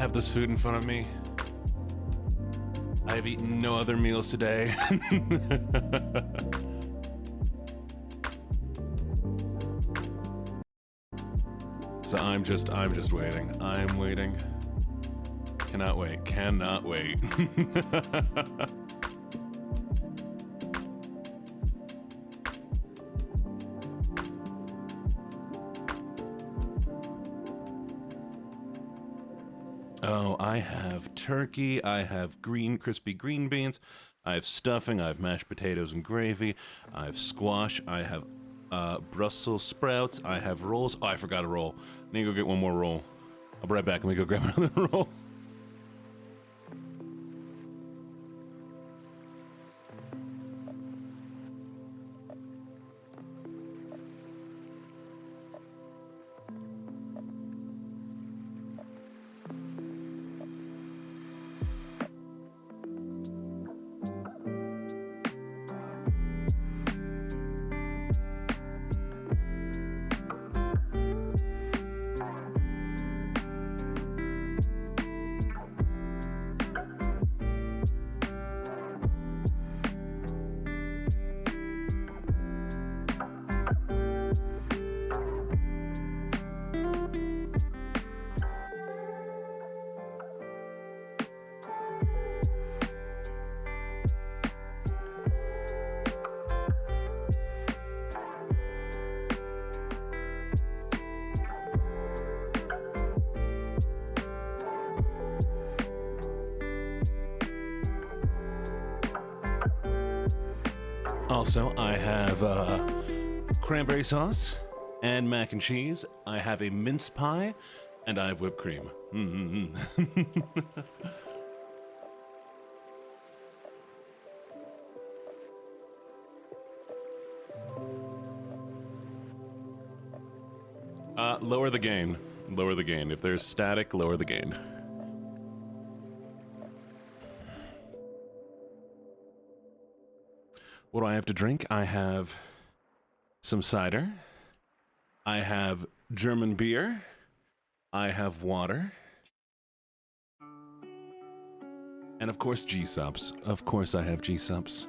have this food in front of me. I have eaten no other meals today. So I'm just waiting. I'm waiting. Cannot wait. Cannot wait. Oh, I have turkey, I have crispy green beans, I have stuffing, I have mashed potatoes and gravy, I have squash, I have Brussels sprouts, I have rolls. Oh, I forgot a roll. I need to go get one more roll. I'll be right back. Let me go grab another roll. Also, I have cranberry sauce and mac and cheese. I have a mince pie, and I have whipped cream. Lower the gain. Lower the gain. If there's static, lower the gain. What do I have to drink? I have some cider. I have German beer. I have water. And of course, G-Sups. Of course I have G-Sups.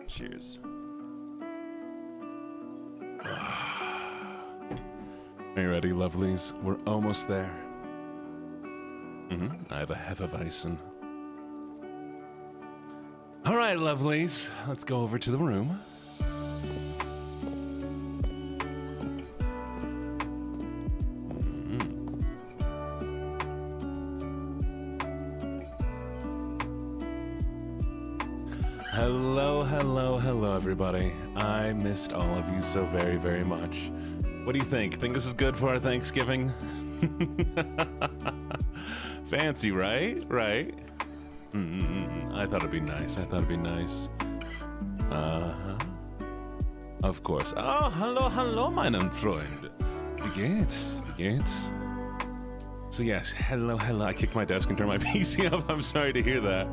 Cheers. Are you ready, lovelies? We're almost there. I have a Hefeweizen. All right, lovelies, let's go over to the room. Hello, hello, hello, everybody. I missed all of you so very, very much. What do you think? Think this is good for our Thanksgiving? Fancy, right? Right? I thought it'd be nice. I thought it'd be nice. Of course. Oh, hallo, hallo, meinen Freund. Wie geht's? Wie geht's? So yes, hello, hello. I kicked my desk and turned my PC up. I'm sorry to hear that.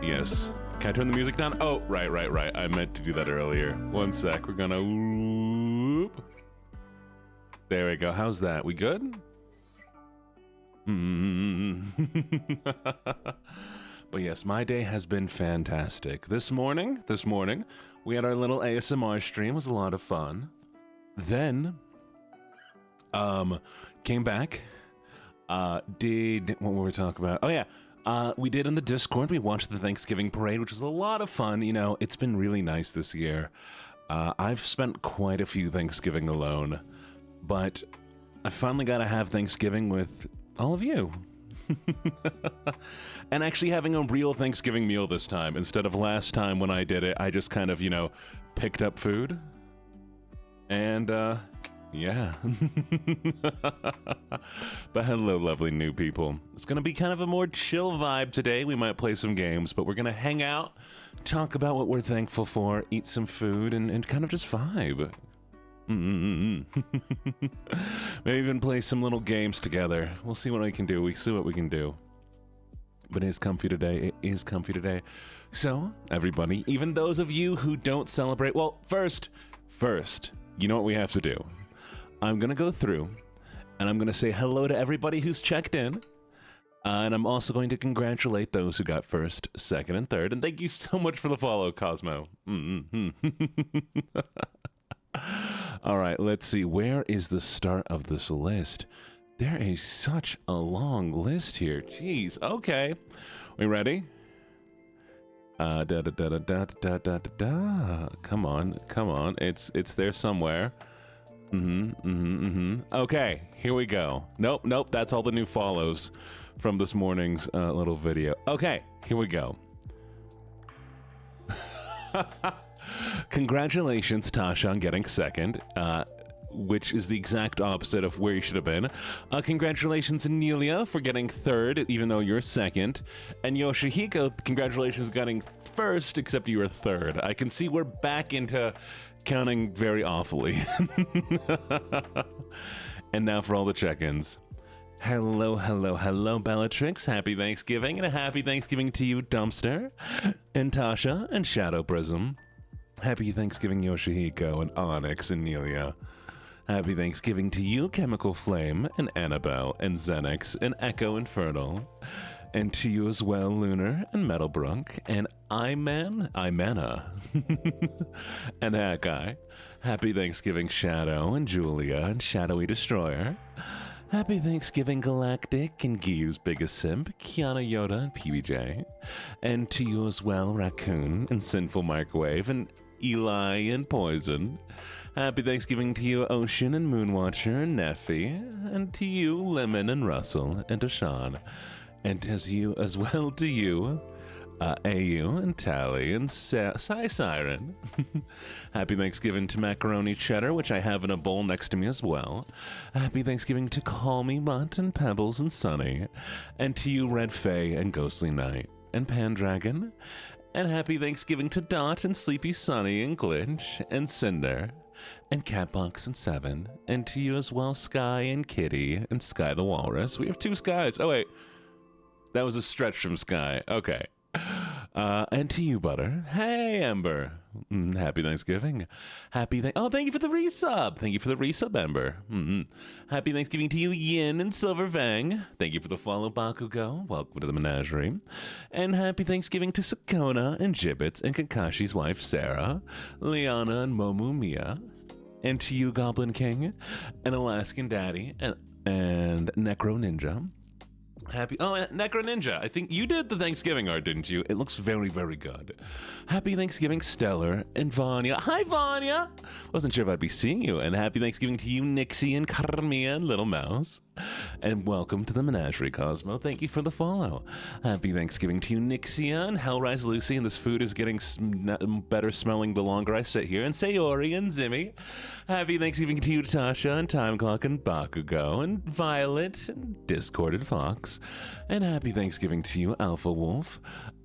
Yes. Can I turn the music down? Oh, right. I meant to do that earlier. One sec. We're gonna... Whoop. There we go. How's that? We good? But yes, my day has been fantastic. This morning, we had our little ASMR stream. It was a lot of fun. Then, came back, did, what were we talking about? Oh yeah, we did in the Discord, we watched the Thanksgiving parade, which was a lot of fun. You know, it's been really nice this year. I've spent quite a few Thanksgiving alone, but I finally got to have Thanksgiving with all of you. And actually having a real Thanksgiving meal this time, instead of last time when I did it, I just kind of, you know, picked up food. And, yeah. But hello, lovely new people. It's gonna be kind of a more chill vibe today. We might play some games, but we're gonna hang out, talk about what we're thankful for, eat some food, and kind of just vibe. Maybe even play some little games together. We'll see what we can do. We see what we can do. But it is comfy today. It is comfy today. So, everybody, even those of you who don't celebrate, well, first, you know what we have to do. I'm going to go through and I'm going to say hello to everybody who's checked in. And I'm also going to congratulate those who got first, second, and third. And thank you so much for the follow, Cosmo. All right, let's see. Where is the start of this list? There is such a long list here. Jeez. Okay. We ready? Come on. Come on. It's there somewhere. Okay, here we go. Nope. That's all the new follows from this morning's little video. Okay, here we go. Congratulations, Tasha, on getting second, which is the exact opposite of where you should have been. Congratulations, Anelia, for getting third, even though you're second. And Yoshihiko, congratulations on getting first, except you were third. I can see we're back into counting very awfully. And now for all the check-ins. Hello, Bellatrix. Happy Thanksgiving, and a happy Thanksgiving to you, Dumpster, and Tasha, and Shadow Prism. Happy Thanksgiving, Yoshihiko, and Onyx, and Nelia. Happy Thanksgiving to you, Chemical Flame, and Annabelle, and Xenix, and Echo Infernal. And to you as well, Lunar, and Metalbrunk, and Imana, and Hackai. Happy Thanksgiving, Shadow, and Julia, and Shadowy Destroyer. Happy Thanksgiving, Galactic, and Giyu's Biggest Simp, Kiana Yoda, and PBJ. And to you as well, Raccoon, and Sinful Microwave, and Eli, and Poison. Happy Thanksgiving to you, Ocean, and Moonwatcher, and Neffy. And to you, Lemon, and Russell, and Deshaun. And as well to you, AU, and Tally, and Siren. Happy Thanksgiving to Macaroni Cheddar, which I have in a bowl next to me as well. Happy Thanksgiving to Call Me Mutt, and Pebbles, and Sunny. And to you, Red Fae, and Ghostly Knight, and Pandragon. And happy Thanksgiving to Dot, and Sleepy Sunny, and Glitch, and Cinder, and Catbox, and Seven. And to you as well, Sky, and Kitty, and Sky the Walrus. We have two Skies. Oh, wait. That was a stretch from Sky. Okay. And to you, Butter. Hey, Ember. Happy Thanksgiving. Oh, thank you for the resub. Thank you for the resub, Ember. Happy Thanksgiving to you, Yin and Silver Fang. Thank you for the follow, Bakugo. Welcome to the menagerie. And happy Thanksgiving to Sakona and Gibbets and Kakashi's wife, Sarah, Liana and Momu Mia. And to you, Goblin King, and Alaskan Daddy, and Necro Ninja. Necro Ninja, I think you did the Thanksgiving art, didn't you? It looks very, very good. Happy Thanksgiving, Stellar, and Vanya. Hi, Vanya! Wasn't sure if I'd be seeing you. And happy Thanksgiving to you, Nixie, and Carmia, and Little Mouse. And welcome to the menagerie, Cosmo. Thank you for the follow. Happy Thanksgiving to you, Nixia, and Hellrise Lucy, and this food is getting better smelling the longer I sit here. And Sayori and Zimmy. Happy Thanksgiving to you, Tasha, and Time Clock, and Bakugo, and Violet, and Discorded Fox. And happy Thanksgiving to you, Alpha Wolf,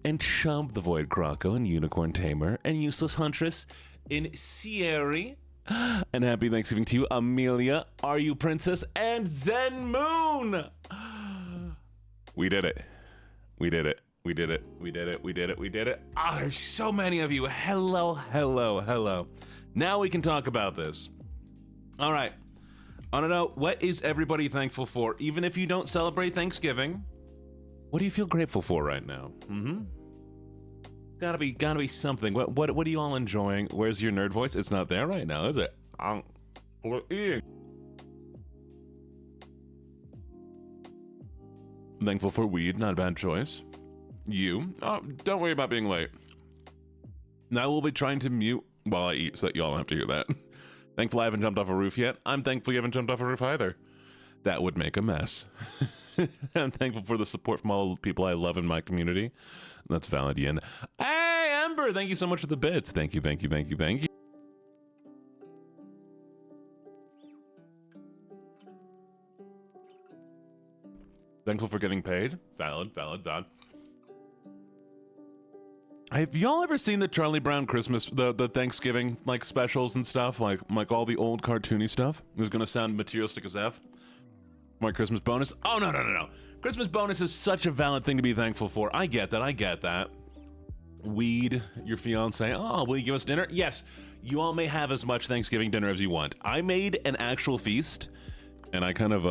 and Chub the Void Croco, and Unicorn Tamer, and Useless Huntress, in Sierra. And happy Thanksgiving to you, Amelia, Are You Princess, and Zen Moon. We did it. There's so many of you. Hello. Now we can talk about this. All right. I want to know, what is everybody thankful for? Even if you don't celebrate Thanksgiving, what do you feel grateful for right now? Gotta be something. What are you all enjoying? Where's your nerd voice? It's not there right now, is it? We're eating. Thankful for weed, not a bad choice. You? Oh, don't worry about being late. I will be trying to mute while I eat so that y'all don't have to hear that. Thankful I haven't jumped off a roof yet. I'm thankful you haven't jumped off a roof either. That would make a mess. I'm thankful for the support from all the people I love in my community. That's valid, Yin. Hey, Ember, thank you so much for the bits. Thank you. Thankful for getting paid. Valid. Have y'all ever seen the Charlie Brown Christmas, the Thanksgiving like specials and stuff, like all the old cartoony stuff? It was gonna sound materialistic as F. My Christmas bonus. Oh no. Christmas bonus is such a valid thing to be thankful for. I get that. weed your fiance. Oh, will you give us dinner? Yes, you all may have as much Thanksgiving dinner as you want. I made an actual feast, and I kind of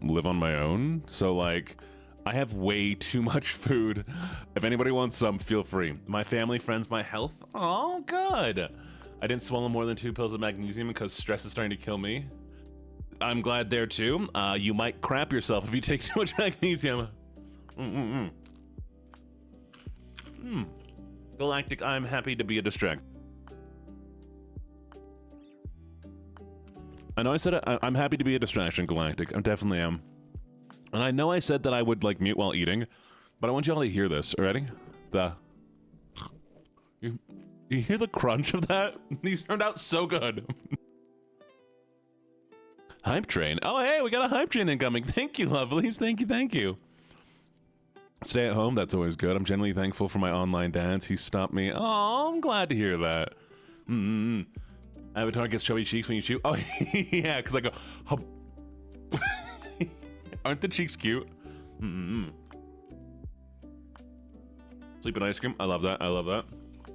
live on my own, so like I have way too much food. If anybody wants some, feel free. My family, friends, my health. Oh, good. I didn't swallow more than 2 pills of magnesium because stress is starting to kill me. I'm glad there too. You might crap yourself if you take too much magnesium. Galactic, I'm happy to be a distract. I know I said it. I'm happy to be a distraction, Galactic. I definitely am. And I know I said that I would like mute while eating, but I want you all to hear this. Ready? You hear the crunch of that? These turned out so good. Hype train. Oh, hey, we got a hype train incoming. Thank you, lovelies. Thank you, thank you. Stay at home. That's always good. I'm genuinely thankful for my online dance. He stopped me. Oh, I'm glad to hear that. Avatar gets chubby cheeks when you shoot. Oh, yeah, because I go... Aren't the cheeks cute? Sleeping ice cream. I love that. I love that.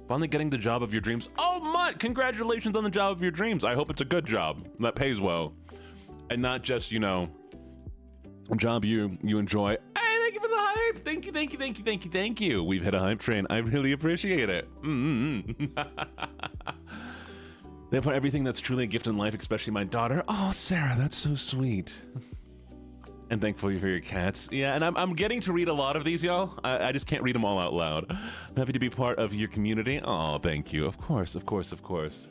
Finally getting the job of your dreams. Oh, Mutt! Congratulations on the job of your dreams. I hope it's a good job that pays well. And not just, you know, a job you enjoy. Hey, thank you for the hype. Thank you, thank you, thank you, thank you, thank you. We've hit a hype train. I really appreciate it. They put everything that's truly a gift in life, especially my daughter. Oh, Sarah, that's so sweet. And thankful for your cats. Yeah, and I'm getting to read a lot of these, y'all. I just can't read them all out loud. I'm happy to be part of your community. Oh, thank you. Of course, of course, of course.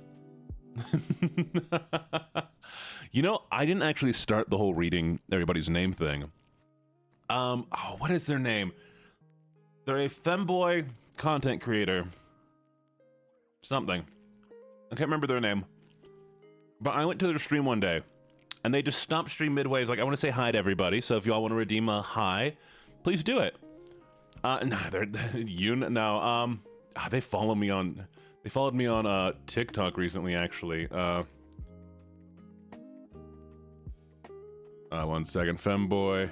You know, I didn't actually start the whole reading everybody's name thing. Oh, what is their name? They're a femboy content creator. Something. I can't remember their name. But I went to their stream one day, and they just stopped stream midway. It's like, I want to say hi to everybody, so if y'all want to redeem a hi, please do it. They followed me on TikTok recently, actually. One second, femboy.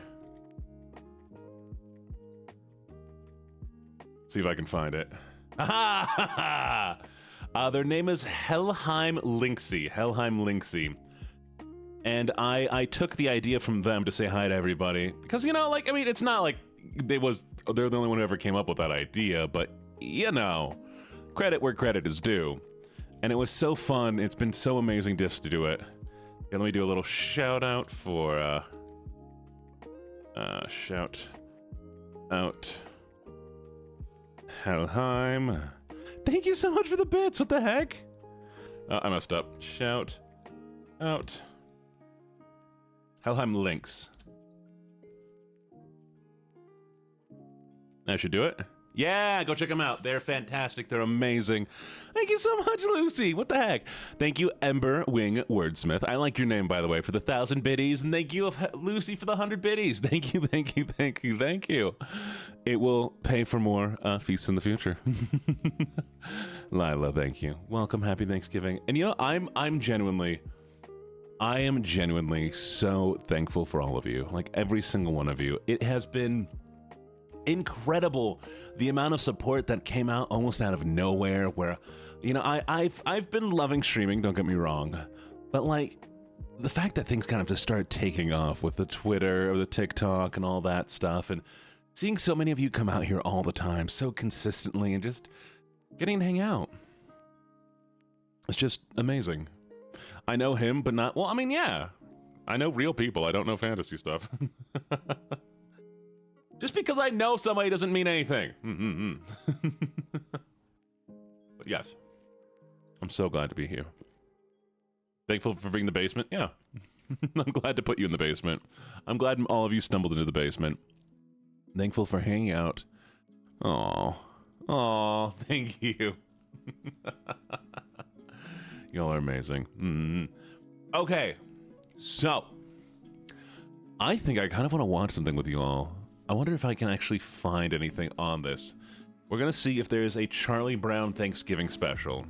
See if I can find it. Their name is Helheim Linksy. Helheim Linksy. And I took the idea from them to say hi to everybody. Because, you know, like, I mean, it's not like they're the only one who ever came up with that idea, but, you know, credit where credit is due. And it was so fun. It's been so amazing just to do it. Yeah, let me do a little shout out for, shout out Helheim. Thank you so much for the bits. What the heck? I messed up. Shout out Helheim Links. I should do it. Yeah, go check them out. They're fantastic. They're amazing. Thank you so much, Lucy. What the heck? Thank you, Ember Wing Wordsmith. I like your name, by the way, for the 1,000 biddies. And thank you, Lucy, for the 100 biddies. Thank you, thank you, thank you, thank you. It will pay for more feasts in the future. Lila, thank you. Welcome, happy Thanksgiving. And you know, I am genuinely so thankful for all of you. Like every single one of you. It has been incredible the amount of support that came out almost out of nowhere, where, you know, I've been loving streaming, don't get me wrong, but like the fact that things kind of just started taking off with the Twitter or the TikTok and all that stuff, and seeing so many of you come out here all the time so consistently and just getting to hang out, it's just amazing. I know him, but not, well, I mean, yeah, I know real people. I don't know fantasy stuff. Just because I know somebody doesn't mean anything. But yes, I'm so glad to be here. Thankful for being in the basement? Yeah. I'm glad to put you in the basement. I'm glad all of you stumbled into the basement. Thankful for hanging out. Aw, thank you. Y'all are amazing. Okay, so I think I kind of want to watch something with you all. I wonder if I can actually find anything on this. We're going to see if there's a Charlie Brown Thanksgiving special.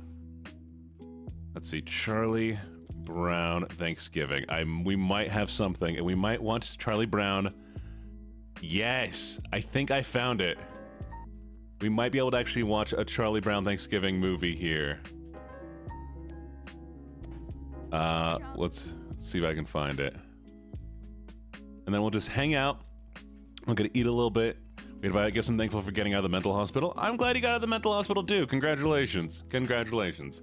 Let's see, Charlie Brown Thanksgiving. We might have something, and we might watch Charlie Brown. Yes, I think I found it. We might be able to actually watch a Charlie Brown Thanksgiving movie here. Let's see if I can find it. And then we'll just hang out. We're gonna eat a little bit. I guess I'm thankful for getting out of the mental hospital. I'm glad he got out of the mental hospital too. Congratulations. Congratulations.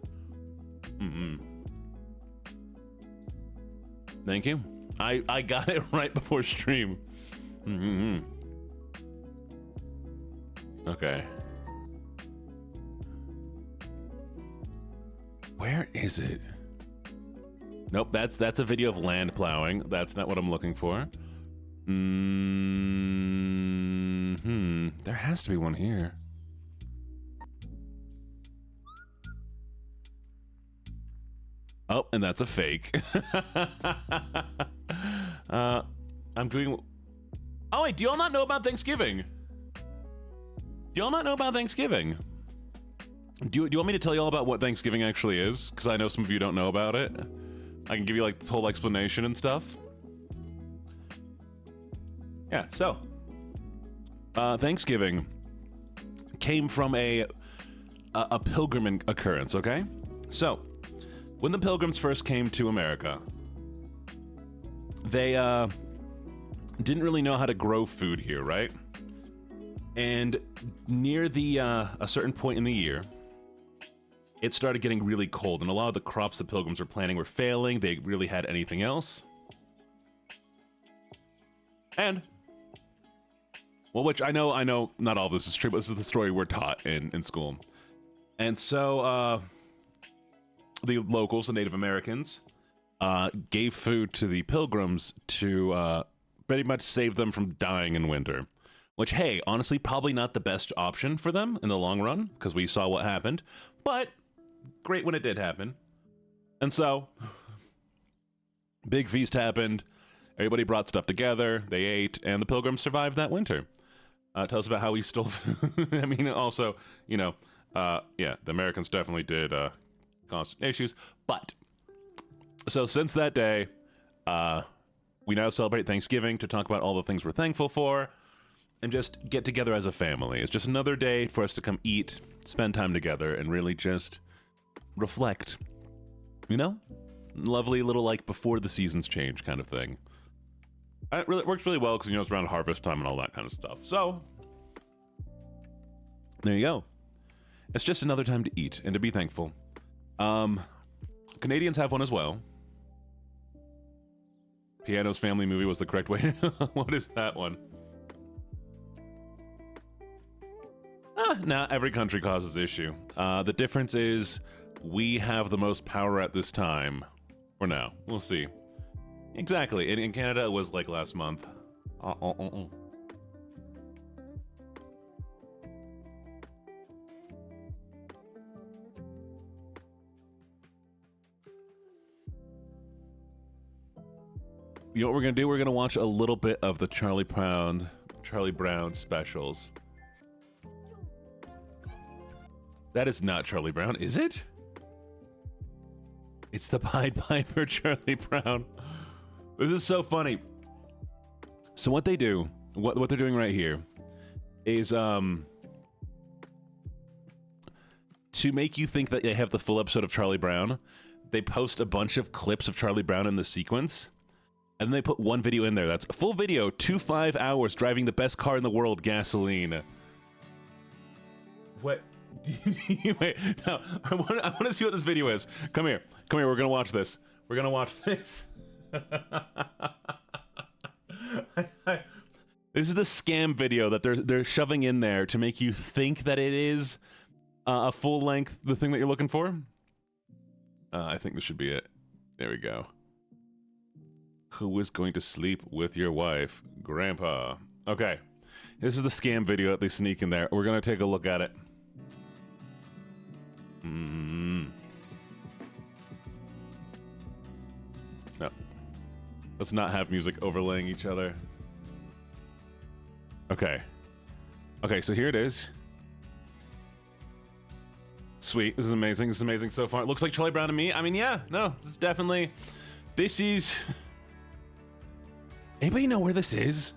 Thank you. I got it right before stream. Okay. Where is it? Nope, that's a video of land plowing. That's not what I'm looking for. There has to be one here. Oh, and that's a fake. I'm doing... Oh, wait, do y'all not know about Thanksgiving? Do y'all not know about Thanksgiving? Do you want me to tell y'all about what Thanksgiving actually is? Because I know some of you don't know about it. I can give you, like, this whole explanation and stuff. Yeah, so... Thanksgiving came from a pilgrim occurrence, okay? So, when the Pilgrims first came to America, they didn't really know how to grow food here, right? And near the a certain point in the year, it started getting really cold, and a lot of the crops the Pilgrims were planting were failing. They really had anything else. And, well, which I know not all of this is true, but this is the story we're taught in school. And so, the locals, the Native Americans, gave food to the Pilgrims to pretty much save them from dying in winter. Which, hey, honestly, probably not the best option for them in the long run, because we saw what happened, but great when it did happen. And so, big feast happened, everybody brought stuff together, they ate, and the Pilgrims survived that winter. Tell us about how we stole food. I mean, also, you know, yeah, the Americans definitely did cause issues, but, so since that day, we now celebrate Thanksgiving to talk about all the things we're thankful for, and just get together as a family. It's just another day for us to come eat, spend time together, and really just reflect. You know? Lovely little, like, before the seasons change kind of thing. It works really well because, you know, it's around harvest time and all that kind of stuff. So, there you go. It's just another time to eat and to be thankful. Canadians have one as well. Piano's Family Movie was the correct way. What is that one? Nah, every country causes issue. The difference is we have the most power at this time. For now. We'll see. Exactly. In Canada, it was like last month. You know what we're gonna do? We're gonna watch a little bit of the Charlie Brown specials. That is not Charlie Brown, is it? It's the Pied Piper Charlie Brown. This is so funny. So what they do, what they're doing right here, is to make you think that they have the full episode of Charlie Brown, they post a bunch of clips of Charlie Brown in the sequence, and then they put one video in there. That's a full video, 5 hours driving the best car in the world, gasoline. What? Wait, no, I want to see what this video is. Come here, we're gonna watch this. We're gonna watch this. This is the scam video that they're shoving in there to make you think that it is a full length, the thing that you're looking for. I think this should be it. There we go. Who is going to sleep with your wife? Grandpa. Okay. This is the scam video that they sneak in there. We're gonna take a look at it. No. Let's not have music overlaying each other. Okay. Okay, so here it is. Sweet. This is amazing. This is amazing so far. It looks like Charlie Brown to me. I mean, yeah. No, this is definitely... This is... Anybody know where this is?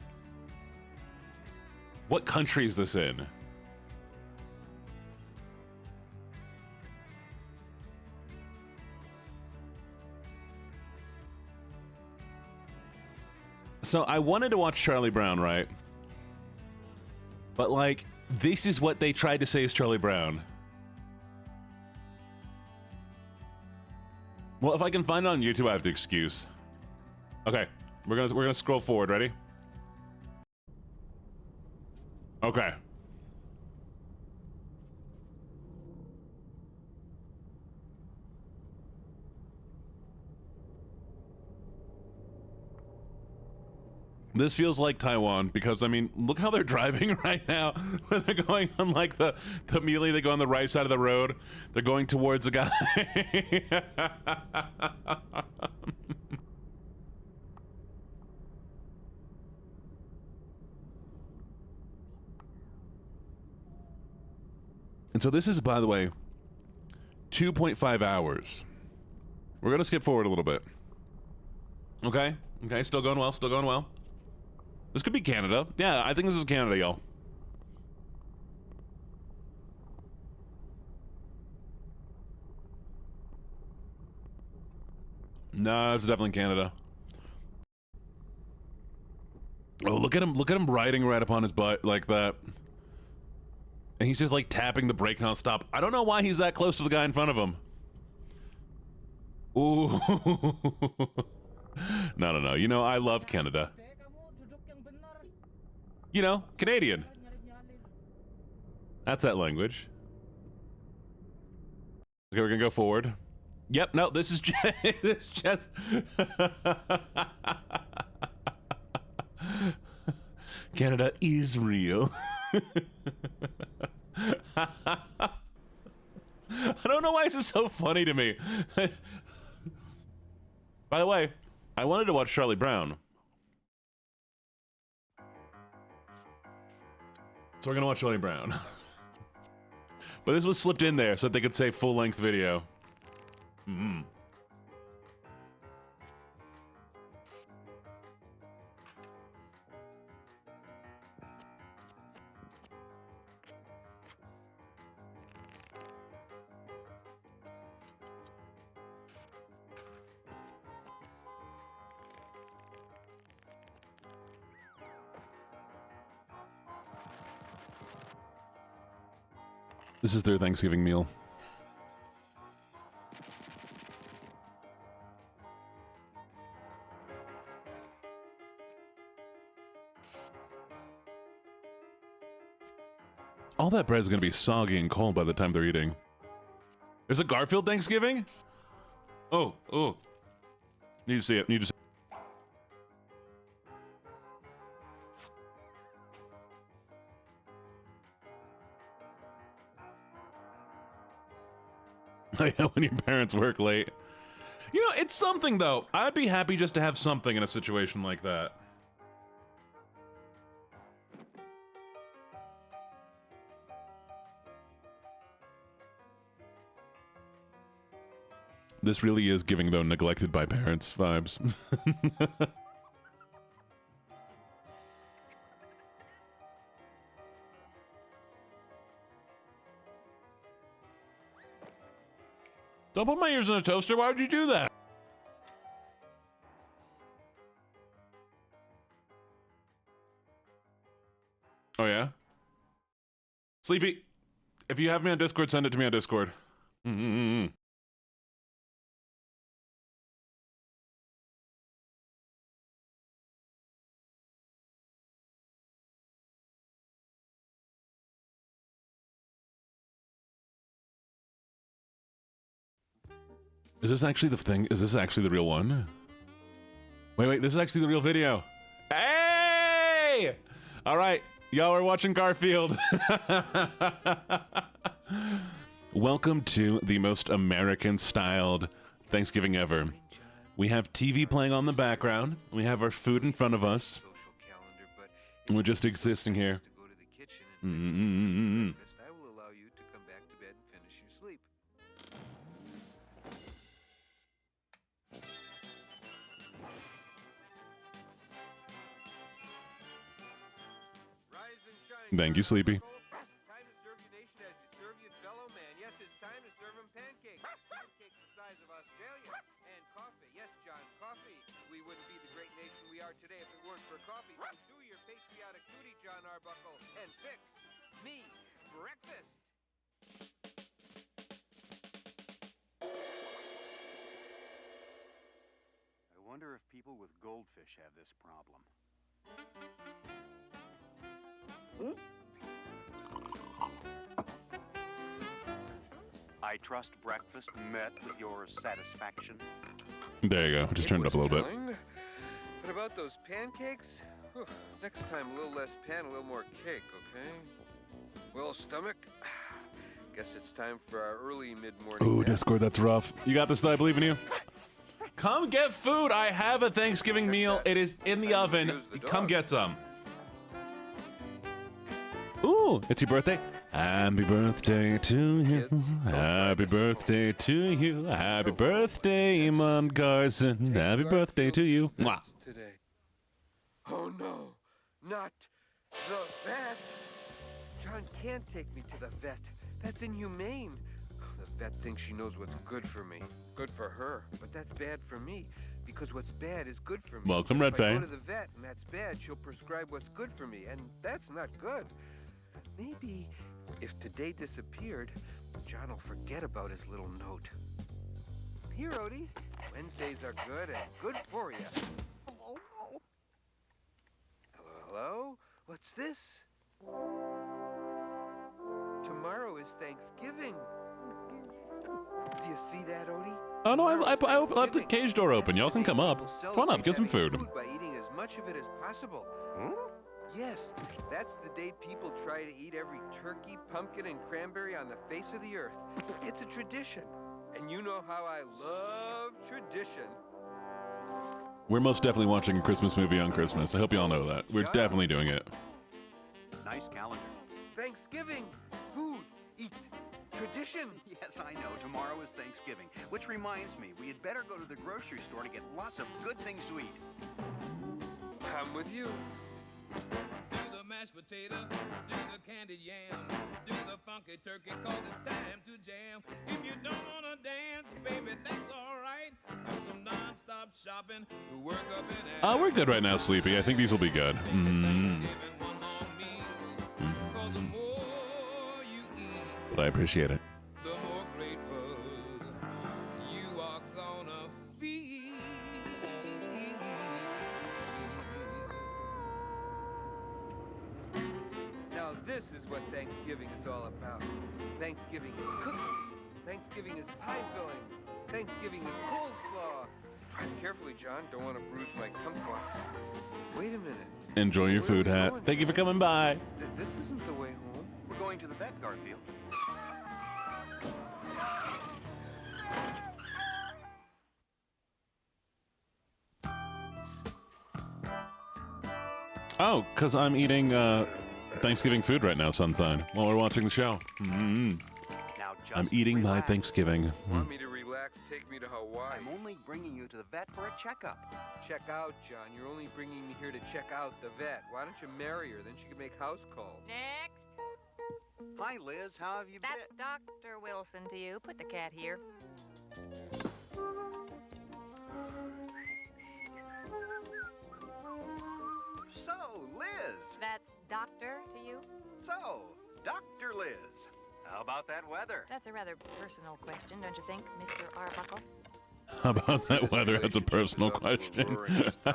What country is this in? So I wanted to watch Charlie Brown, right? But like, this is what they tried to say is Charlie Brown. Well, if I can find it on YouTube, I have the excuse. Okay, we're gonna scroll forward. Ready? Okay. This feels like Taiwan because, I mean, look how they're driving right now. When they're going on like the immediately they go on the right side of the road. They're going towards a guy. And so this is, by the way, 2.5 hours. We're gonna skip forward a little bit. Okay, okay, still going well, still going well. This could be Canada. Yeah, I think this is Canada, y'all. No, it's definitely Canada. Oh, look at him riding right upon his butt like that. And he's just like tapping the brake non-stop. I don't know why he's that close to the guy in front of him. Ooh. No. You know, I love Canada. You know, Canadian. That's that language. Okay, we're gonna go forward. Yep, no, this is just... this just... Canada is real. I don't know why this is so funny to me. By the way, I wanted to watch Charlie Brown. So we're gonna watch Charlie Brown. But this was slipped in there so that they could say full-length video. Mm-hmm. This is their Thanksgiving meal. All that bread's gonna be soggy and cold by the time they're eating. There's a Garfield Thanksgiving? Oh. Need to see it, need to see it. Yeah, when your parents work late. You know, it's something though. I'd be happy just to have something in a situation like that. This really is giving, though, neglected by parents vibes. Don't put my ears in a toaster. Why would you do that? Oh, yeah? Sleepy, if you have me on Discord, send it to me on Discord. Is this actually the thing? Is this actually the real one? Wait, this is actually the real video. Hey! All right, y'all are watching Garfield. Welcome to the most American-styled Thanksgiving ever. We have TV playing on the background. We have our food in front of us. We're just existing here. Thank you, Sleepy. Time to serve your nation as you serve your fellow man. Yes, it's time to serve them pancakes. Pancakes the size of Australia. And coffee. Yes, John, coffee. We wouldn't be the great nation we we are today if it weren't for coffee. So do your patriotic duty, John Arbuckle, and fix me breakfast. I wonder if people with goldfish have this problem. I trust breakfast met with your satisfaction. There you go. Just turn it up a little bit. What about those pancakes? Whew. Next time, a little less pan, a little more cake, okay? Well, stomach, guess it's time for our early mid-morning Ooh, nap. Discord, that's rough. You got this, I believe in you. Come get food. I have a Thanksgiving meal. It is in the oven. Come get some. Ooh, it's your birthday. Happy birthday to you. Happy birthday to you. Happy birthday, Mom Carson. Happy birthday to you. Mwah. Today. Oh no, not the vet. John can't take me to the vet. That's inhumane. The vet thinks she knows what's good for me. Good for her, but that's bad for me. Because what's bad is good for me. Welcome, But Red if I Fang. go to the vet and that's bad, she'll prescribe what's good for me, and that's not good. Maybe if today disappeared, John will forget about his little note. Here, Odie. Wednesdays are good and good for you. Hello? Hello, hello? What's this? Tomorrow is Thanksgiving. Do you see that, Odie? Oh, no, I left the Thanksgiving. cage door open. Y'all can come up. People Come on up, get some celebrate food. having by eating as much of it as possible. Yes, that's the day people try to eat every turkey, pumpkin, and cranberry on the face of the earth. It's a tradition. And you know how I love tradition. We're most definitely watching a Christmas movie on Christmas. I hope y'all know that. We're definitely doing it. Nice calendar. Thanksgiving, food, eat, tradition. Yes, I know. Tomorrow is Thanksgiving. Which reminds me, we had better go to the grocery store to get lots of good things to eat. I'm with you. Do the mashed potato, do the candied yam, do the funky turkey, cause it's time to jam. If you don't wanna dance, baby, that's alright. Do some non-stop shopping, work up and We're good right now, Sleepy. I think these will be good. Cause the more you eat, But I appreciate it. the more grateful you are gonna feel. Now this is what Thanksgiving is all about. Thanksgiving is cookies. Thanksgiving is pie filling. Thanksgiving is coleslaw. Drive carefully, John. Don't want to bruise my kumquats. Wait a minute. Enjoy your Where are food, we Hat. going? Thank you for coming by. This isn't the way home. We're going to the vet, Garfield. Oh, because I'm eating Thanksgiving food right now, Sunshine, while we're watching the show. Now just I'm eating my relax. Thanksgiving. Want me to relax? Take me to Hawaii. I'm only bringing you to the vet for a checkup. Check out, John. You're only bringing me here to check out the vet. Why don't you marry her? Then she can make house calls. Next. Hi, Liz. How have you That's been? Dr. Wilson to you. Put the cat here. So, Liz. That's Doctor to you. So, Dr. Liz. How about that weather? That's a rather personal question, don't you think, Mr. Arbuckle? How about that weather? That's a personal question. How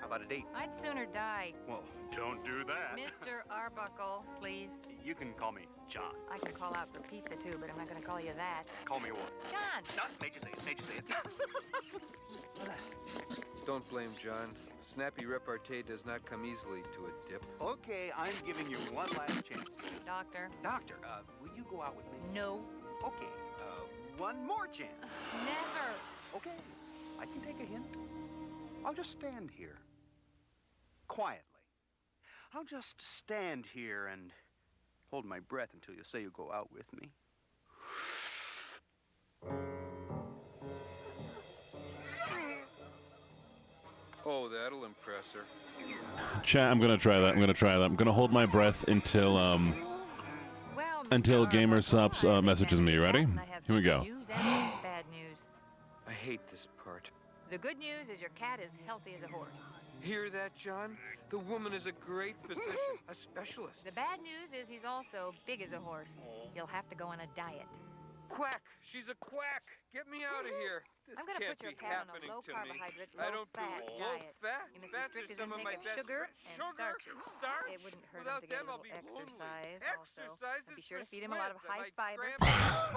about a date? I'd sooner die. Well, don't do that. Mr. Arbuckle, please. You can call me John. I can call out for pizza, too, but I'm not going to call you that. Call me what? John! No, made you say it. Made you say it. Don't blame John. Snappy repartee does not come easily to a dip. Okay, I'm giving you one last chance, Liz. Doctor. Doctor, will you go out with me? No. Okay, one more chance. Never. Okay, I can take a hint. I'll just stand here. Quietly. I'll just stand here and hold my breath until you say you go out with me. Oh, that'll impress her. Chat, I'm gonna try that. I'm gonna hold my breath until Well, Until Mr. Gamer Arbuckle, Sups, I messages me. You ready? and I have Here we go. News and bad news. I hate this part. The good news is your cat is healthy as a horse. Hear that, John? The woman is a great physician, a specialist. The bad news is he's also big as a horse. He'll have to go on a diet. Quack! She's a quack! Get me out of here. This I'm gonna can't put your be cat on a happening to me. low-carbohydrate, I don't do low-fat low diet. fat. You must Fats restrict are his some of intake my of best sugar friends. and Sugar? starches. Starch? It wouldn't hurt Without him to get them, a I'll little be lonely. exercise also. Exercise And be is sure for to feed him a lot of squibs. I high might fiber. cramp.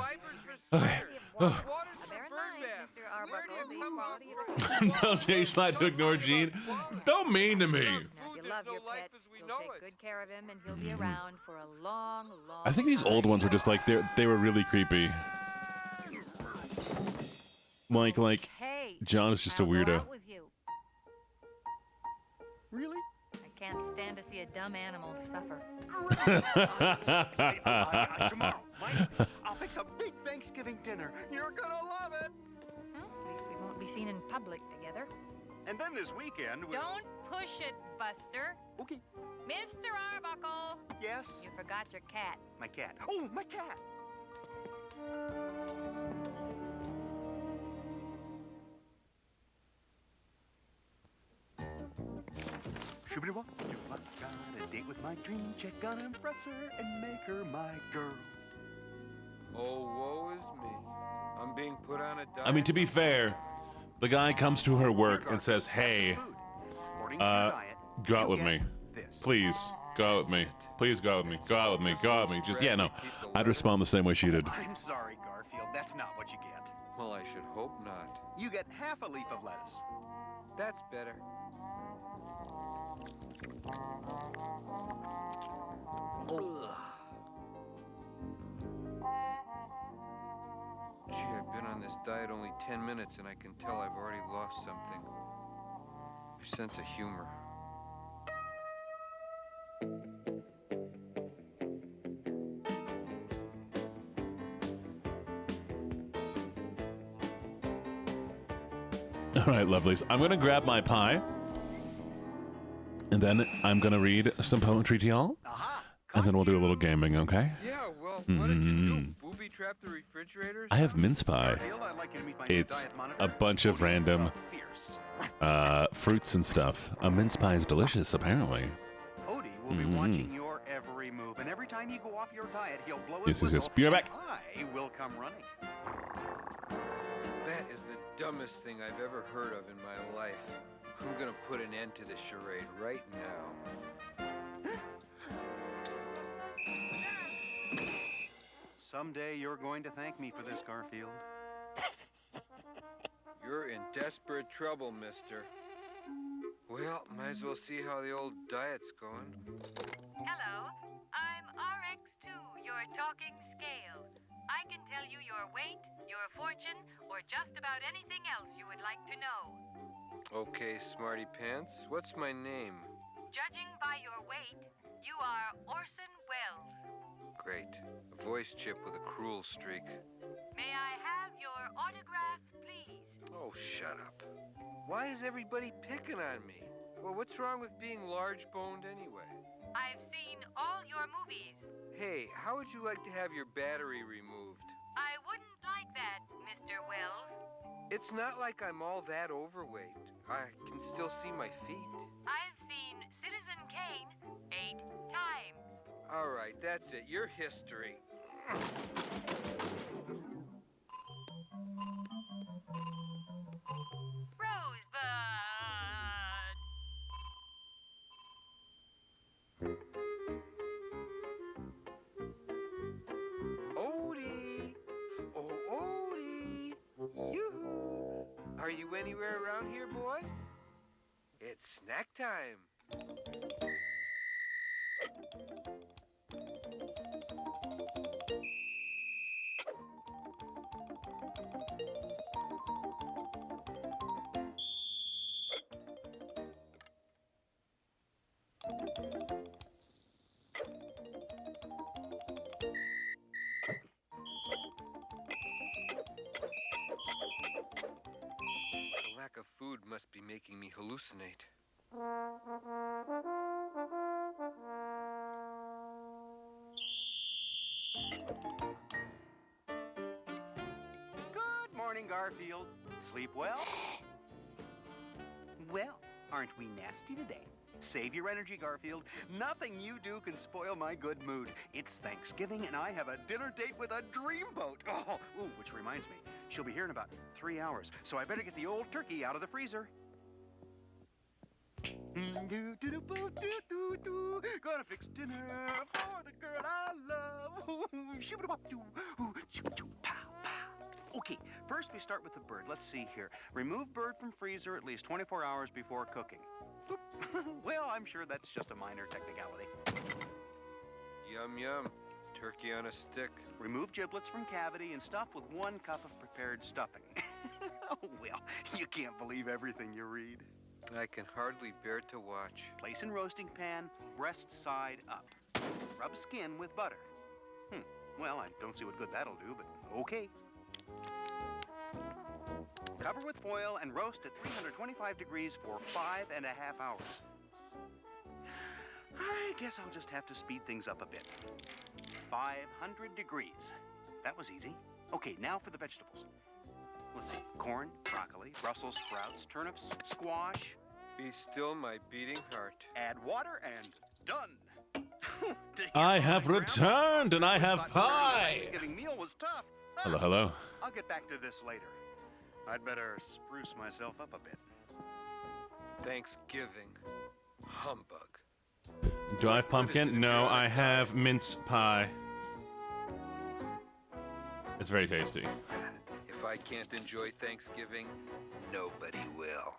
Fibers for Okay. spiders. Water's Now, for bear in bird mind, baths. Mr. Where Arbuckle, do you the come quality of from? Tell Jay Schlatt to ignore Gene. Don't mean to me. Now, if you There's love no your life pet, as we you'll know take it. good care of him, and he'll be around for a long, long I think these old ones were just like they were really creepy. Like Hey, John is just a I'll go weirdo. out with you. Really? I can't stand to see a dumb animal suffer. Tomorrow, Mike, I'll fix a big Thanksgiving dinner. You're gonna love it. Well, at least we won't be seen in public together. And then this weekend, we'll... Don't push it, Buster. Okay. Mr. Arbuckle, Yes. you forgot your cat. My cat. Oh, my cat. Shoo-be-doo-wah, do-wah, got a date with my dream chick, gonna impress her and make her my girl. Oh, woe is me. I'm being put on a diet. I mean, to be fair, the guy comes to her work and says, "Hey, According to your diet, go out you with get me. This. Please go out with me. Please go out with me. Go out with me. Go out with me." Just no. I'd respond the same way she did. I'm sorry, Garfield. That's not what you get. Well, I should hope not. You get half a leaf of lettuce. That's better. Ugh. Gee, I've been on this diet only 10 minutes and I can tell I've already lost something. My sense of humor. All right, lovelies. I'm going to grab my pie, and then I'm going to read some poetry to y'all, Aha! and then we'll do a little gaming, okay? Yeah, well, what did you do? Booby trap the refrigerator? I have mince pie. Garfield, I'd like you to meet my new It's diet monitor. a bunch of random Fierce. fruits and stuff. A mince pie is delicious, apparently. Odie will be watching your every move, and every time you go off your diet, he'll blow his Yes, yes, yes. whistle. Be right back. and I will come running. That is the dumbest thing I've ever heard of in my life. I'm gonna put an end to this charade right now. Someday you're going to thank me for this, Garfield. You're in desperate trouble, mister. Well, might as well see how the old diet's going. Hello, I'm RX2, your talking scale. I can tell you your weight, your fortune, or just about anything else you would like to know. Okay, smarty pants, what's my name? Judging by your weight, you are Orson Welles. Great. A voice chip with a cruel streak. May I have your autograph, please? Oh, shut up. Why is everybody picking on me? Well, what's wrong with being large-boned anyway? I've seen all your movies. Hey, how would you like to have your battery removed? I wouldn't like that, Mr. Wells. It's not like I'm all that overweight. I can still see my feet. I've seen Citizen Kane 8 times. All right, that's it. Your history. Rosebud! Odie! Oh, Odie! Yoo-hoo! Are you anywhere around here, boy? It's snack time. The lack of food must be making me hallucinate. Good morning, Garfield. Sleep well? Aren't we nasty today? Save your energy, Garfield. Nothing you do can spoil my good mood. It's Thanksgiving, and I have a dinner date with a dreamboat. Oh, ooh, which reminds me, she'll be here in about 3 hours, so I better get the old turkey out of the freezer. Gonna fix dinner for the girl I love. Okay, first we start with the bird. Let's see here. Remove bird from freezer at least 24 hours before cooking. Well, I'm sure that's just a minor technicality. Yum, yum. Turkey on a stick. Remove giblets from cavity and stuff with 1 cup of prepared stuffing. Oh, well, you can't believe everything you read. I can hardly bear to watch. Place in roasting pan, breast side up. Rub skin with butter. Well, I don't see what good that'll do, but okay. Cover with foil and roast at 325 degrees for 5.5 hours. I guess I'll just have to speed things up a bit. 500 degrees. That was easy. Okay, now for the vegetables. Let's see. Corn, broccoli, Brussels sprouts, turnips, squash. Be still, my beating heart. Add water and done. I have returned and I have pie. Thanksgiving meal was tough. Hello, hello. I'll get back to this later. I'd better spruce myself up a bit. Thanksgiving. Humbug. Do I have pumpkin? No, I have mince pie. It's very tasty. If I can't enjoy Thanksgiving, nobody will.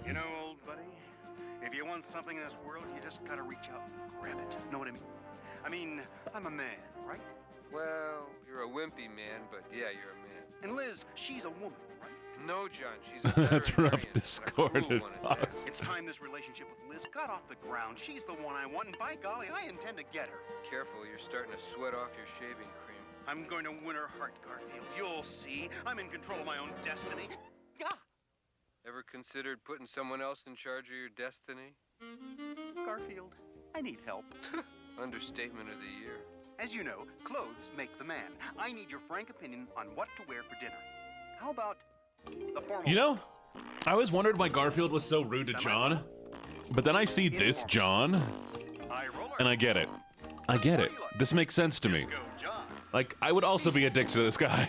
You know, old buddy, if you want something in this world, you just gotta reach out and grab it. Know what I mean? I mean, I'm a man, right? Well, you're a wimpy man, but yeah, you're a man. And Liz, she's a woman, right? No, John, she's a That's rough, veterinarian, but a discorded cool one at that. pause. It's time this relationship with Liz got off the ground. She's the one I want, and by golly, I intend to get her. Careful, you're starting to sweat off your shaving cream. I'm going to win her heart, Garfield. You'll see. I'm in control of my own destiny. Ah! Ever considered putting someone else in charge of your destiny? Garfield, I need help. Understatement of the year. As you know, clothes make the man. I need your frank opinion on what to wear for dinner. How about the formal? You know, I always wondered why Garfield was so rude to John. But then I see this John, High roller. and I get it. I get it. This makes sense to me. Go, John. Like, I would also be a dick to this guy.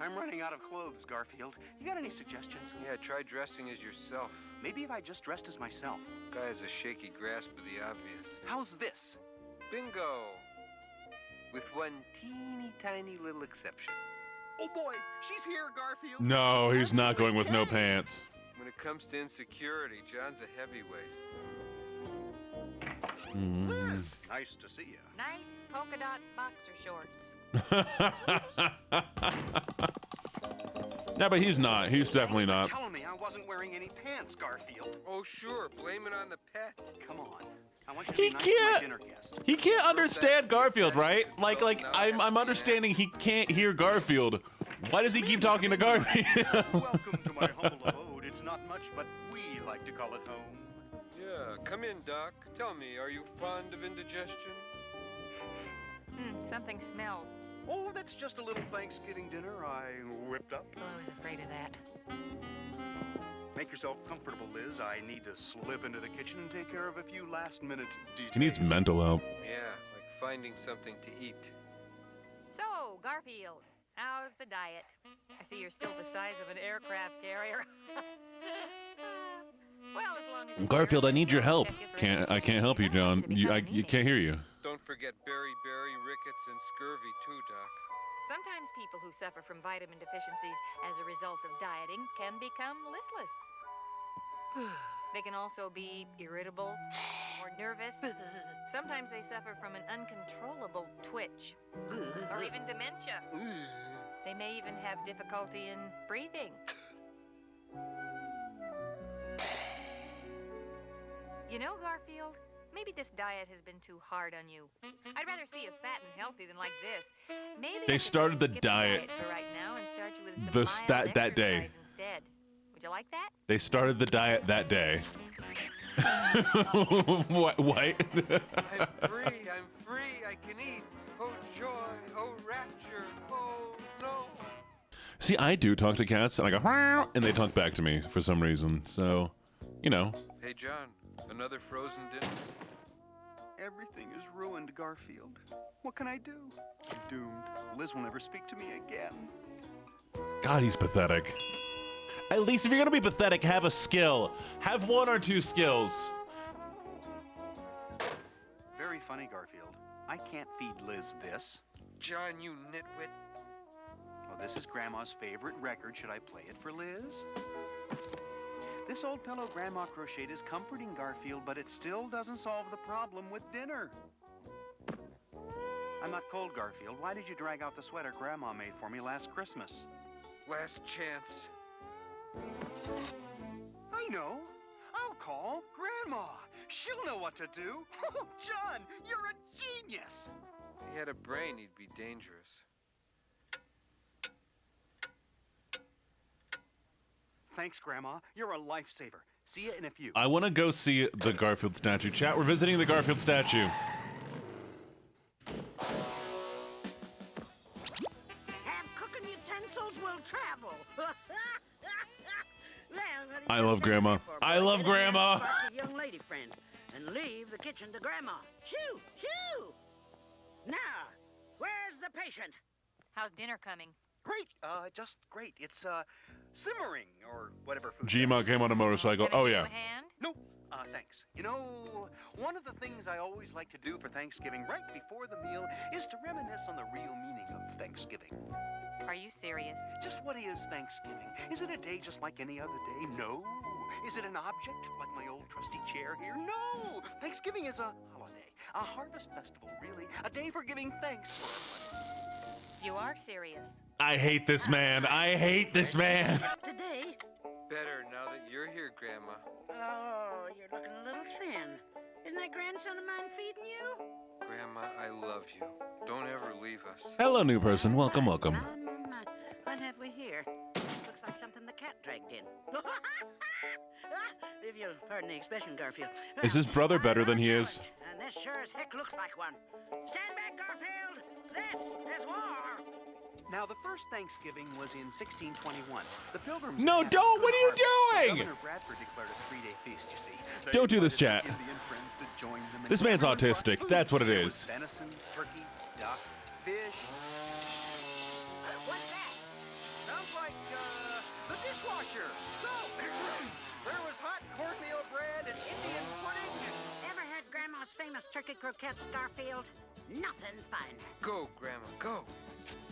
I'm running out of clothes, Garfield. You got any suggestions? Yeah, try dressing as yourself. Maybe if I just dressed as myself. Guy has a shaky grasp of the obvious. How's this? Bingo! With one teeny tiny little exception. Oh boy, she's here, Garfield. No, he's not going with no Okay. pants. When it comes to insecurity, John's a heavyweight. Liz, nice to see you. Nice polka dot boxer shorts. Yeah, but he's not. He's definitely Thanks not. for telling me I wasn't wearing any pants, Garfield. Oh, sure, blame it on the pet. Come on. I want you to He be nice to my can't- dinner guest. He can't understand Garfield, right? Like I'm understanding he can't hear Garfield. Why does he keep talking to Garfield? Welcome to my humble abode. It's not much, but we like to call it home. Yeah, come in, Doc. Tell me, are you fond of indigestion? Something smells. Oh, that's just a little Thanksgiving dinner I whipped up. Oh, I was afraid of that. Make yourself comfortable, Liz. I need to slip into the kitchen and take care of a few last-minute details. He needs mental help. Yeah, like finding something to eat. So, Garfield, how's the diet? I see you're still the size of an aircraft carrier. Well, as long as Garfield, I need your help. I can't help you, John. You can't hear you. Don't forget beriberi, rickets, and scurvy, too, Doc. Sometimes people who suffer from vitamin deficiencies as a result of dieting can become listless. They can also be irritable or nervous. Sometimes they suffer from an uncontrollable twitch or even dementia. They may even have difficulty in breathing. You know, Garfield, maybe this diet has been too hard on you. I'd rather see you fat and healthy than like this. Maybe They I could started the skip diet for right now and start you with some the mild that day. exercise instead. Would you like that? They started the diet that day. What? I'm free, I'm I can eat. Oh joy, oh rapture, oh no. See, I do talk to cats, and I go, "Meow," and they talk back to me for some reason. So, you know. Hey John, another frozen dinner? Everything is ruined, Garfield. What can I do? I'm doomed. Liz will never speak to me again. God, he's pathetic. At least if you're gonna be pathetic, have a skill. Have one or two skills. Very funny, Garfield. I can't feed Liz this. John, you nitwit. Well, this is Grandma's favorite record. Should I play it for Liz? This old pillow Grandma crocheted is comforting, Garfield, but it still doesn't solve the problem with dinner. I'm not cold, Garfield. Why did you drag out the sweater Grandma made for me last Christmas? Last chance. I know. I'll call Grandma. She'll know what to do. Oh, John, you're a genius. If he had a brain, he'd be dangerous. Thanks, Grandma. You're a lifesaver. See you in a few. I want to go see the Garfield statue. Chat, we're visiting the Garfield statue. Have cooking utensils will travel. I love Grandma. I love Grandma. Young lady friend, and leave the kitchen to Grandma. Shoo, shoo. Now, where's the patient? How's dinner coming? Great. Just great. It's, simmering, or whatever food. Gma came on a motorcycle. Can I Oh, give yeah. you a hand? Nope. Thanks. You know, one of the things I always like to do for Thanksgiving right before the meal is to reminisce on the real meaning of Thanksgiving. Are you serious? Just what is Thanksgiving? Is it a day just like any other day? No. Is it an object like my old trusty chair here? No. Thanksgiving is a holiday, a harvest festival, really, a day for giving thanks for what. You are serious. I hate this man. I hate this man. Today? Better now that you're here, Grandma. Oh, you're looking a little thin. Isn't that grandson of mine feeding you? Grandma, I love you. Don't ever leave us. Hello, new person. Welcome, welcome. What have we here? Looks like something the cat dragged in. If you'll pardon the expression, Garfield. Is his brother better than he is? And this sure as heck looks like one. Stand back, Garfield! This is war! Now, the first Thanksgiving was in 1621. The Pilgrims. No, had a don't! good What are you harvest, so doing? Governor Bradford declared a 3-day feast, you see. They Don't do this, invited chat. Indian friends to join them, and This man's everyone brought autistic. food. That's what it There is. was venison, turkey, duck, fish. What's that? Sounds like, the dishwasher. So, there was hot cornmeal bread and Indian pudding. Ever had Grandma's famous turkey croquettes, Garfield? Nothing finer. Go, Grandma, go.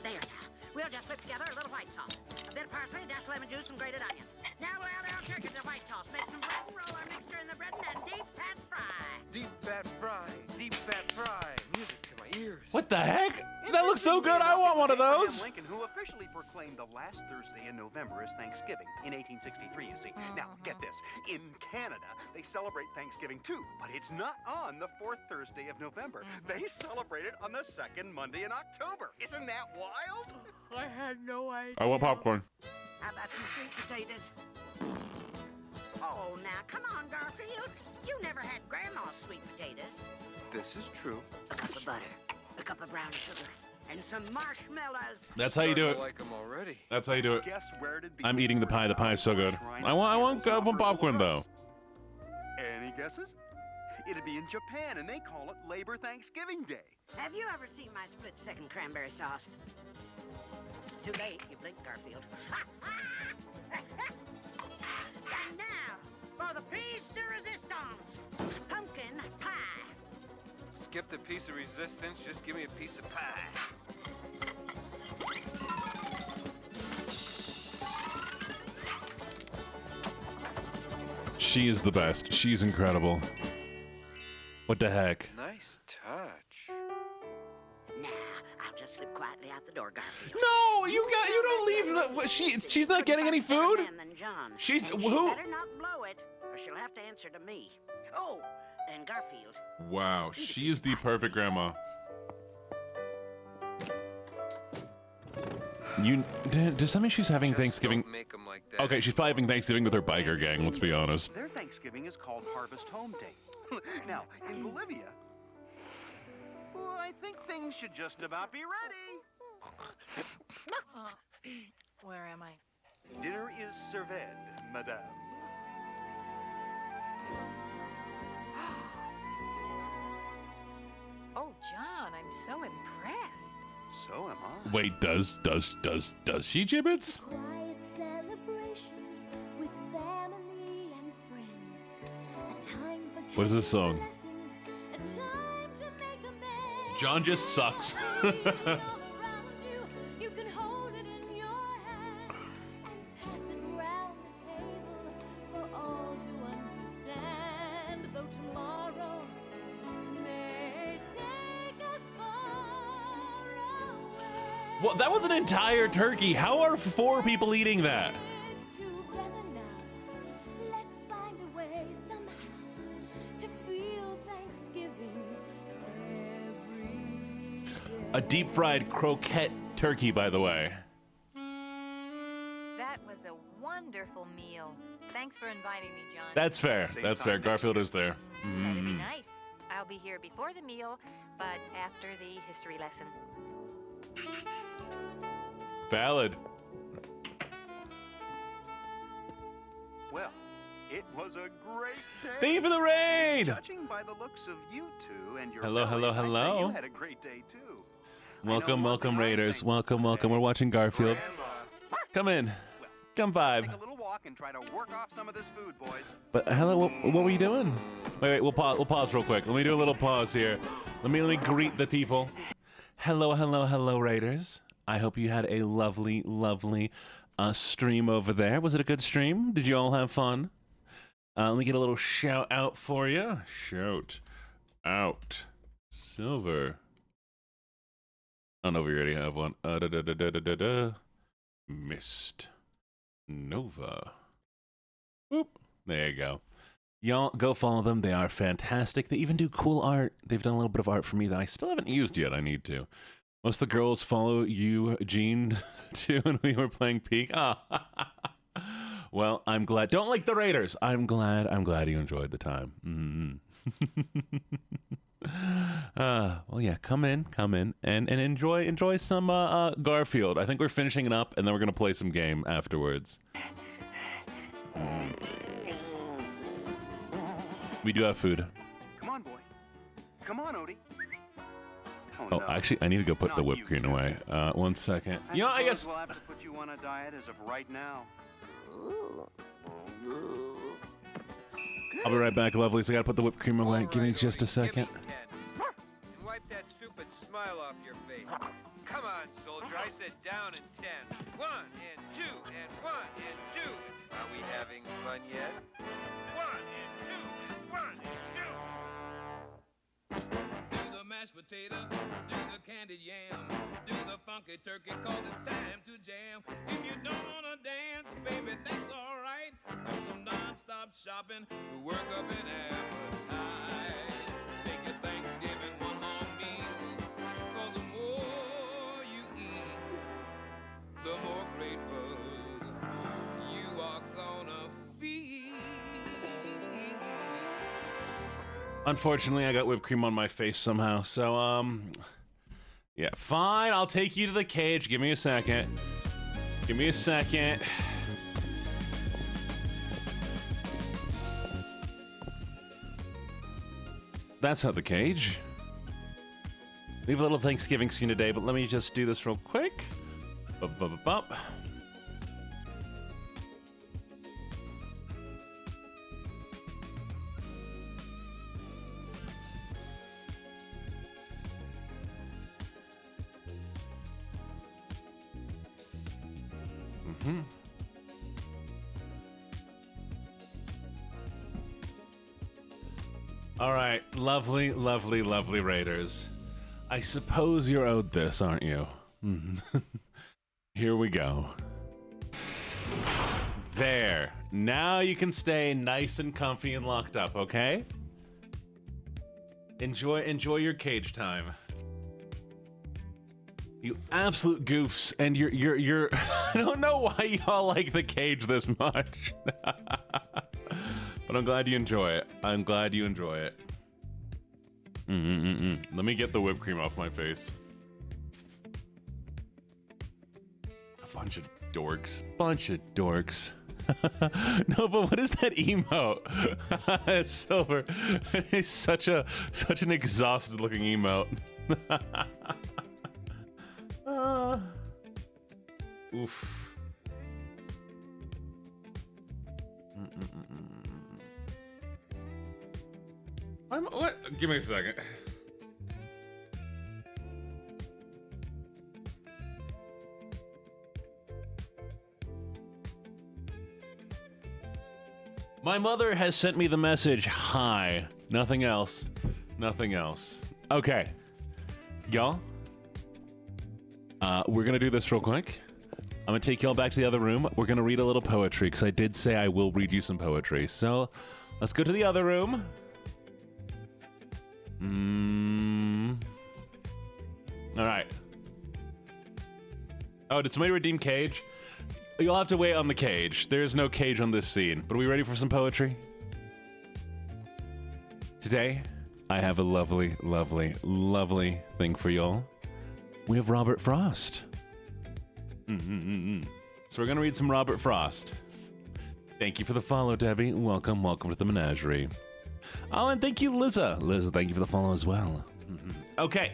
There now. We'll just whip together a little white sauce. A bit of parsley, a dash of lemon juice, some grated onion. Now we'll add our turkey to the white sauce. Make some bread and roll our mixture in the bread and deep fat fry. Deep fat fry, deep fat fry. Music to my ears. What the heck? That looks so good. I want one of those. Lincoln, who officially proclaimed the last Thursday in November as Thanksgiving in 1863, you see. Now, get this. In Canada, they celebrate Thanksgiving too, but it's not on the fourth Thursday of November. They celebrate it on the second Monday in October. Isn't that wild? I had no idea. I want popcorn. How about some sweet potatoes? Oh, now, come on, Garfield. You never had Grandma's sweet potatoes. This is true. A cup of butter, a cup of brown sugar, and some marshmallows. That's how you do it. I like them already. That's how you do it. Guess where it'd be. I'm eating the pie. The pie is so good. I want popcorn though. Any guesses? It'd be in Japan, and they call it Labor Thanksgiving Day. Have you ever seen my split-second cranberry sauce? Too late, you blinked, Garfield. And now, for the piece de resistance, pumpkin pie. Skip the piece of resistance, just give me a piece of pie. She is the best. She's incredible. What the heck? Nice touch. Nah, I'll just slip quietly out the door, Garfield. No, you don't leave the. She's not getting any food. Man than John. She's And who? She better not blow it, or she'll have to answer to me. Oh, and Garfield. Wow, she is the perfect grandma. Does that mean she's having Just Thanksgiving? Don't make 'em like that. Okay, she's probably having Thanksgiving with her biker gang. Let's be honest. Their Thanksgiving is called Harvest Home Day. Now, in Bolivia, I think things should just about be ready. Where am I? Dinner is served, madame. Oh, John, I'm so impressed. So am I. Wait, does she, Gibbets? Quiet celebration with family and friends. A time for What is this song? blessings, a time to make amends. John just sucks. All around you, you can hold it in your hands and pass it round the table for all to understand. Though tomorrow may take us far away. Well, that was an entire turkey. How are 4 people eating that? Together now, let's find a way somehow to feel Thanksgiving every day. A deep fried croquette turkey, by the way. That was a wonderful meal. Thanks for inviting me, John. That's fair. Same That's time fair. next Garfield year. is there. That'd be Mm. nice. I'll be here before the meal, but after the history lesson. Valid. Well, it was a great day. Thank you for the raid. Judging by the looks of you two and your Hello, hello, bellies, I'd say hello. you had a great day too. I Welcome, know one welcome, thing I Raiders. think Welcome, welcome. We're today. watching Garfield. Grandma, Come in. Come vibe. take a little walk and try to work off some of this food, boys. But hello, what were you doing? Wait, we'll pause real quick. Let me do a little pause here. Let me greet the people. Hello, hello, hello, Raiders. I hope you had a lovely, lovely stream over there. Was it a good stream? Did you all have fun? Let me get a little shout out for you. Shout out. Silver. I don't know if we already have one. Mist. Nova. Whoop. There you go. Y'all go follow them. They are fantastic. They even do cool art. They've done a little bit of art for me that I still haven't used yet. I need to. Most of the girls follow you, Gene, too, when we were playing Peak. Ah. Well, I'm glad. Don't like the Raiders. I'm glad you enjoyed the time. Well, yeah, come in, and enjoy some Garfield. I think we're finishing it up, and then we're gonna play some game afterwards. We do have food. Come on, boy. Come on, Odie. Oh, no. actually, I need to go put the Not whipped you, cream Jeff. away. 1 second. You know, I suppose guess. we'll have to put you on a diet as of right now. I'll be right back, lovelies. I gotta put the whipped cream away. Give me Alright, just a Odie, second. give me 10. And wipe that stupid smile off your face. Come on, soldier. I said down in 10. 1 and 2 and 1 and 2. Are we having fun yet? 1 and 2 and 1 and 2. Do the mashed potato, do the candied yam, do the funky turkey, cause it's time to jam. If you don't wanna dance, baby, that's alright. Do some non-stop shopping, work up an appetite. Make your Thanksgiving one long meal, cause the more you eat, the more grateful you are gonna feel. Unfortunately, I got whipped cream on my face somehow. So, yeah, fine. I'll take you to the cage. Give me a second. Give me a second. That's not the cage. We have a little Thanksgiving scene today, but let me just do this real quick. Bup. All right, lovely, lovely, lovely Raiders. I suppose you're owed this, aren't you? Here we go. There. Now you can stay nice and comfy and locked up, okay? Enjoy your cage time. You absolute goofs, and you're I don't know why y'all like the cage this much. But I'm glad you enjoy it. I'm glad you enjoy it. Let me get the whipped cream off my face. A bunch of dorks. No, but what is that emote? It's Silver. He's such an exhausted looking emote. Oof. What? Give me a second. My mother has sent me the message, hi. Nothing else. Okay. Y'all, we're gonna do this real quick. I'm gonna take y'all back to the other room. We're gonna read a little poetry, because I did say I will read you some poetry. So, let's go to the other room. Alright. Oh, did somebody redeem Cage? You'll have to wait on the Cage. There's no Cage on this scene. But are we ready for some poetry? Today, I have a lovely, lovely, lovely thing for y'all. We have Robert Frost. So we're gonna read some Robert Frost. Thank you for the follow, Debbie. Welcome to the menagerie. Oh, and thank you, Liza. Liza, thank you for the follow as well. Okay.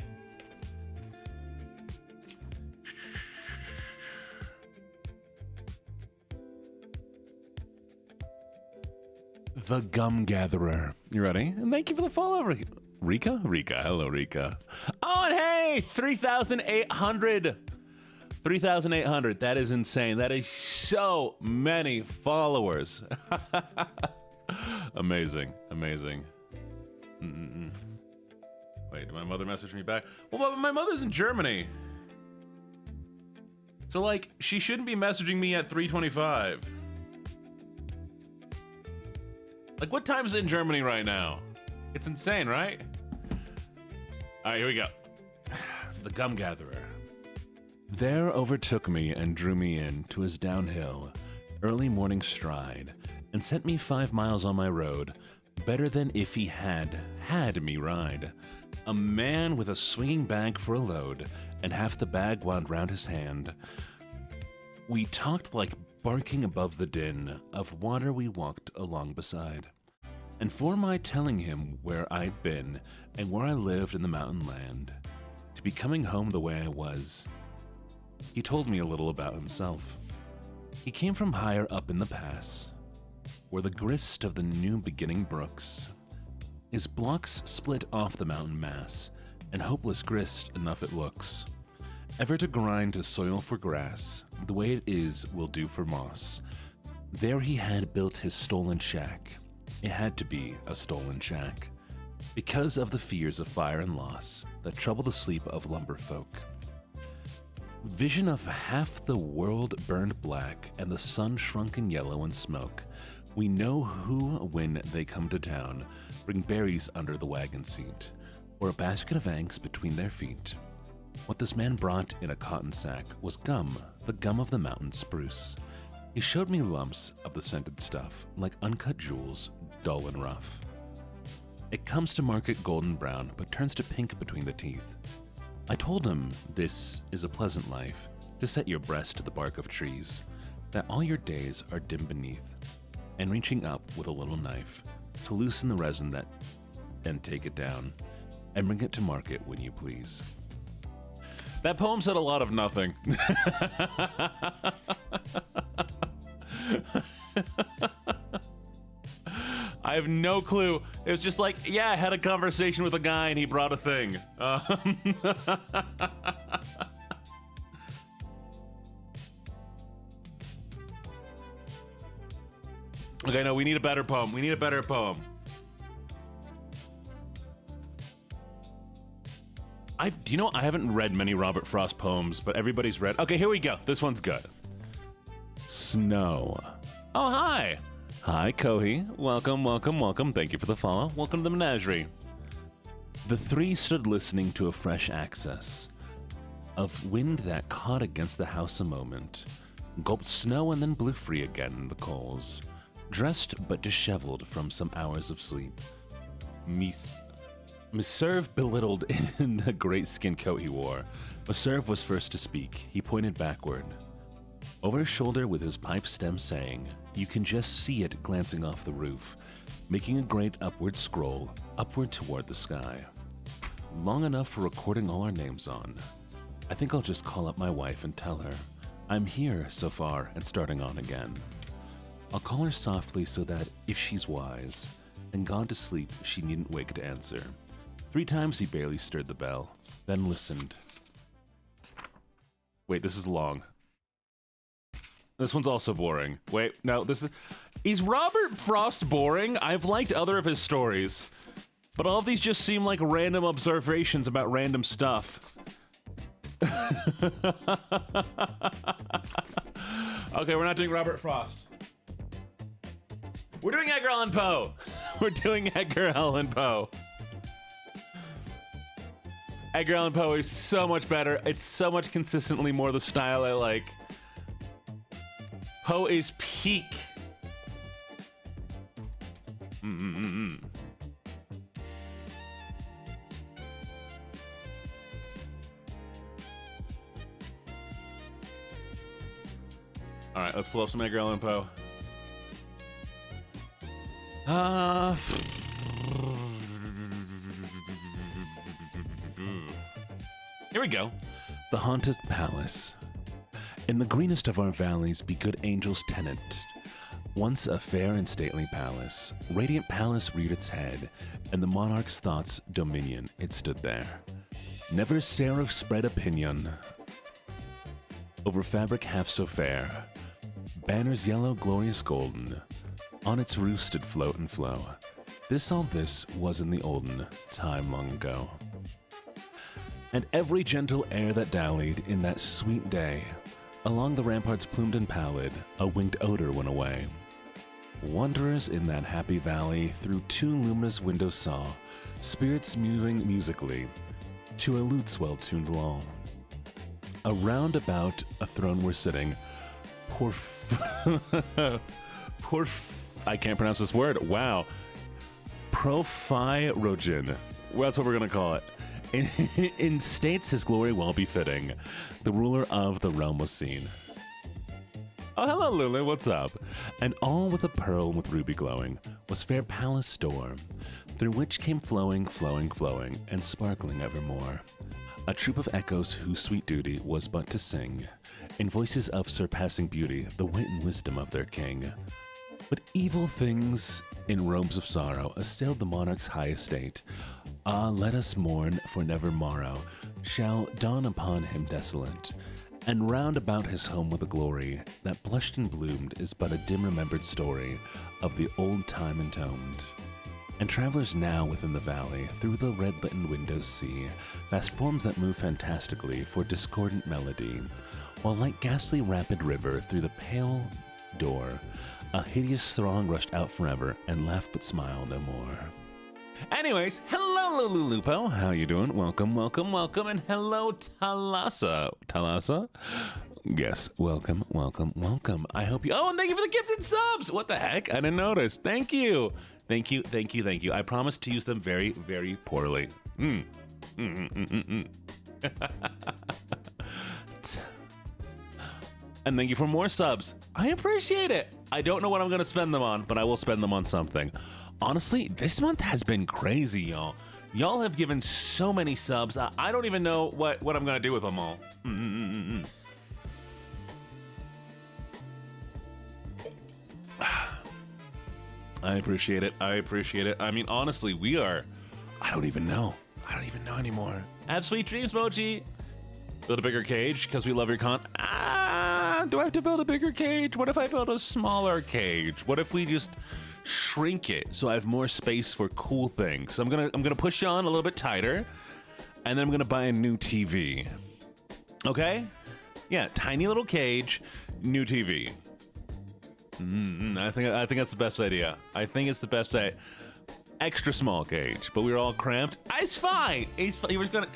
The Gum Gatherer. You ready? And thank you for the follow, Rika. Hello, Rika. Oh, and hey, 3,800. 3,800. That is insane. That is so many followers. Amazing. Wait, did my mother message me back? Well, but my mother's in Germany. So, like, she shouldn't be messaging me at 3:25. Like, what time is it in Germany right now? It's insane, right? All right, here we go. The Gum Gatherer. There overtook me and drew me in to his downhill, early morning stride, and sent me 5 miles on my road, better than if he had me ride. A man with a swinging bag for a load, and half the bag wound round his hand. We talked like barking above the din of water we walked along beside. And for my telling him where I'd been and where I lived in the mountain land, to be coming home the way I was, he told me a little about himself. He came from higher up in the pass, where the grist of the new beginning brooks. His blocks split off the mountain mass, and hopeless grist enough it looks. Ever to grind to soil for grass, the way it is will do for moss. There he had built his stolen shack. It had to be a stolen shack, because of the fears of fire and loss that trouble the sleep of lumber folk. Vision of half the world burned black and the sun shrunk in yellow and smoke. We know who, when they come to town, bring berries under the wagon seat, or a basket of eggs between their feet. What this man brought in a cotton sack was gum, the gum of the mountain spruce. He showed me lumps of the scented stuff, like uncut jewels, dull and rough. It comes to market golden brown, but turns to pink between the teeth. I told him this is a pleasant life, to set your breast to the bark of trees, that all your days are dim beneath, and reaching up with a little knife, to loosen the resin that, and take it down, and bring it to market when you please. That poem said a lot of nothing. I have no clue. It was just like, yeah, I had a conversation with a guy and he brought a thing. Okay, no, we need a better poem. Do you know, I haven't read many Robert Frost poems, but everybody's read. Okay, here we go. This one's good. Snow. Oh, hi. Hi, Kohi. Welcome. Thank you for the follow. Welcome to the menagerie. The three stood listening to a fresh access of wind that caught against the house a moment, gulped snow and then blew free again in the coals, dressed but disheveled from some hours of sleep. Miserve belittled in the great skin coat he wore. Miserve was first to speak. He pointed backward, over his shoulder with his pipe stem saying, "You can just see it glancing off the roof, making a great upward scroll, upward toward the sky. Long enough for recording all our names on. I think I'll just call up my wife and tell her I'm here so far and starting on again. I'll call her softly so that, if she's wise and gone to sleep, she needn't wake to answer." 3 times he barely stirred the bell, then listened. Wait, this is long. This one's also boring. Wait, no, this is... Is Robert Frost boring? I've liked other of his stories, but all of these just seem like random observations about random stuff. Okay, we're not doing Robert Frost. We're doing Edgar Allan Poe. We're doing Edgar Allan Poe. Edgar Allan Poe is so much better. It's so much consistently more the style I like. Poe is peak. All right, let's pull up some Edgar Allan Poe. Here we go. The Haunted Palace. In the greenest of our valleys be good angels tenant. Once a fair and stately palace, radiant palace reared its head, and the monarch's thoughts dominion it stood there. Never seraph spread opinion over fabric half so fair. Banners yellow, glorious golden, on its roof stood float and flow. All this was in the olden time long ago. And every gentle air that dallied in that sweet day, along the ramparts plumed and pallid, a winged odor went away. Wanderers in that happy valley through 2 luminous windows saw spirits moving musically to a lute's well-tuned lull. Around about a throne were sitting I can't pronounce this word. Wow. Porphyrogen. Well, that's what we're gonna call it. In states his glory well befitting, the ruler of the realm was seen. Oh, hello, Lulu, what's up? And all with a pearl with ruby glowing was fair palace door, through which came flowing, and sparkling evermore. A troop of echoes whose sweet duty was but to sing, in voices of surpassing beauty, the wit and wisdom of their king. But evil things in robes of sorrow assailed the monarch's high estate. Ah, let us mourn, for never morrow shall dawn upon him desolate. And round about his home with a glory that blushed and bloomed is but a dim remembered story of the old time entombed. And travelers now within the valley through the red-litten windows see vast forms that move fantastically for discordant melody, while like ghastly rapid river through the pale door, a hideous throng rushed out forever and laughed but smiled no more. Anyways, hello Lulu Lupo, how you doing? Welcome, and hello Talasa. Yes, welcome. I hope you, and thank you for the gifted subs. What the heck? I didn't notice. Thank you. I promise to use them very, very poorly. And thank you for more subs. I appreciate it. I don't know what I'm gonna spend them on, but I will spend them on something. Honestly, this month has been crazy, y'all. Y'all have given so many subs. I don't even know what I'm gonna do with them all. I appreciate it. I mean, honestly, we are... I don't even know anymore. Have sweet dreams, Mochi. Build a bigger cage, because we love your do I have to build a bigger cage? What if I build a smaller cage? What if we just shrink it so I have more space for cool things? So I'm gonna push you on a little bit tighter, and then I'm gonna buy a new TV. Okay? Yeah, tiny little cage, new TV. I think that's the best idea. I think it's the best idea. Extra small cage, but we were all cramped. It's fine. He was gonna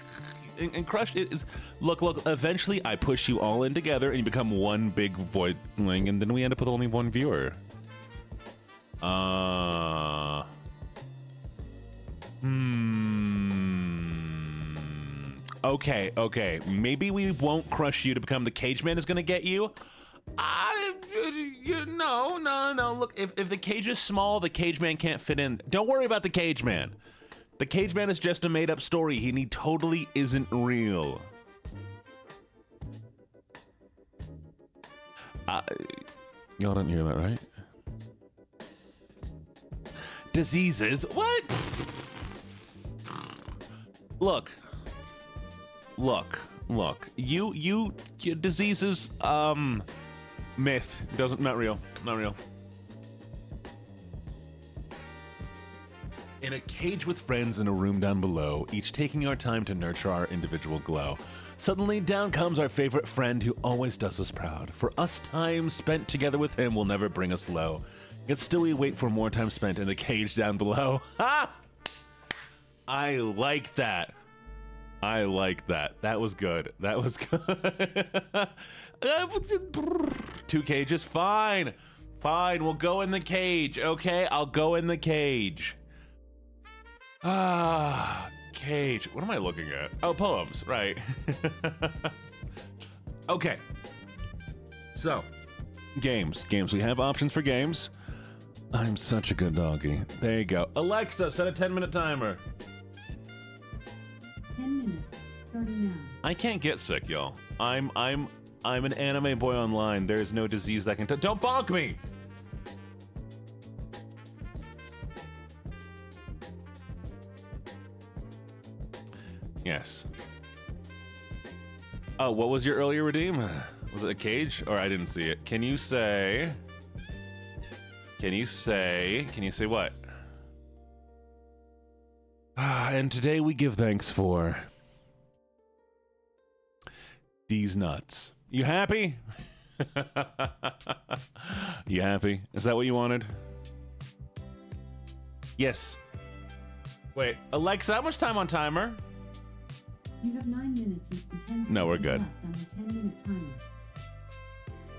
and crush it. Look. Eventually, I push you all in together, and you become one big voidling, and then we end up with only one viewer. Okay. Maybe we won't crush you to become the cage man is gonna get you. No. Look, if the cage is small, the cage man can't fit in. Don't worry about the cage man. The cage man is just a made-up story. He totally isn't real. Y'all didn't hear that, right? Diseases? What? Look. You diseases, myth. Not real. In a cage with friends in a room down below, each taking our time to nurture our individual glow. Suddenly down comes our favorite friend who always does us proud. For us, time spent together with him will never bring us low. Yet still we wait for more time spent in the cage down below. Ha! I like that. That was good. Two cages, fine. We'll go in the cage, okay? I'll go in the cage. Cage. What am I looking at? Oh, poems, right. Okay. So, games. We have options for games. I'm such a good doggy. There you go. Alexa, set a 10-minute timer. 10 minutes, starting now. I can't get sick, y'all. I'm an anime boy online. There's no disease that can don't bonk me! Yes. Oh, what was your earlier redeem? Was it a cage? Or I didn't see it. Can you say what? And today we give thanks for these nuts. You happy? You happy? Is that what you wanted? Yes. Wait, Alexa, how much time on timer? You have 9 minutes and 10 seconds No, we're good. left on the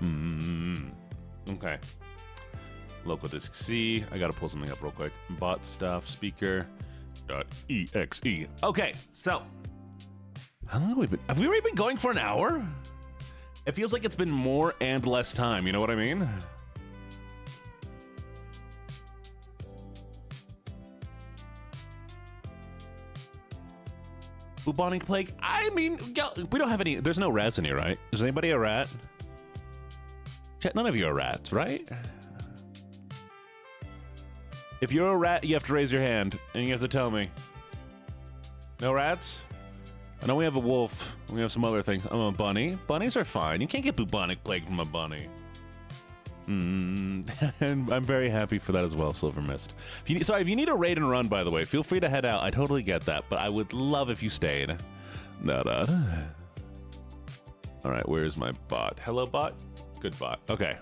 10-minute timer. Okay. Local disk C. I gotta pull something up real quick. Bot stuff, speaker.exe. Okay, so how long have we already been going for an hour? It feels like it's been more and less time, you know what I mean? Bubonic plague? I mean, we don't have any, there's no rats in here, right? Is anybody a rat? Chat, none of you are rats, right? If you're a rat, you have to raise your hand, and you have to tell me. No rats? I know we have a wolf. We have some other things. I'm a bunny. Bunnies are fine. You can't get bubonic plague from a bunny. And I'm very happy for that as well, Silver Mist. If you need a raid and run, by the way, feel free to head out. I totally get that, but I would love if you stayed. All right, where's my bot? Hello, bot? Good bot. Okay.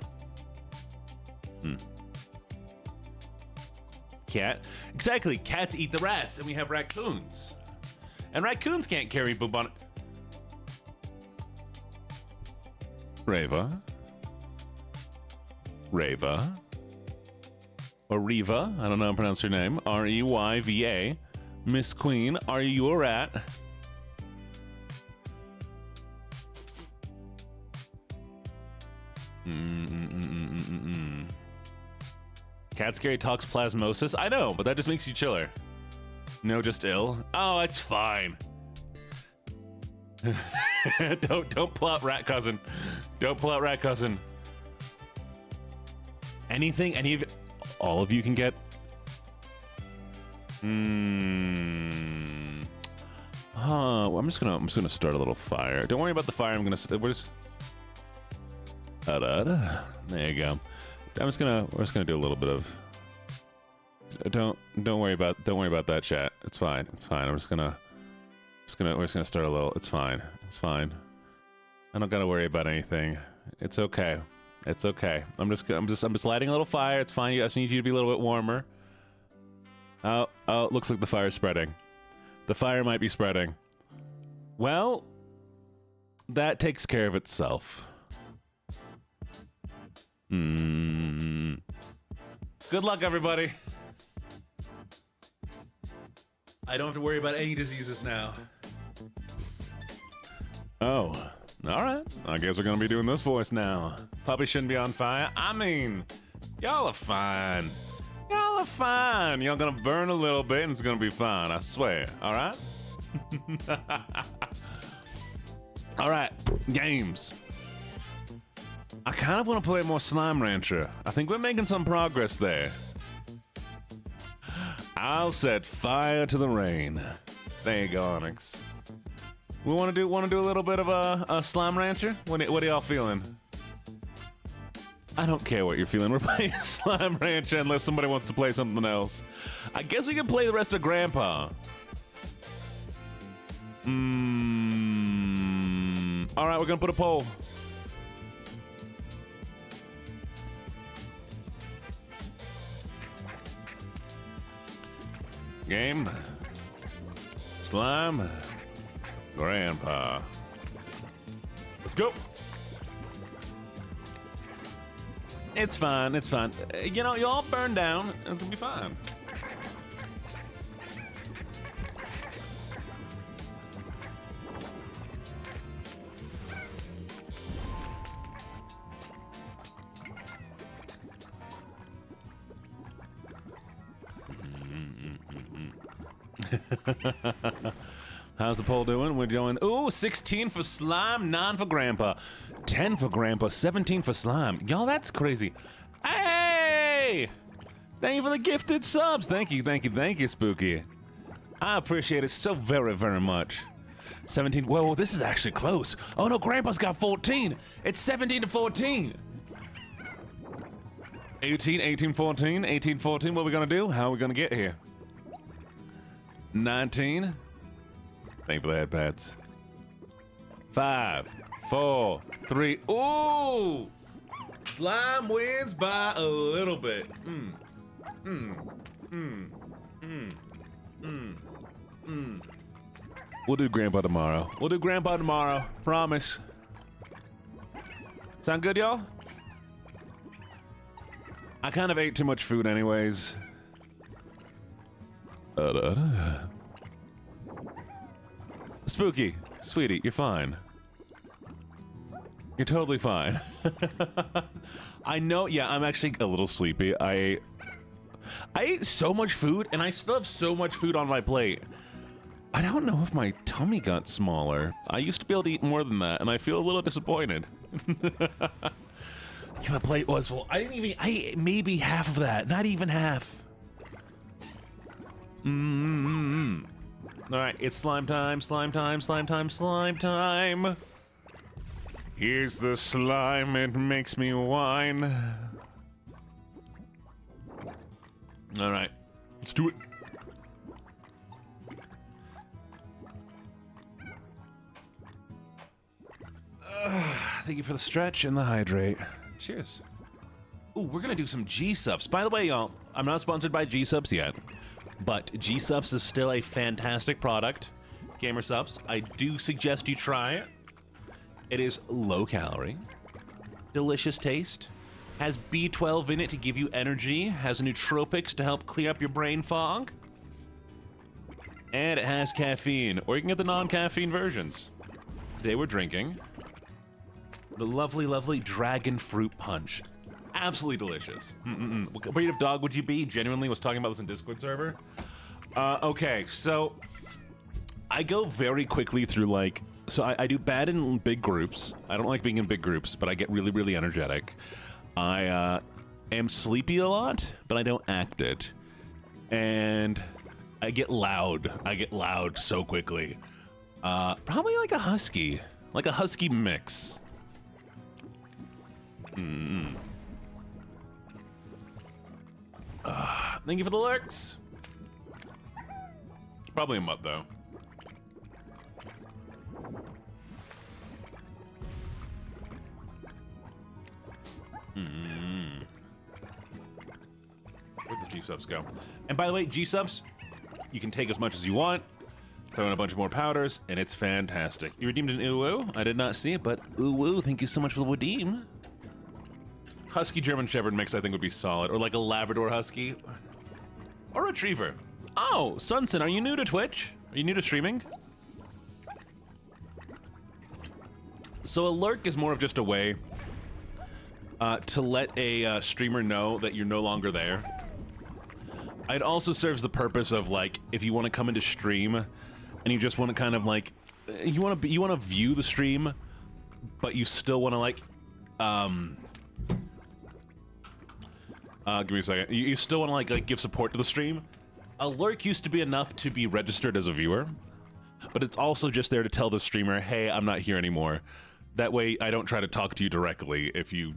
Cat? Exactly. Cats eat the rats, and we have raccoons. And raccoons can't carry bubonic... Reva? Or Reva, I don't know how to pronounce her name. R-E-Y-V-A. Miss Queen, are you a rat? Cat scary toxoplasmosis? I know, but that just makes you chiller. No, just ill? Oh, it's fine. Don't pull out rat cousin. Don't pull out rat cousin. Anything, all of you can get. Well, I'm just gonna start a little fire. Don't worry about the fire. We're just. There you go. We're just gonna do a little bit of. Don't worry about that, chat. It's fine. We're just gonna start a little. It's fine. I don't gotta worry about anything. It's okay. I'm just lighting a little fire. It's fine. I just need you to be a little bit warmer. Oh, looks like the fire's spreading. The fire might be spreading. Well, that takes care of itself. Good luck, everybody. I don't have to worry about any diseases now. Oh, all right. I guess we're gonna be doing this voice now. Puppy shouldn't be on fire. I mean, y'all are fine. Y'all are fine. Y'all gonna burn a little bit and it's gonna be fine, I swear. All right? All right, games. I kind of want to play more Slime Rancher. I think we're making some progress there. I'll set fire to the rain. There you go, Onyx. We want to do a little bit of a Slime Rancher? What are y'all feeling? I don't care what you're feeling. We're playing Slime Rancher unless somebody wants to play something else. I guess we can play the rest of Grandpa. All right, we're gonna put a poll. Game. Slime. Grandpa. Let's go. It's fine. It's fine. You know, you all burn down. It's gonna be fine. How's the poll doing? We're going, ooh, 16 for Slime, 9 for Grandpa, 10 for Grandpa, 17 for Slime. Y'all, that's crazy. Hey! Thank you for the gifted subs. Thank you, Spooky. I appreciate it so very, very much. 17, whoa, this is actually close. Oh no, Grandpa's got 14. It's 17 to 14. 18, 14, 18, 14. What are we gonna do? How are we gonna get here? 19. Thank you for the head pats. 5, 4, 3. Ooh! Slime wins by a little bit. We'll do Grandpa tomorrow. Promise. Sound good, y'all? I kind of ate too much food anyways. Spooky, sweetie, you're fine. You're totally fine. I know, yeah, I'm actually a little sleepy. I ate so much food, and I still have so much food on my plate. I don't know if my tummy got smaller. I used to be able to eat more than that, and I feel a little disappointed. Yeah, my plate was full. I ate maybe half of that, not even half. All right, it's slime time. Here's the slime, it makes me whine. All right, let's do it. Thank you for the stretch and the hydrate. Cheers. Ooh, we're gonna do some G-Subs. By the way, y'all, I'm not sponsored by G-Subs yet, but G-Subs is still a fantastic product. Gamer Subs, I do suggest you try it. It is low calorie, delicious taste, has B12 in it to give you energy, has nootropics to help clear up your brain fog, and it has caffeine, or you can get the non-caffeine versions. Today we're drinking the lovely, lovely dragon fruit punch. Absolutely delicious. What breed of dog would you be? Genuinely was talking about this in Discord server. Okay, so I go very quickly through like, so I do bad in big groups. I don't like being in big groups, but I get really, really energetic. I am sleepy a lot, but I don't act it. And I get loud. I get loud so quickly. Probably like a husky mix. Thank you for the lurks. Probably a mutt though. Where'd the G-Subs go? And by the way, G-Subs, you can take as much as you want, throw in a bunch more powders, and it's fantastic. You redeemed an ooh-woo? I did not see it, but ooh-woo, thank you so much for the redeem. Husky German Shepherd mix I think would be solid, or like a Labrador Husky. Or Retriever. Oh, Sunson, are you new to Twitch? Are you new to streaming? So a lurk is more of just a way to let a streamer know that you're no longer there. It also serves the purpose of, like, if you want to come into stream and you just want to kind of like you want to view the stream, but you still want to like give me a second. You still want to like give support to the stream. A lurk used to be enough to be registered as a viewer, but it's also just there to tell the streamer, hey, I'm not here anymore. That way I don't try to talk to you directly if you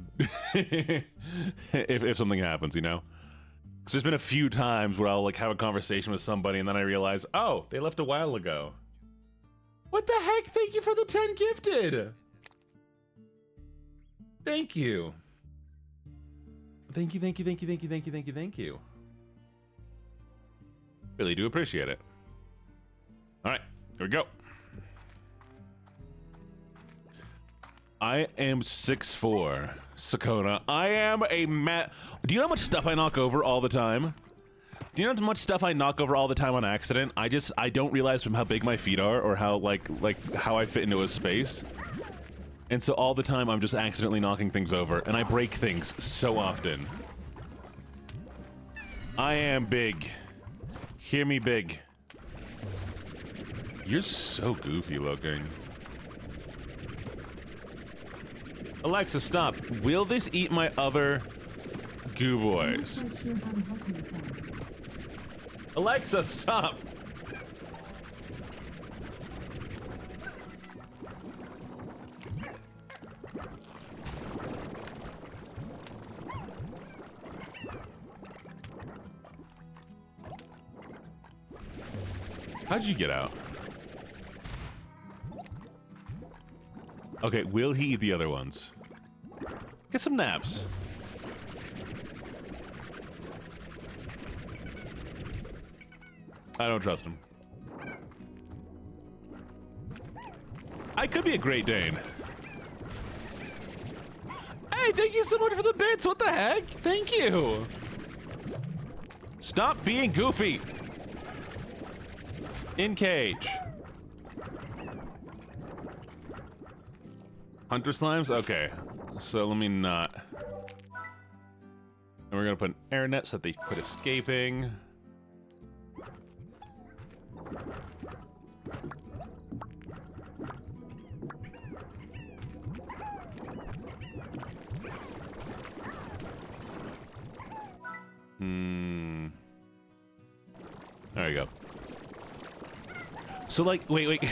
if something happens, you know? So there's been a few times where I'll like have a conversation with somebody and then I realize, oh, they left a while ago. What the heck? Thank you for the 10 gifted. Thank you. Thank you, thank you, thank you, thank you, thank you, thank you, thank you. Really do appreciate it. All right, here we go. I am 6'4", Sakona. I am a Do you know how much stuff I knock over all the time? Do you know how much stuff I knock over all the time on accident? I don't realize from how big my feet are or how like how I fit into a space. And so all the time I'm just accidentally knocking things over and I break things so often. I am big. Hear me, big. You're so goofy looking. Alexa, stop. Will this eat my other goo boys? Alexa, stop. How'd you get out? Okay, will he eat the other ones? Get some naps. I don't trust him. I could be a Great Dane. Hey, thank you so much for the bits. What the heck? Thank you. Stop being goofy. In cage. Hunter slimes? Okay. So let me not. And we're gonna put an air net so that they quit escaping. There you go. So, like, wait.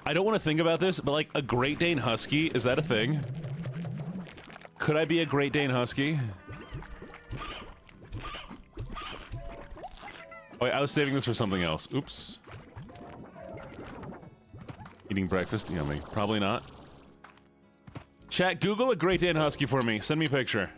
I don't want to think about this, but, like, a Great Dane Husky, is that a thing? Could I be a Great Dane Husky? Oh, wait, I was saving this for something else. Oops. Eating breakfast? Yummy. Probably not. Chat, Google a Great Dane Husky for me. Send me a picture.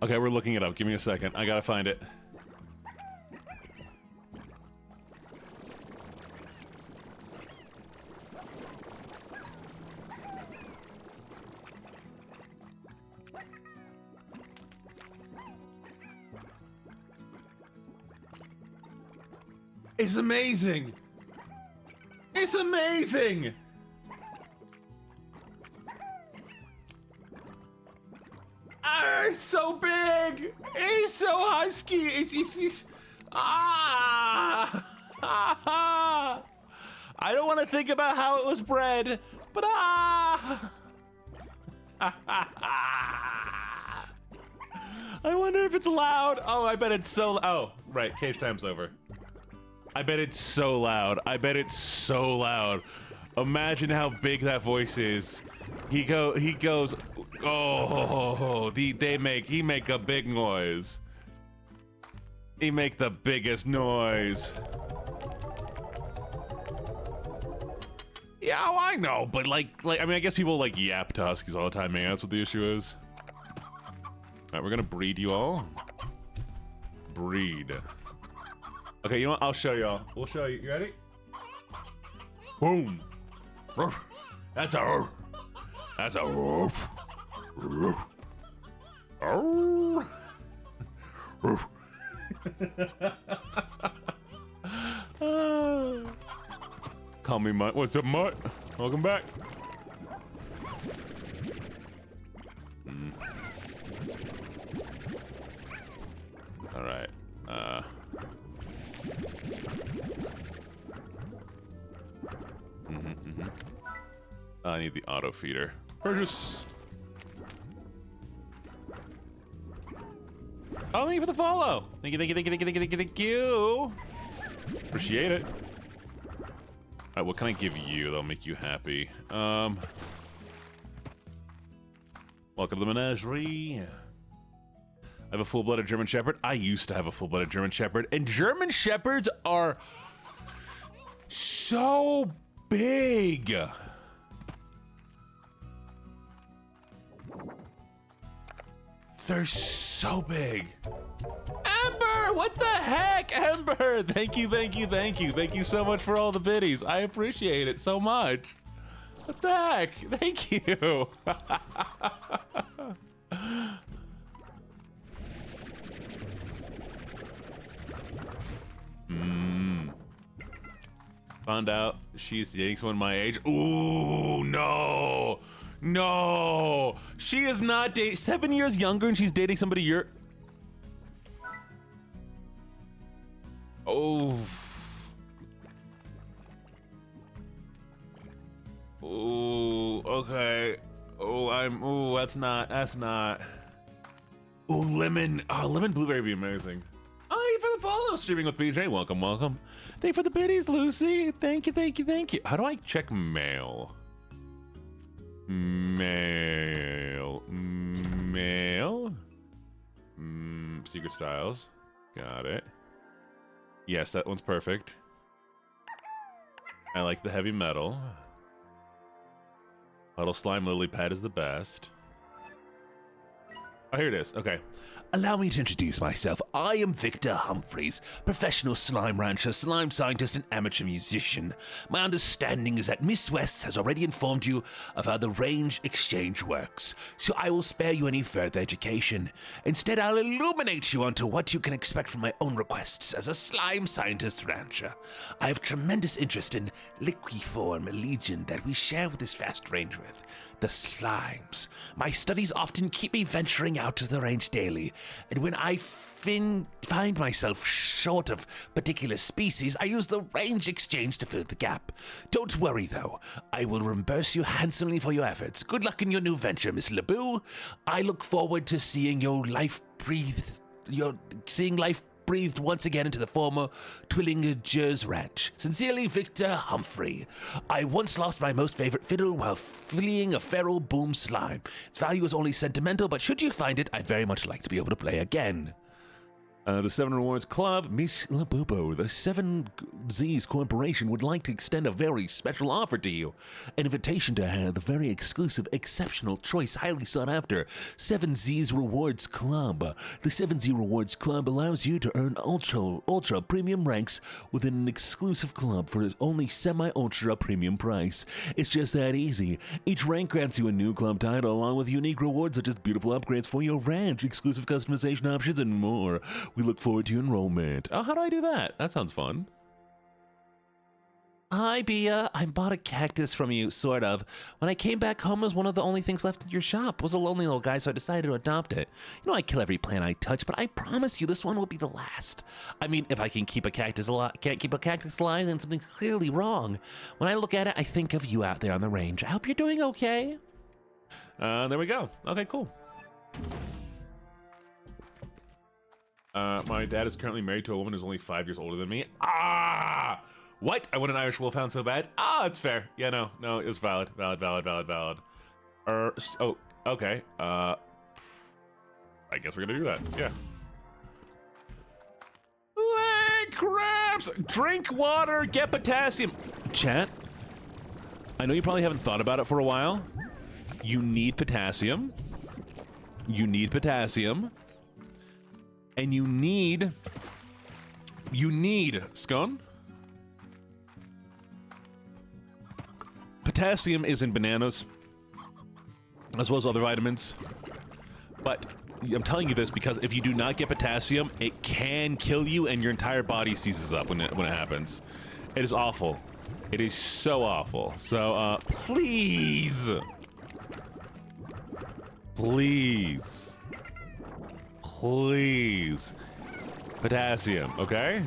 Okay, we're looking it up. Give me a second. I gotta find it. It's amazing! It's amazing! Ah, it's so big! It's so husky! It's ah! I don't want to think about how it was bred, but ah! I wonder if it's loud. Oh, I bet it's so. Oh, right. Cage time's over. I bet it's so loud. I bet it's so loud. Imagine how big that voice is. He goes. Oh, he make a big noise. He make the biggest noise. Yeah, oh, I know, but like I mean, I guess people like yap to huskies all the time, man. That's what the issue is. right, we're gonna breed you all. Breed. Okay, you know what? I'll show y'all. We'll show you. You ready? Boom. That's a. That's a. Call me Mutt. What's up, Mutt? Welcome back. All right. I need the auto feeder. Purchase. Oh, thank you for the follow. Thank you, thank you, thank you, thank you, thank you, thank you. Appreciate it. All right, what can I give you that'll make you happy? Welcome to the menagerie. I have a full-blooded German Shepherd. I used to have a full-blooded German Shepherd, and German Shepherds are so big. They're so big. Ember, what the heck, Ember? Thank you, thank you, thank you. Thank you so much for all the biddies. I appreciate it so much. What the heck? Thank you. Found out she's dating someone my age. Ooh, no. No. She is not dating. 7 years younger and she's dating somebody your... Oh. Oh, okay. Oh, that's not. Oh, lemon. Oh, lemon blueberry would be amazing. Oh, you for the follow. Streaming with BJ. Welcome, welcome. Thank you for the biddies, Lucy. Thank you, thank you, thank you. How do I check mail? Mail. Secret Styles. Got it. Yes, that one's perfect. I like the heavy metal. Puddle Slime Lily Pad is the best. Oh, here it is. Okay. Allow me to introduce myself. I am Victor Humphreys, professional slime rancher, slime scientist, and amateur musician. My understanding is that Miss West has already informed you of how the range exchange works, so I will spare you any further education. Instead, I'll illuminate you onto what you can expect from my own requests as a slime scientist rancher. I have tremendous interest in liquiform legion that we share with this vast range with. The slimes. My studies often keep me venturing out to the range daily, and when I find myself short of particular species, I use the range exchange to fill the gap. Don't worry, though. I will reimburse you handsomely for your efforts. Good luck in your new venture, Miss LeBou. I look forward to seeing life breathed once again into the former Twillingers Ranch. Sincerely, Victor Humphrey. I once lost my most favorite fiddle while fleeing a feral boom slime. Its value is only sentimental, but should you find it, I'd very much like to be able to play again. The 7 Rewards Club, Miss LaBubo, the 7Z's Corporation would like to extend a very special offer to you. An invitation to have the very exclusive, exceptional choice, highly sought after 7Z's Rewards Club. The 7Z Rewards Club allows you to earn ultra premium ranks within an exclusive club for only semi-ultra premium price. It's just that easy. Each rank grants you a new club title along with unique rewards such as beautiful upgrades for your ranch, exclusive customization options, and more. We look forward to your enrollment. Oh, how do I do that? That sounds fun. Hi, Bia. I bought a cactus from you, sort of. When I came back home, it was one of the only things left in your shop. It was a lonely little guy, so I decided to adopt it. You know, I kill every plant I touch, but I promise you this one will be the last. I mean, if I can't keep a cactus alive, then something's clearly wrong. When I look at it, I think of you out there on the range. I hope you're doing okay. There we go. Okay, cool. My dad is currently married to a woman who's only 5 years older than me. Ah! What? I want an Irish wolfhound so bad. Ah, it's fair. Yeah, no, it was valid. Oh, okay. I guess we're gonna do that. Yeah. Leg crabs! Drink water, get potassium. Chat, I know you probably haven't thought about it for a while. You need potassium. you need potassium, and you need Scone. Potassium is in bananas, as well as other vitamins. But I'm telling you this because if you do not get potassium, it can kill you, and your entire body seizes up when it happens. It is awful. It is so awful. So please, potassium. Okay.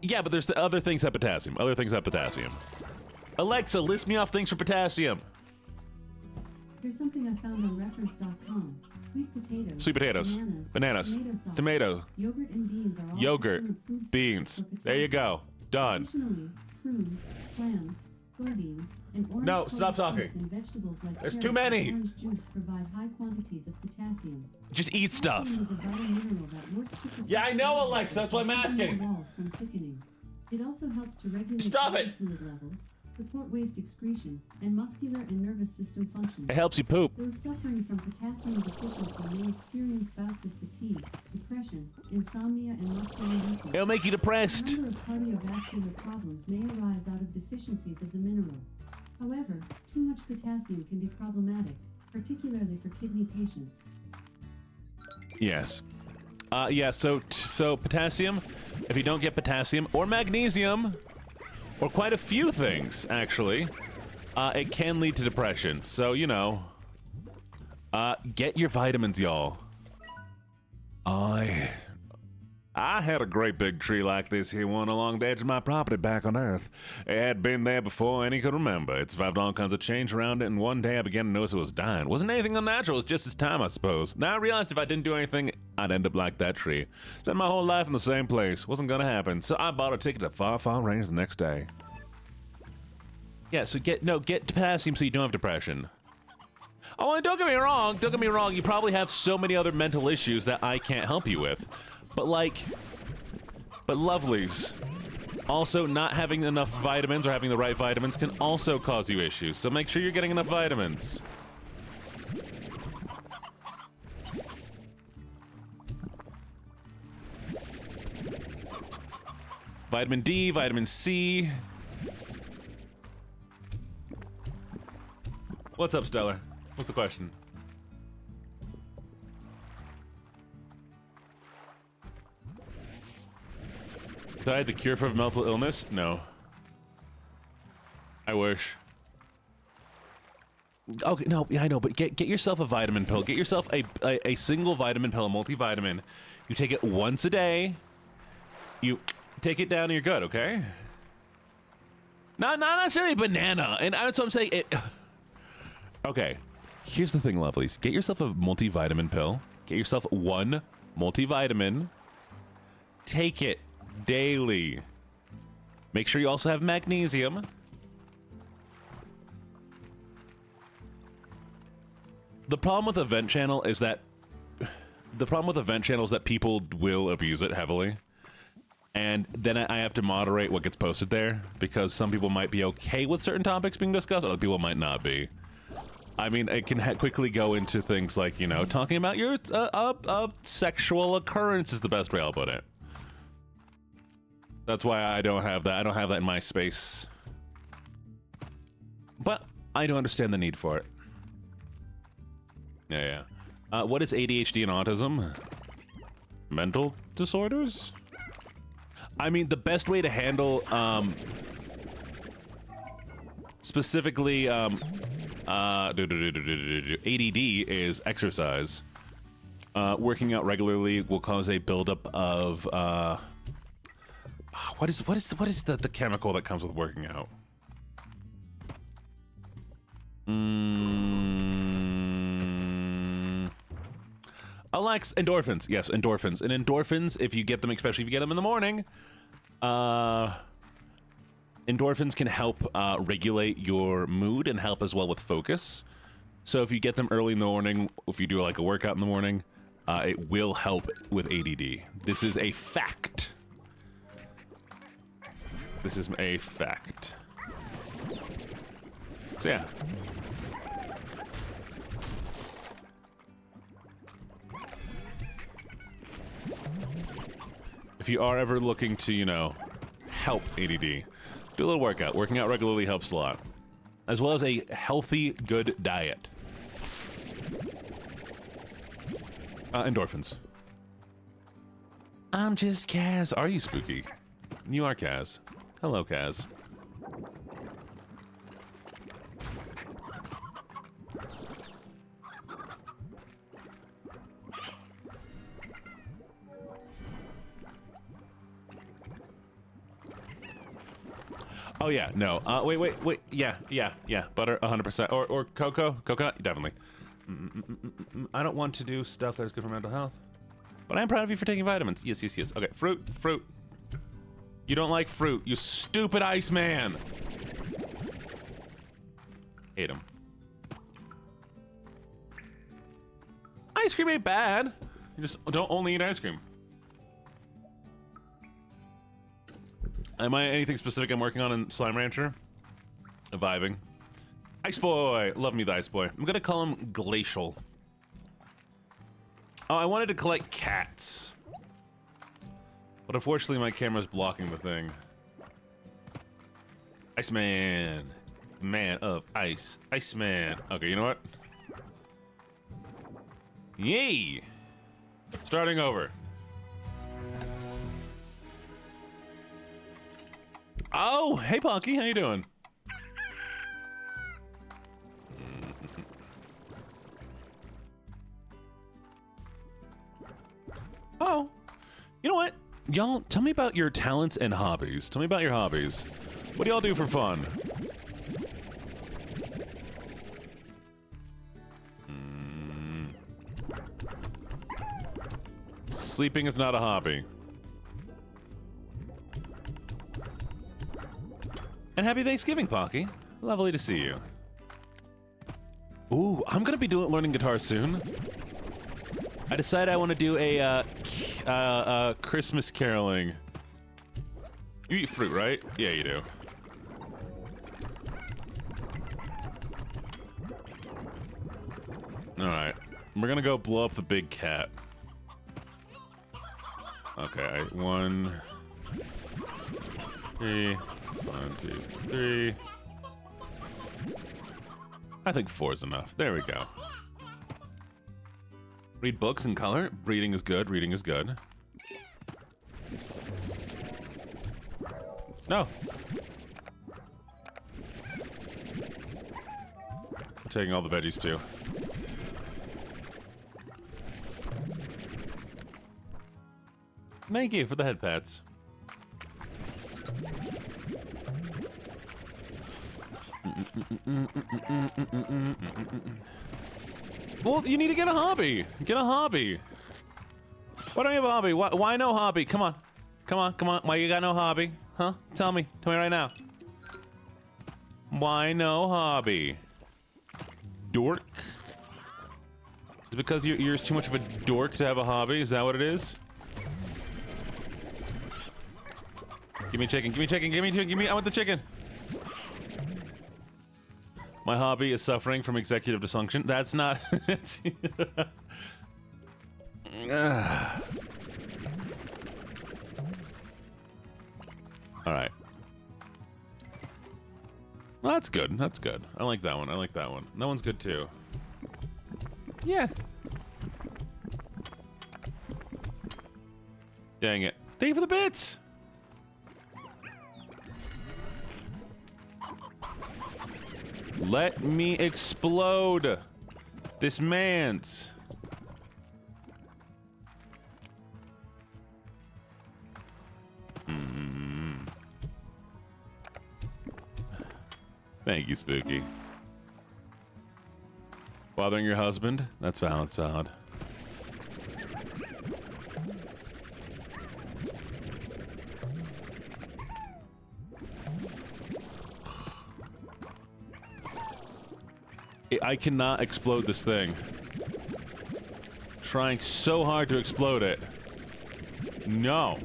Yeah, but there's the other things have potassium. Alexa, list me off things for potassium. Here's something I found on reference.com. Sweet potatoes, bananas, tomato, yogurt and beans are all yogurt, excellent food sources beans. for potassium. There you go. Done. Additionally, prunes, clams, soybeans, and orange No, stop talking. and vegetables like There's carrots too many. and orange juice provide high quantities of potassium. Just eat stuff. Potassium is a vital mineral that works to protect Yeah, I know, the Alexa. That's why I'm cells asking. and walls from thickening. It also helps to regulate Stop body it. fluid levels, support waste excretion, and muscular and nervous system functions. It helps you poop. Those suffering from potassium deficiency may experience bouts of fatigue, depression, insomnia, and muscular weakness. It'll make you A depressed. number of cardiovascular problems may arise out of deficiencies of the mineral. However, too much potassium can be problematic, particularly for kidney patients. Yes. Yeah, so potassium, if you don't get potassium or magnesium, or quite a few things, actually, it can lead to depression. So, you know, get your vitamins, y'all. I had a great big tree like this here one along the edge of my property back on Earth. It had been there before any could remember. It survived all kinds of change around it, and one day I began to notice it was dying. Wasn't anything unnatural, it was just its time, I suppose. Now I realized if I didn't do anything, I'd end up like that tree. Spent my whole life in the same place. Wasn't gonna happen, so I bought a ticket to Far, Far Range the next day. Yeah, so get potassium so you don't have depression. Oh, and don't get me wrong, you probably have so many other mental issues that I can't help you with. But lovelies, also not having enough vitamins or having the right vitamins can also cause you issues. So make sure you're getting enough vitamins. Vitamin D, vitamin C. What's up, Stellar? What's the question? If I had the cure for mental illness? No. I wish. Okay, no, yeah, I know, but get yourself a vitamin pill. Get yourself a single vitamin pill, a multivitamin. You take it once a day. You take it down and you're good, okay? Not necessarily a banana. And that's what I'm saying. Okay, here's the thing, lovelies. Get yourself a multivitamin pill. Get yourself one multivitamin. Take it daily. Make sure you also have magnesium. The problem with Event Channel is that people will abuse it heavily. And then I have to moderate what gets posted there because some people might be okay with certain topics being discussed, other people might not be. I mean, it can quickly go into things like, you know, talking about your sexual occurrence is the best way I'll put it. That's why I don't have that. I don't have that in my space. But I do understand the need for it. Yeah. What is ADHD and autism? Mental disorders? I mean, the best way to handle, specifically, ADD is exercise. Working out regularly will cause a buildup of, what is the chemical that comes with working out? Alex, endorphins. Yes, endorphins. And endorphins, if you get them, especially if you get them in the morning, endorphins can help regulate your mood and help as well with focus. So if you get them early in the morning, if you do like a workout in the morning, it will help with ADD. This is a fact. This is a fact. So yeah. if you are ever looking to, you know, help ADD, do a little workout. Working out regularly helps a lot. As well as a healthy, good diet. Endorphins. I'm just Kaz. Are you spooky? You are Kaz. Hello, Kaz. Oh yeah, no. Wait. Yeah. Butter, 100%. Or coconut, definitely. I don't want to do stuff that is good for mental health. But I am proud of you for taking vitamins. Yes. Okay, fruit. You don't like fruit, you stupid Iceman. Hate him. Ice cream ain't bad. You just don't only eat ice cream. Am I anything specific I'm working on in Slime Rancher? Vibing. Ice Boy! Love me the Ice Boy. I'm gonna call him Glacial. Oh, I wanted to collect cats. But unfortunately my camera's blocking the thing. Iceman. Man of ice. Iceman. Okay, you know what? Yay! Starting over. Oh, hey Ponky, how you doing? Oh, you know what? Y'all, tell me about your talents and hobbies. Tell me about your hobbies. What do y'all do for fun? Sleeping is not a hobby. And happy Thanksgiving, Pocky. Lovely to see you. Ooh, I'm gonna be learning guitar soon. I decided I want to do a Christmas caroling. You eat fruit, right? Yeah, you do. All right, we're gonna go blow up the big cat. Okay, 1, 3. 1, 2, 3. I think 4 is enough. There we go. Read books in color. Reading is good. Reading is good. No. I'm taking all the veggies too. Thank you for the head pats. Well, you need to get a hobby. Get a hobby. Why don't you have a hobby? Why no hobby? Come on. Why you got no hobby? Huh? Tell me right now. Why no hobby? Dork? Is it because you're too much of a dork to have a hobby? Is that what it is? Give me chicken. I want the chicken. My hobby is suffering from executive dysfunction. That's not... Alright. Well, that's good. That's good. I like that one. That one's good too. Yeah. Dang it. Thank you for the bits! Let me explode this man's. Thank you, Spooky. Bothering your husband? That's valid, it's valid. I cannot explode this thing. Trying so hard to explode it. No.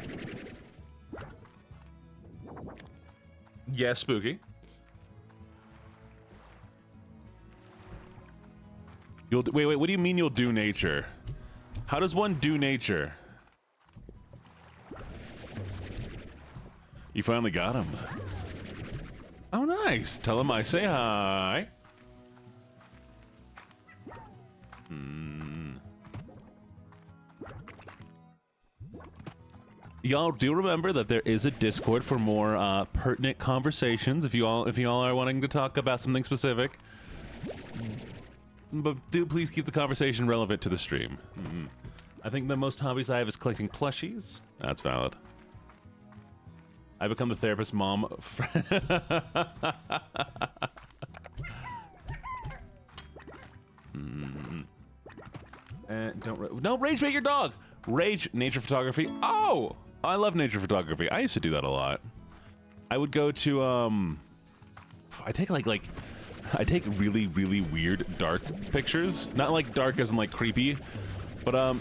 Yes, Spooky. Wait, what do you mean you'll do nature? How does one do nature? You finally got him. Oh, nice. Tell him I say hi. Y'all do remember that there is a Discord for more pertinent conversations if you all are wanting to talk about something specific. But do please keep the conversation relevant to the stream. I think the most hobbies I have is collecting plushies. That's valid. I become the therapist mom. No, Rage Bait your dog. Rage nature photography. Oh, I love nature photography. I used to do that a lot. I would go to I take I take really weird dark pictures. Not like dark as in like creepy, but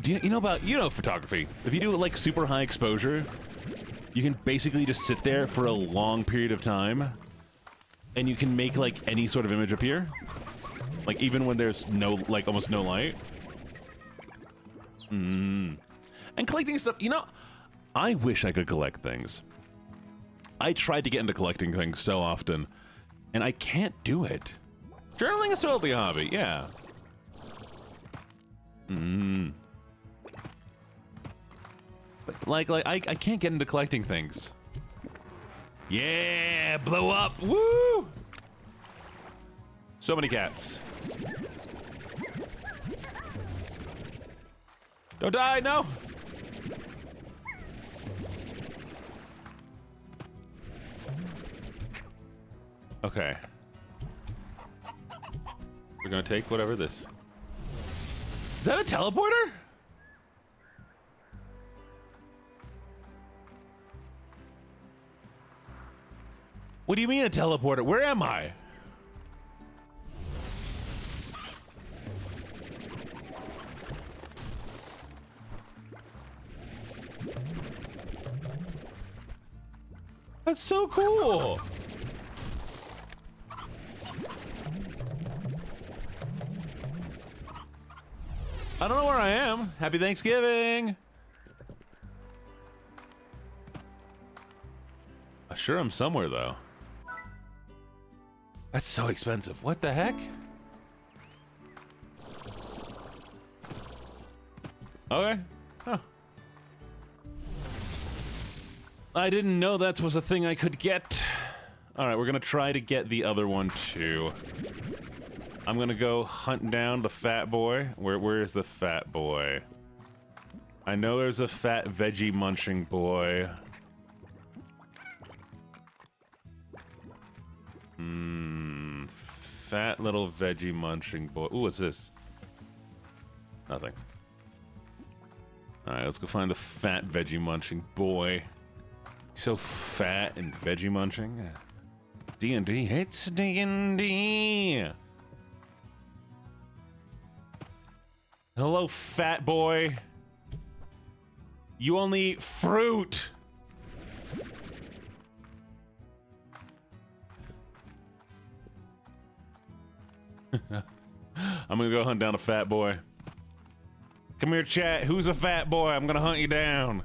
do you know photography? If you do it like super high exposure, you can basically just sit there for a long period of time, and you can make like any sort of image appear, like even when there's no almost no light. And collecting stuff, I wish I could collect things. I tried to get into collecting things so often, and I can't do it. Journaling is totally a hobby, yeah. But I can't get into collecting things. Yeah, blow up, woo! So many cats. Don't die, no! Okay. We're gonna take whatever this. Is that a teleporter? What do you mean a teleporter? Where am I? That's so cool. I don't know where I am. Happy Thanksgiving. I'm sure I'm somewhere though. That's so expensive. What the heck? Okay. Huh. I didn't know that was a thing I could get. All right, we're gonna try to get the other one too. I'm gonna go hunt down the fat boy. Where is the fat boy? I know there's a fat veggie munching boy. Fat little veggie munching boy. Ooh, what's this? Nothing. All right, let's go find the fat veggie munching boy. So fat and veggie munching. D&D, it's D&D. Hello, fat boy. You only eat fruit. I'm gonna go hunt down a fat boy. Come here, chat. Who's a fat boy? I'm gonna hunt you down.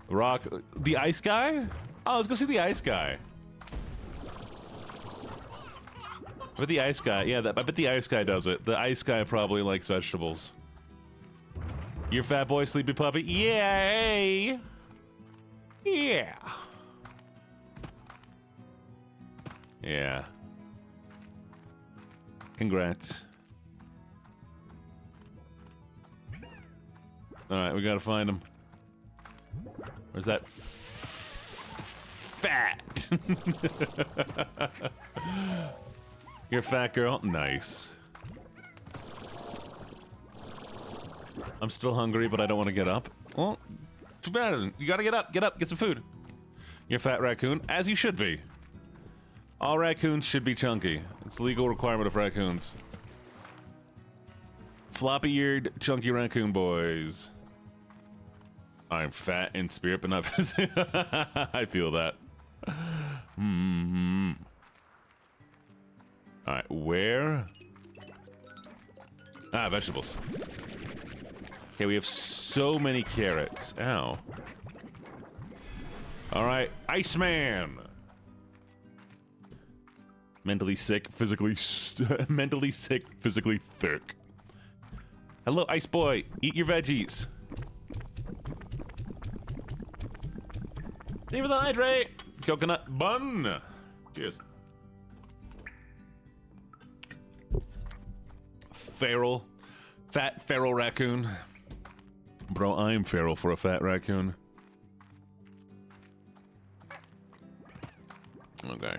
Rock, the ice guy? Oh, let's go see the ice guy. I bet the ice guy, yeah, I bet the ice guy does it. The ice guy probably likes vegetables. Your fat boy, sleepy puppy? Yay! Yeah. Yeah. Congrats. Alright, we gotta find him. Where's that fat? You're a fat girl? Nice. I'm still hungry, but I don't want to get up. Well, too bad. You gotta get up, get some food. You're a fat raccoon, as you should be. All raccoons should be chunky. It's a legal requirement of raccoons. Floppy-eared, chunky raccoon boys. I'm fat in spirit, but not physically. I feel that. Alright, where? Ah, vegetables. Okay, we have so many carrots. Ow. All right, Iceman. Mentally sick, physically mentally sick, physically thick. Hello, Ice Boy. Eat your veggies. Leave it the hydrate. Coconut bun. Cheers. Feral. Fat feral raccoon. Bro, I'm feral for a fat raccoon. Okay.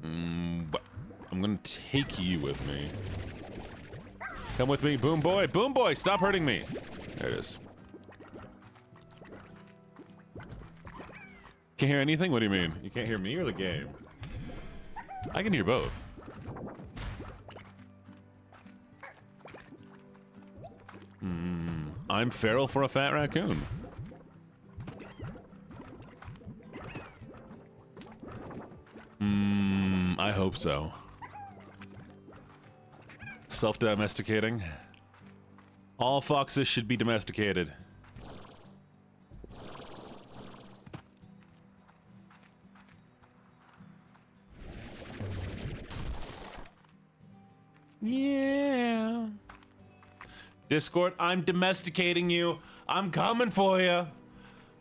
But I'm gonna take you with me. Come with me, Boom Boy. Boom Boy, stop hurting me. There it is. Can't hear anything? What do you mean? You can't hear me or the game? I can hear both. I'm feral for a fat raccoon. I hope so. Self-domesticating. All foxes should be domesticated. Yeah. Discord, I'm domesticating you. I'm coming for you.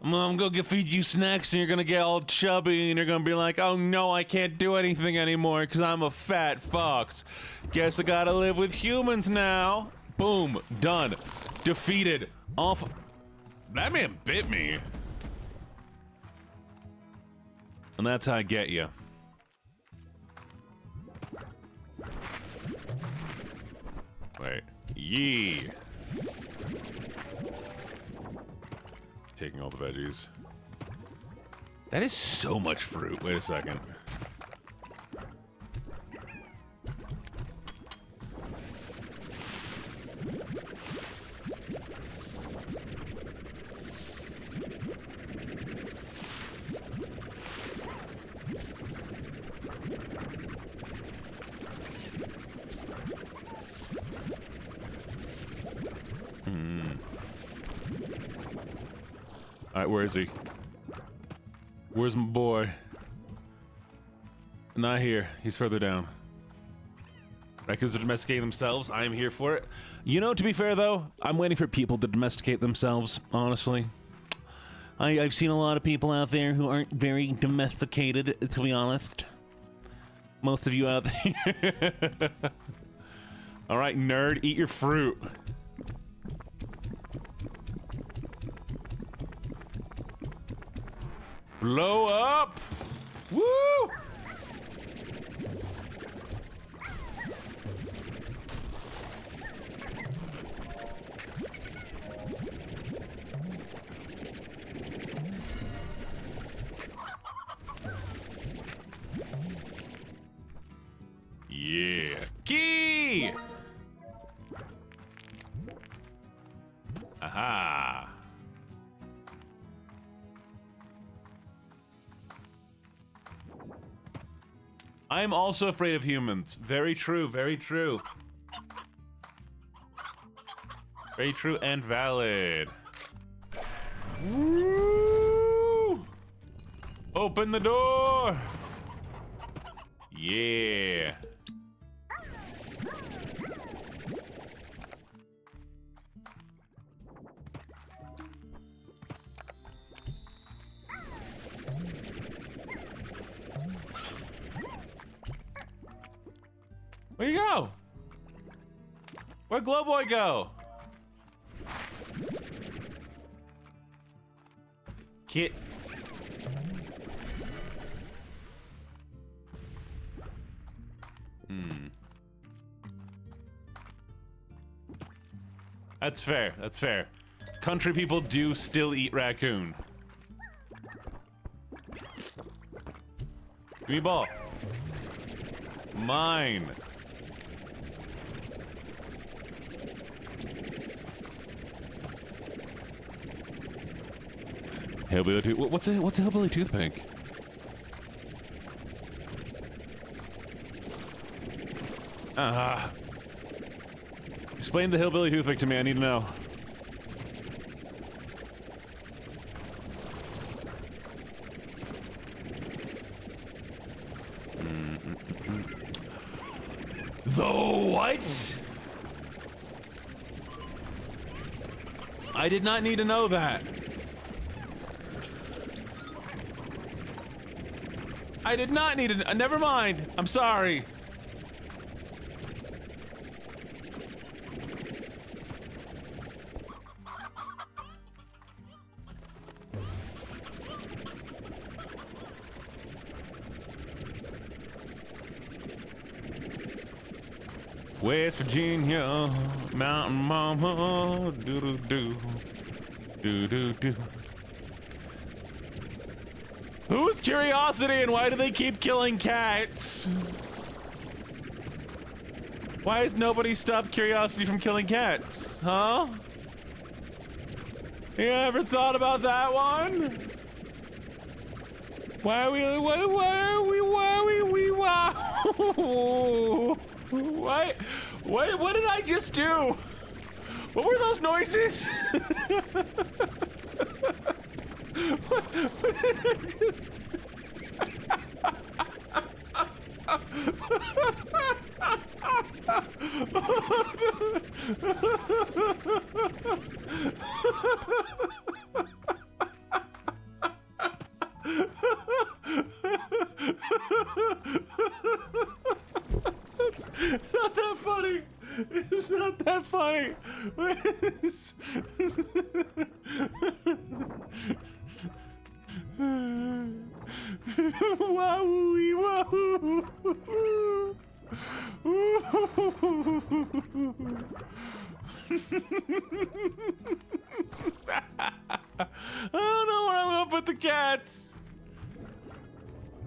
I'm gonna feed you snacks and you're gonna get all chubby and you're gonna be like, oh no, I can't do anything anymore because I'm a fat fox. Guess I gotta live with humans now. Boom, done. Defeated. Off. That man bit me. And that's how I get you. Wait. Yee. Taking all the veggies. That is so much fruit. Wait a second. Alright, where is he? Where's my boy? Not here. He's further down. Raccoons are domesticating themselves. I am here for it. You know, to be fair, though, I'm waiting for people to domesticate themselves, honestly. I've seen a lot of people out there who aren't very domesticated, to be honest. Most of you out there. Alright, nerd, eat your fruit. Blow up! Woo! Yeah. Key! Aha. I'm also afraid of humans. Very true, very true. Very true and valid. Woo! Open the door! Yeah. Where'd you go? Where'd Glow Boy go? Kit. That's fair, that's fair. Country people do still eat raccoon. Give me ball. Mine. Hillbilly what's a hillbilly toothpick? Explain the hillbilly toothpick to me, I need to know. I did not need to know that. I did not need to. Never mind. I'm sorry. West Virginia, Mountain Mama, do-do-do, do-do-do. Who's Curiosity and why do they keep killing cats? Why has nobody stopped Curiosity from killing cats? Huh? You ever thought about that one? Why what did I just do? What were those noises? What did I just... It's not that funny. It's not that funny. Wahoo-wee, wahoo. I don't know where I'm gonna put the cats.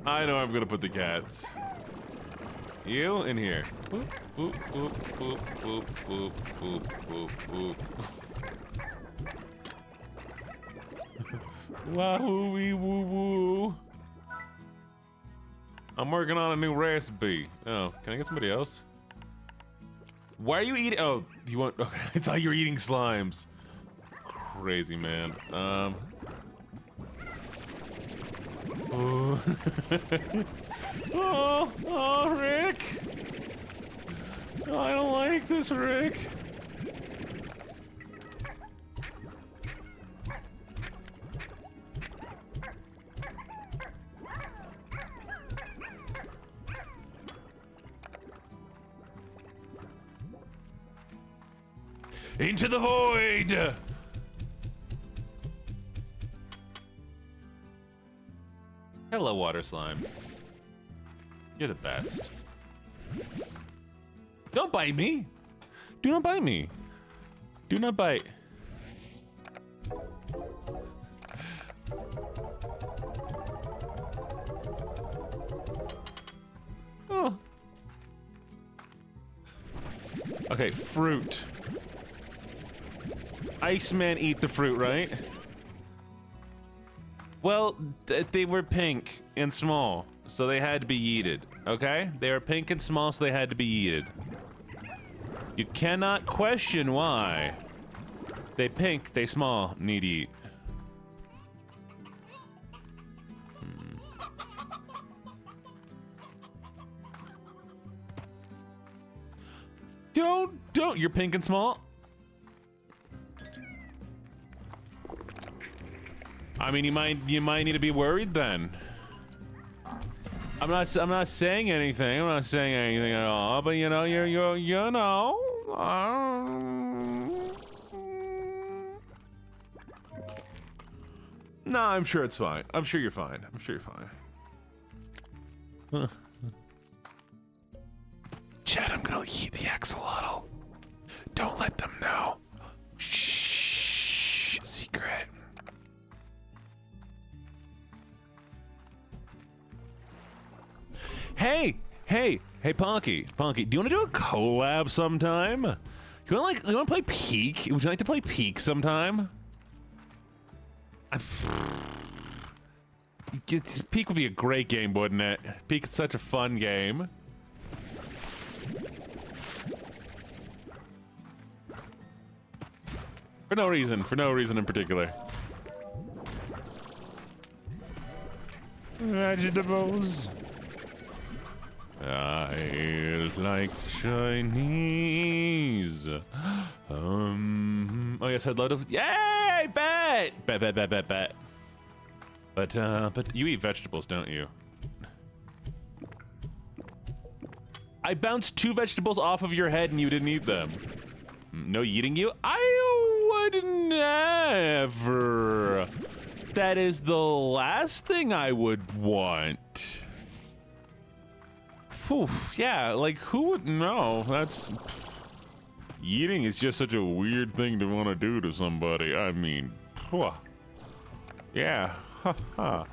I know I'm gonna put the cats. You in here. Boop, boop, boop, boop, boop, boop, boop, boop, boop. Wahoo-wee, woo-woo. I'm working on a new recipe. Oh, can I get somebody else? Why are you eating? Oh, you want? Okay, I thought you were eating slimes. Crazy man. Oh. Oh, Rick. Oh, I don't like this, Rick. Into the void! Hello, water slime. You're the best. Don't bite me! Do not bite me! Do not bite. Oh. Okay, fruit. Iceman eat the fruit, right? Well, they were pink and small, so they had to be yeeted, okay? They were pink and small, so they had to be yeeted. You cannot question why. They pink, they small, need to eat. Don't, you're pink and small? I mean, you might need to be worried then. I'm not saying anything. I'm not saying anything at all. But you know, you know. No, I'm sure it's fine. I'm sure you're fine. I'm sure you're fine. Huh. Chad, I'm gonna eat the axolotl. Don't let them know. Shh. Secret. Hey, Ponky, do you want to do a collab sometime? You want to play Peak? Would you like to play Peak sometime? Peak would be a great game, wouldn't it? Peak is such a fun game. For no reason in particular. Vegetables. I like Chinese. Oh yes, I'd love to. Yay! Bet. But you eat vegetables, don't you? I bounced 2 vegetables off of your head and you didn't eat them. No eating you? I would never. That is the last thing I would want. Phew, yeah, like who would know? That's eating is just such a weird thing to want to do to somebody. I mean, yeah, haha.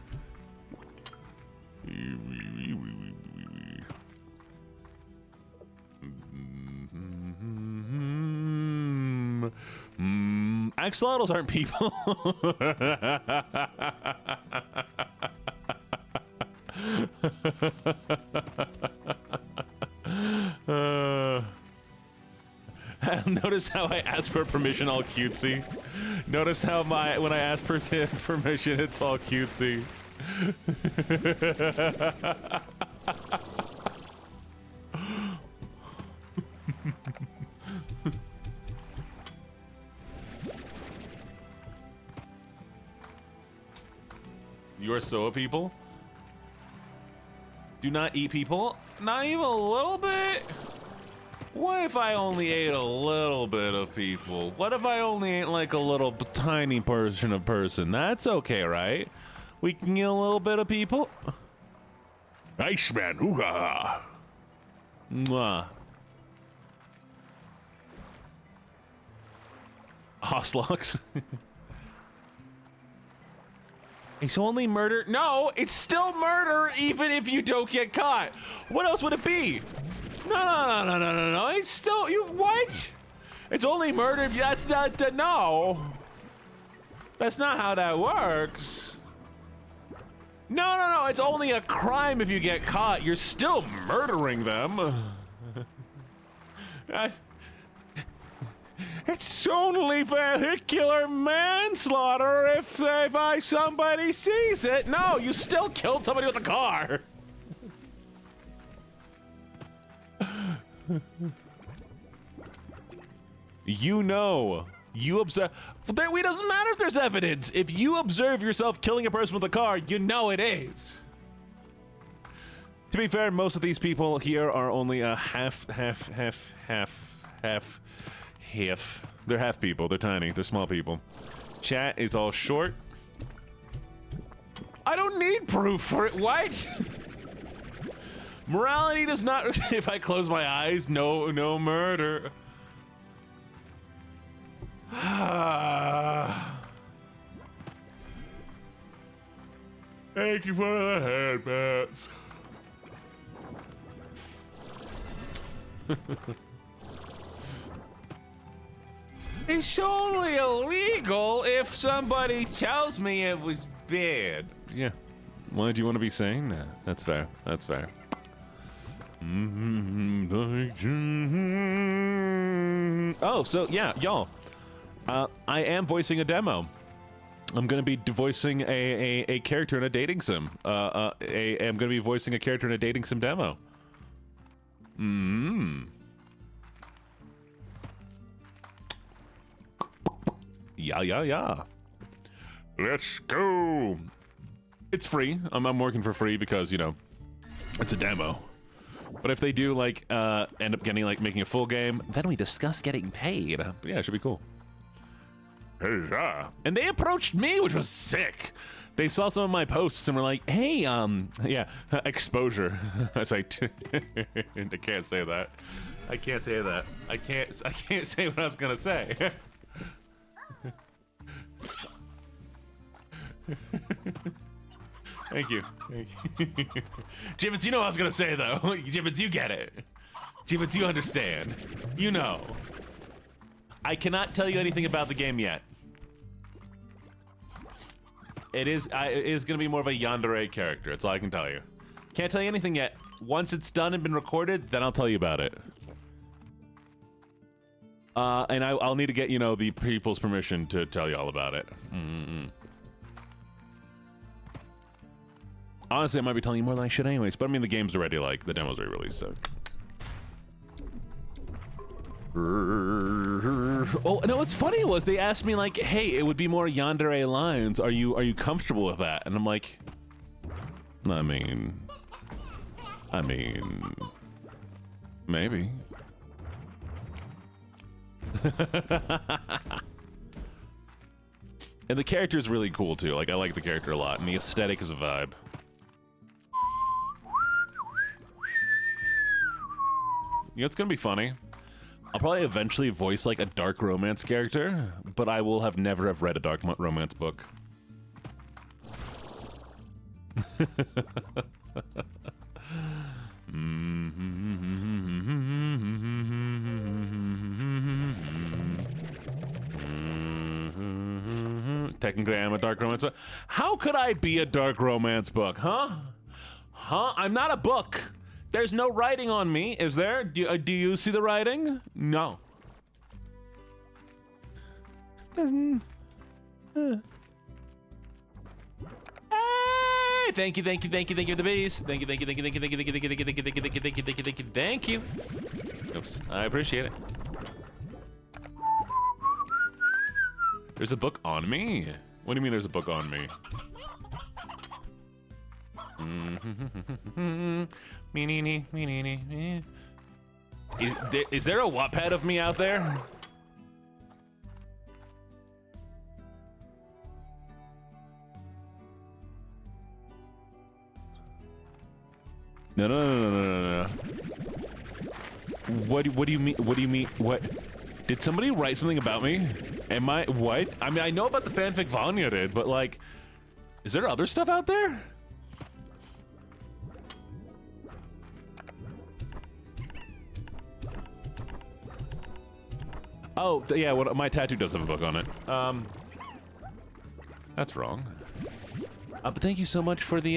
Axolotls aren't people. Notice how I ask for permission all cutesy. Notice how when I ask for permission it's all cutesy. You are so a people? Do not eat people? Not even a little bit? What if I only ate a little bit of people? What if I only ate like a little tiny portion of person? That's okay, right? We can eat a little bit of people? Iceman, hoo-ha! Mwah. Oslox. It's only murder. No, it's still murder even if you don't get caught. What else would it be? No. It's still, what? It's only murder if that's not the, no. That's not how that works. No. It's only a crime if you get caught. You're still murdering them. It's only vehicular manslaughter if somebody sees it. No, you still killed somebody with a car. You know, you observe. It doesn't matter if there's evidence. If you observe yourself killing a person with a car, you know it is. To be fair, most of these people here are only a half. They're half people. They're tiny. They're small people. Chat is all short. I don't need proof for it. What? Morality does not. If I close my eyes, no murder. Thank you for the head pats. It's only illegal if somebody tells me it was bad. Yeah. Why did you want to be saying that? That's fair. That's fair. Oh, so yeah, y'all. I am voicing a demo. I'm gonna be voicing a character in a dating sim. I'm gonna be voicing a character in a dating sim demo. Yeah. Let's go. It's free. I'm working for free because, you know, it's a demo. But if they do, like, end up getting, like, making a full game, then we discuss getting paid. Yeah, it should be cool. Huzzah. And they approached me, which was sick. They saw some of my posts and were like, hey, yeah, exposure. I was like, I can't say that. I can't say that. I can't say what I was gonna say. Thank you. Jibbits, you know what I was gonna say though. Jibbits, you get it. Jibbits, you understand. You know. I cannot tell you anything about the game yet. It is gonna be more of a yandere character. That's all I can tell you. Can't tell you anything yet. Once it's done and been recorded, then I'll tell you about it. And I'll need to get, you know, the people's permission to tell you all about it. Honestly, I might be telling you more than I should anyways, but I mean, the game's already, like, the demo's already released, so. Oh no, what's funny was they asked me like, hey, it would be more yandere lines. Are you comfortable with that? And I'm like, I mean, maybe. And the character is really cool too. Like I like the character a lot, and the aesthetic is a vibe. You know, it's gonna be funny. I'll probably eventually voice like a dark romance character, but I will have never have read a dark romance book. Technically, I'm a dark romance book. How could I be a dark romance book, huh? Huh? I'm not a book. There's no writing on me, is there? Do you see the writing? No. Hey, thank you for the beast. Thank you. Oops, I appreciate it. There's a book on me? What do you mean there's a book on me? Is there a Wattpad of me out there? No. What do you mean? What do you mean? What? Did somebody write something about me? Am I what? I mean, I know about the fanfic Vanya did, but like, is there other stuff out there? Oh, yeah, my tattoo does have a book on it. That's wrong. But thank you so much for the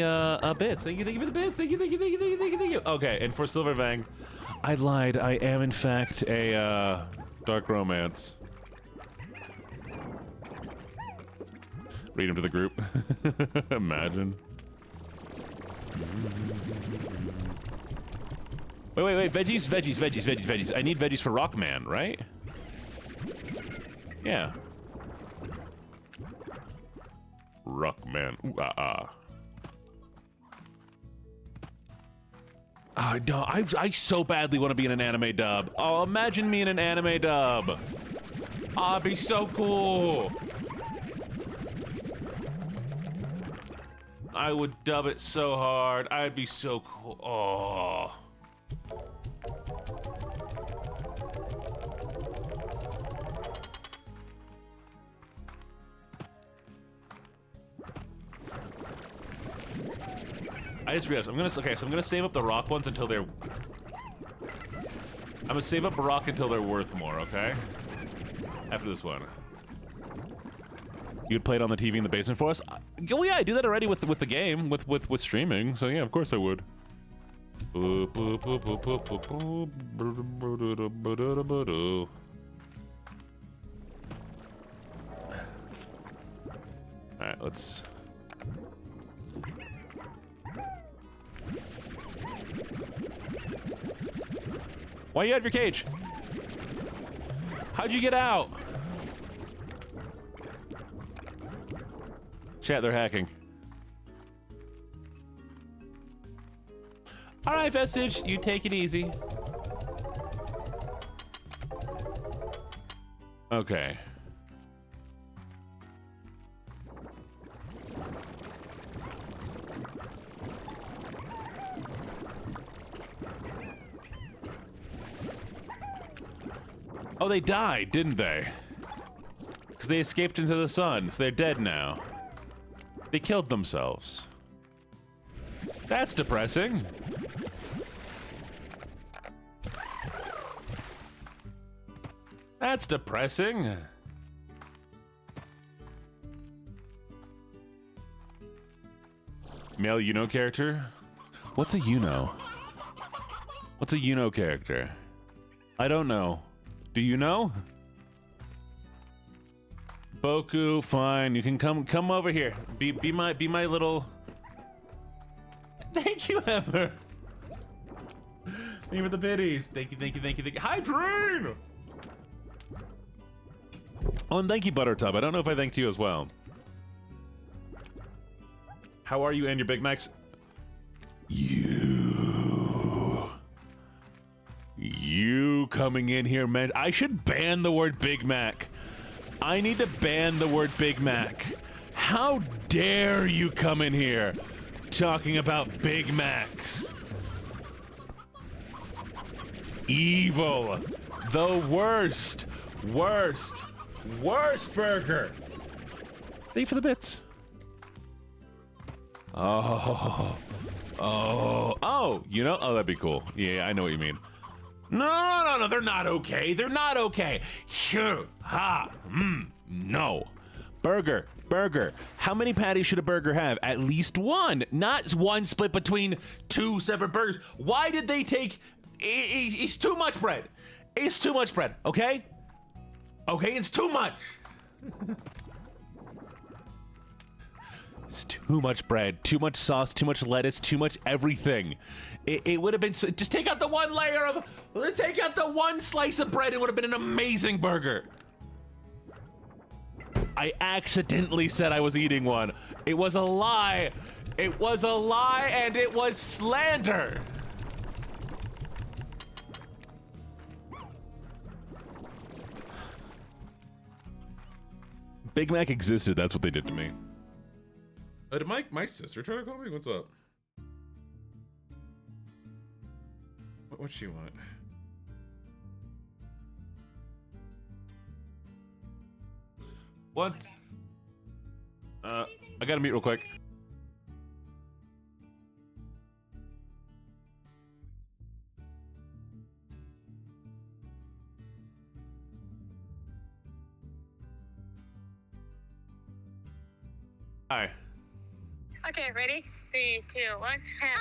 bits. Thank you for the bits. Thank you. Okay, and for Silverfang, I lied. I am in fact a dark romance. Read him to the group. Imagine. Wait. Veggies. I need veggies for Rockman, right? Yeah. Rockman. Ooh, Oh, no, I so badly want to be in an anime dub. Oh, imagine me in an anime dub. Oh, it'd be so cool. I would dub it so hard. I'd be so cool. Oh. I just realized I'm gonna save up the rock ones until they're. I'm gonna save up a rock until they're worth more. Okay. After this one. You'd play it on the TV in the basement for us? Well, yeah, I do that already with the game, with streaming. So yeah, of course I would. All right, let's. Why you out of your cage? How'd you get out? Chat, they're hacking. All right, Vestige, you take it easy. Okay. Oh, they died, didn't they? Because they escaped into the sun, so they're dead now. They killed themselves. That's depressing. That's depressing. Male Uno character? What's a Uno? What's a Uno character? I don't know. Do you know? Boku, fine. You can come over here. Be my little. Thank you, Ember. Thank you for the biddies. Thank you. Hi, Dream. Oh, and thank you, Buttertub. I don't know if I thanked you as well. How are you and your Big Macs? You coming in here, man. I should ban the word Big Mac. I need to ban the word Big Mac. How dare you come in here talking about Big Macs? Evil. The worst burger. Thank you for the bits. Oh, you know, that'd be cool. Yeah, I know what you mean. No, they're not okay. They're not okay. No. Burger. How many patties should a burger have? At least one. Not one split between two separate burgers. Why did they take... It's too much bread. It's too much bread, okay? Okay, it's too much. It's too much bread, too much sauce, too much lettuce, too much everything. It would have been... Just take out the one layer of... Take out the one slice of bread. It would have been an amazing burger. I accidentally said I was eating one. It was a lie. It was a lie and it was slander. Big Mac existed. That's what they did to me. Did my sister try to call me? What's up? What's she want? What? I gotta meet real quick. Hi. Okay, ready? 3, 2, 1. Hello.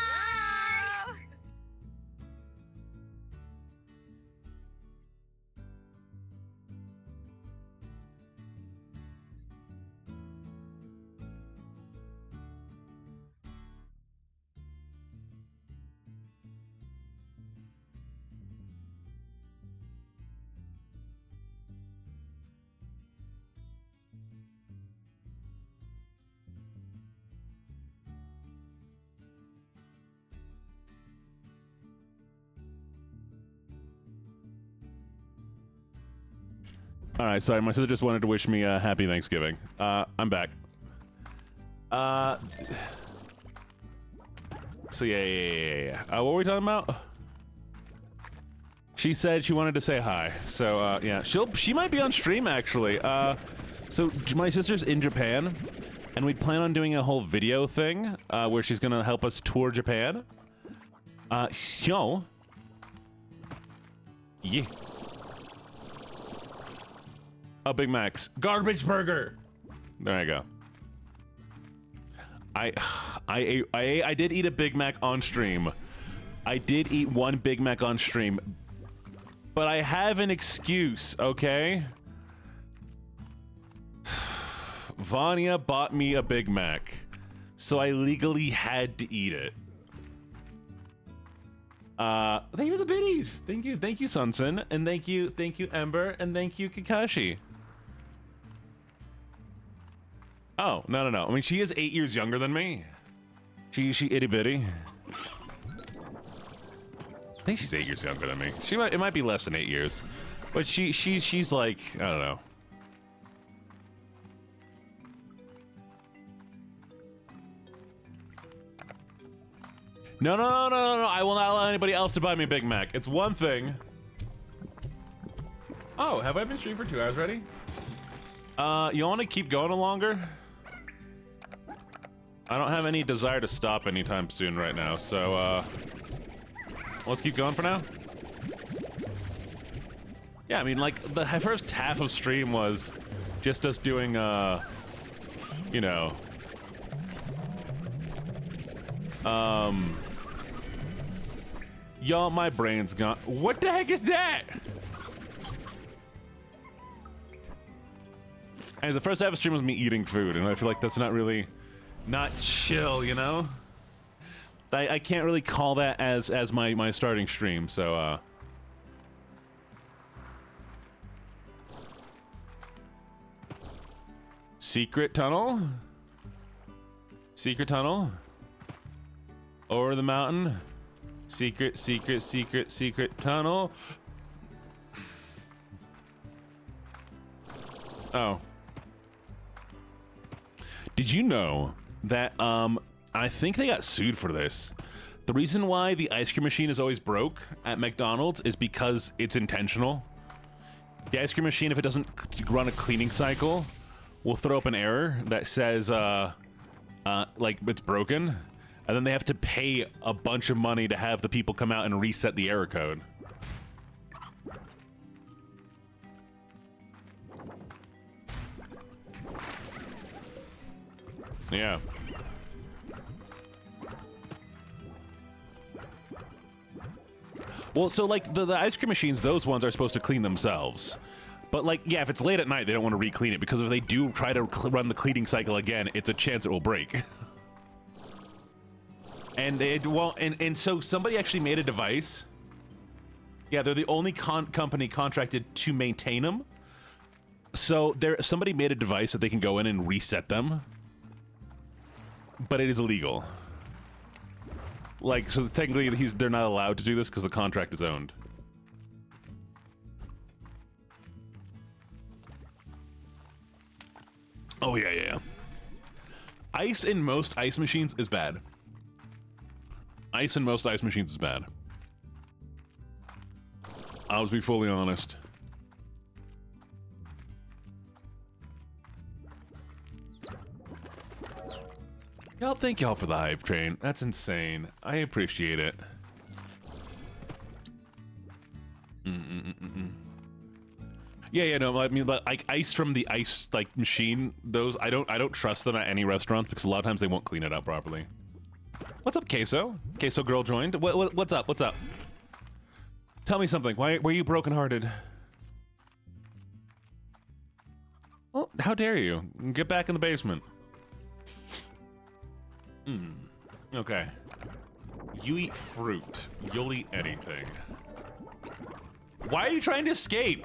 All right, sorry, my sister just wanted to wish me a happy Thanksgiving. I'm back. So yeah. What were we talking about? She said she wanted to say hi. So yeah, she might be on stream actually. So my sister's in Japan, and we plan on doing a whole video thing where she's gonna help us tour Japan. So yeah. A Big Mac's garbage burger. There I go. I did eat a Big Mac on stream. I did eat one Big Mac on stream, but I have an excuse, okay? Vanya bought me a Big Mac, so I legally had to eat it. Thank you for the biddies. Thank you, Sunsun, and thank you, Ember, and thank you, Kakashi. Oh, no. I mean, she is 8 years younger than me. She itty bitty. I think she's 8 years younger than me. It might be less than 8 years, but she's like, I don't know. No. I will not allow anybody else to buy me a Big Mac. It's one thing. Oh, have I been streaming for 2 hours already? You want to keep going longer? I don't have any desire to stop anytime soon right now, so, let's keep going for now. Yeah, I mean, like, the first half of stream was just us doing, you know, y'all, my brain's gone. What the heck is that? And the first half of stream was me eating food, and I feel like that's not chill, you know? I can't really call that as my starting stream, so, Secret tunnel. Secret tunnel. Over the mountain. Secret, secret, secret, secret tunnel. Oh. Did you know that, I think they got sued for this. The reason why the ice cream machine is always broke at McDonald's is because it's intentional. The ice cream machine, if it doesn't run a cleaning cycle, will throw up an error that says, like it's broken. And then they have to pay a bunch of money to have the people come out and reset the error code. Yeah. Well, so like the ice cream machines, those ones are supposed to clean themselves. But like, yeah, if it's late at night, they don't want to re-clean it because if they do try to run the cleaning cycle again, it's a chance it will break. And it won't, and so somebody actually made a device. Yeah, they're the only company contracted to maintain them. So somebody made a device that they can go in and reset them. But it is illegal. Like, so technically they're not allowed to do this because the contract is owned. Oh, yeah. Ice in most ice machines is bad. Ice in most ice machines is bad. I'll just be fully honest. Y'all, thank y'all for the hype train. That's insane. I appreciate it. Yeah, no, I mean, like ice from the ice like machine. Those I don't trust them at any restaurants because a lot of times they won't clean it up properly. What's up, Queso? Queso girl joined. What's up? What's up? Tell me something. Why were you brokenhearted? Well, how dare you? Get back in the basement. Okay. You eat fruit. You'll eat anything. Why are you trying to escape?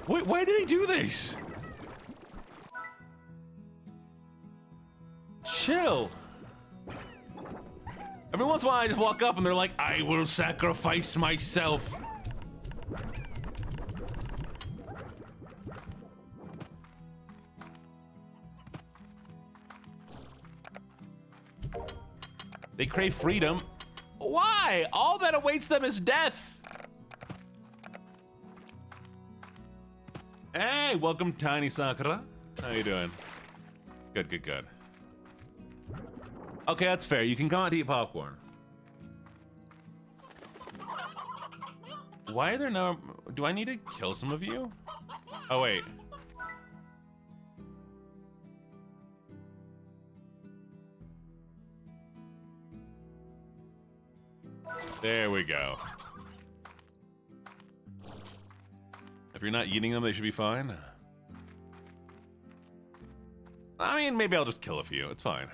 Wait, why did he do this? Chill. Every once in a while I just walk up and they're like, I will sacrifice myself. They crave freedom. Why? All that awaits them is death. Hey, welcome, Tiny Sakura. How you doing? Good. Okay, that's fair. You can come out to eat popcorn. Why are there no... Do I need to kill some of you? Oh, wait. There we go. If you're not eating them, they should be fine. I mean, maybe I'll just kill a few. It's fine.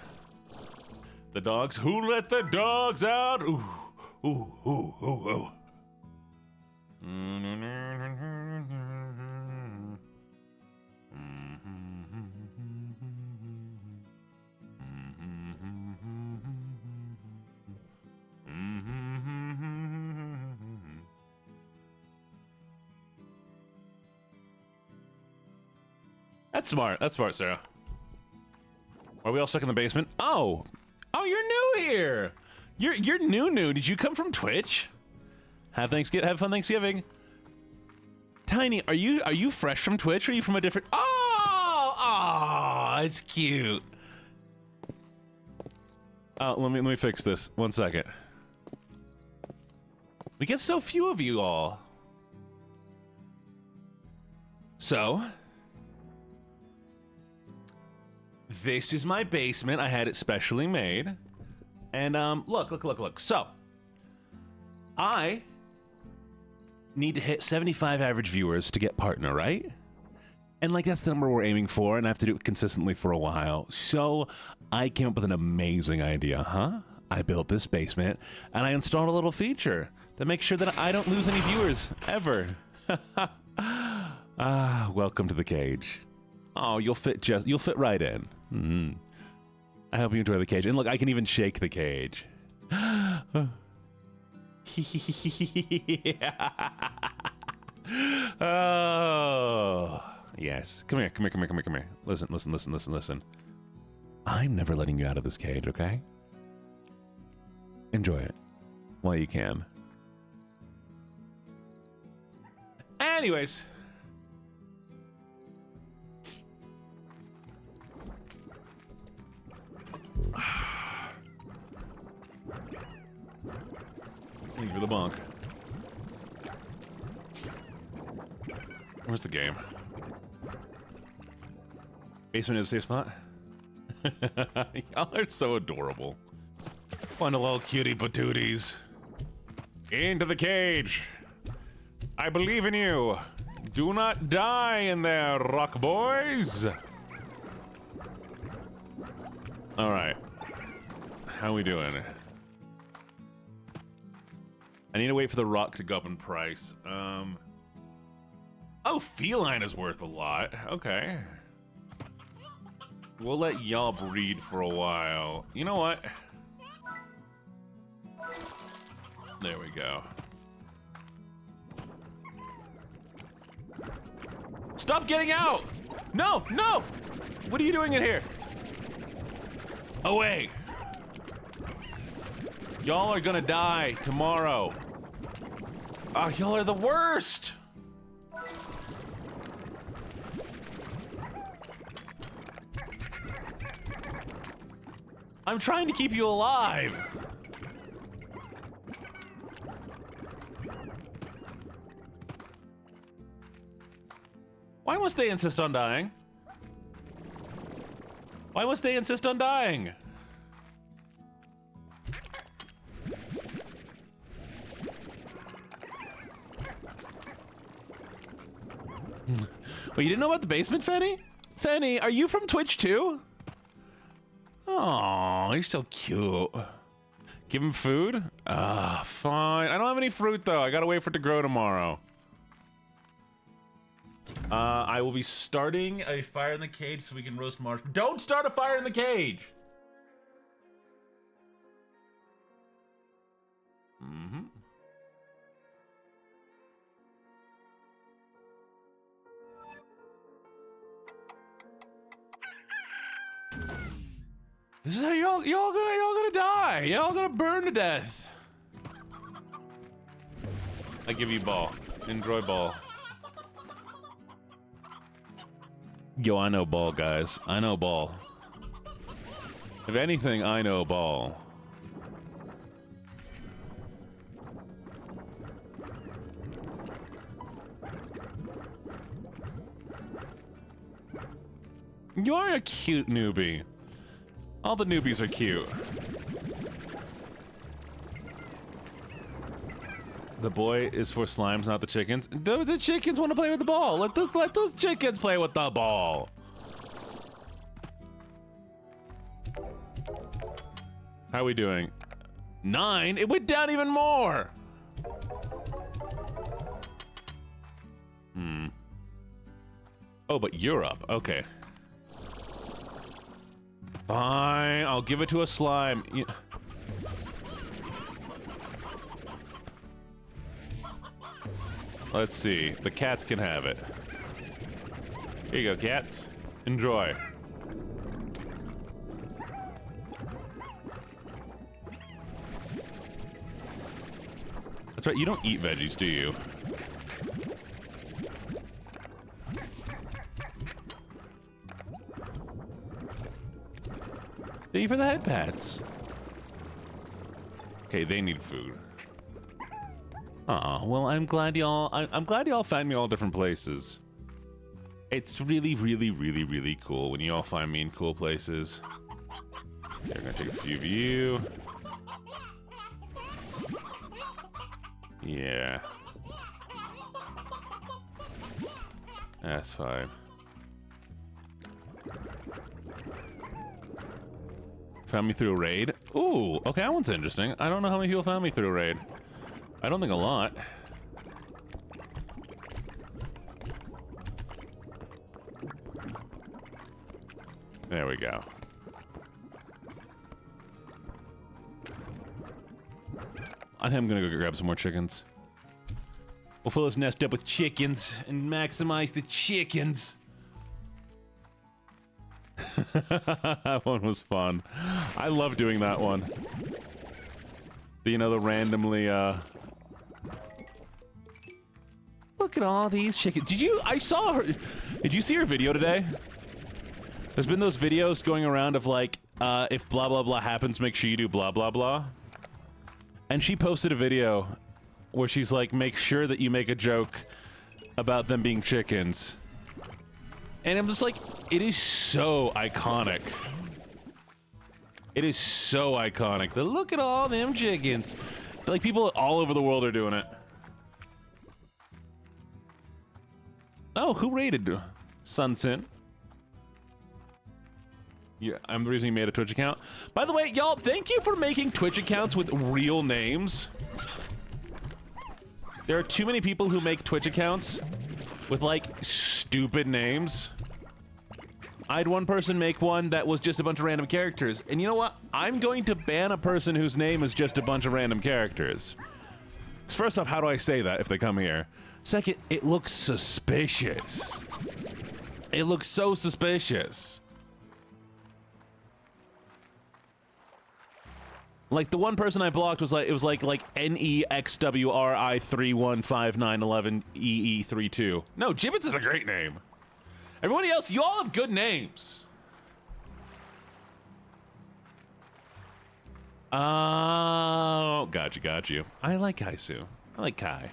The dogs. Who let the dogs out? Ooh, ooh, ooh, ooh, ooh. That's smart. That's smart, Sarah. Are we all stuck in the basement? Oh, you're new here. You're new. Did you come from Twitch? Have fun Thanksgiving. Tiny, are you fresh from Twitch or are you from a different? Oh, it's cute. Let me fix this. 1 second. We get so few of you all. So, this is my basement. I had it specially made. And look. So, I need to hit 75 average viewers to get partner, right? And like that's the number we're aiming for, and I have to do it consistently for a while. So, I came up with an amazing idea, I built this basement, and I installed a little feature that makes sure that I don't lose any viewers, ever. Welcome to the cage. Oh, you'll fit right in. Mm. I hope you enjoy the cage. And look, I can even shake the cage. Oh, yes. Come here. Listen. I'm never letting you out of this cage, okay? Enjoy it while you can. Anyways. Thank you for the bonk. Where's the game? Basement is a safe spot? Y'all are so adorable. Fun little cutie patooties. Into the cage. I believe in you. Do not die in there, rock boys. All right. How we doing? I need to wait for the rock to go up in price. Oh, feline is worth a lot. Okay. We'll let y'all breed for a while. You know what? There we go. Stop getting out! No! What are you doing in here? Away! Y'all are gonna die tomorrow. Y'all are the worst! I'm trying to keep you alive. Why must they insist on dying? Why must they insist on dying? Well, you didn't know about the basement, Fenny? Fenny, are you from Twitch too? Oh, he's so cute. Give him food? Fine. I don't have any fruit though. I gotta wait for it to grow tomorrow. I will be starting a fire in the cage so we can roast marshmallows. Don't start a fire in the cage! Mm-hmm. This is how y'all gonna die. Y'all gonna burn to death. I give you ball. Enjoy ball. Yo, I know ball, guys. I know ball. If anything, I know ball. You are a cute newbie. All the newbies are cute. The boy is for slimes, not the chickens. The chickens want to play with the ball. Let those chickens play with the ball. How are we doing? 9? It went down even more. Oh, but you're up. Okay. Fine, I'll give it to a slime. Let's see. The cats can have it. Here you go, cats. Enjoy. That's right, you don't eat veggies, do you? Thank you for the head pats. Okay, they need food. Aw, well, I'm glad y'all find me all different places. It's really, really, really, really cool when you all find me in cool places. Okay, I'm gonna take a few of you. Yeah. That's fine. Found me through a raid? Ooh, okay, that one's interesting. I don't know how many people found me through a raid. I don't think a lot. There we go. I think I'm gonna go grab some more chickens. We'll fill this nest up with chickens and maximize the chickens. That one was fun. I love doing that one. The randomly, look at all these chickens. I saw her. Did you see her video today? There's been those videos going around of like, if blah blah blah happens, make sure you do blah blah blah. And she posted a video where she's like, make sure that you make a joke about them being chickens. And I'm just like, it is so iconic. It is so iconic. But look at all them chickens. Like, people all over the world are doing it. Oh, who rated Sunsin? Yeah, I'm the reason you made a Twitch account. By the way, y'all, thank you for making Twitch accounts with real names. There are too many people who make Twitch accounts with, like, stupid names. I had one person make one that was just a bunch of random characters. And you know what? I'm going to ban a person whose name is just a bunch of random characters. First off, how do I say that if they come here? Second, it looks suspicious. It looks so suspicious. Like, the one person I blocked was like, it was like NEXWRI315911EE32. No, Gibbets is a great name. Everybody else, you all have good names. Oh, got you. I like Kaisu. I like Kai.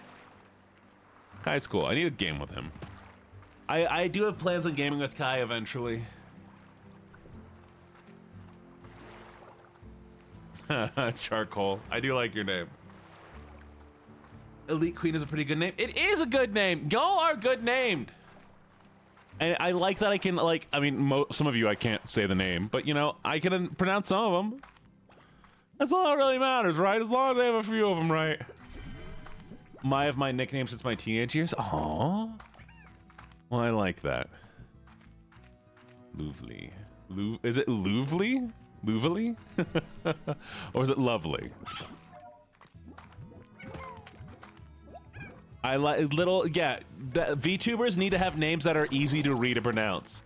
Kai's cool. I need a game with him. I do have plans on gaming with Kai eventually. Charcoal. I do like your name. Elite Queen is a pretty good name. It is a good name. Y'all are good named. And I like that I can, like, I mean, some of you I can't say the name, but, you know, I can pronounce some of them. That's all that really matters, right? As long as I have a few of them right. I have my nickname since my teenage years. Aww. Well, I like that. Louvely. Is it Louvely? Louvely? Or is it Lovely? I like yeah. VTubers need to have names that are easy to read and pronounce.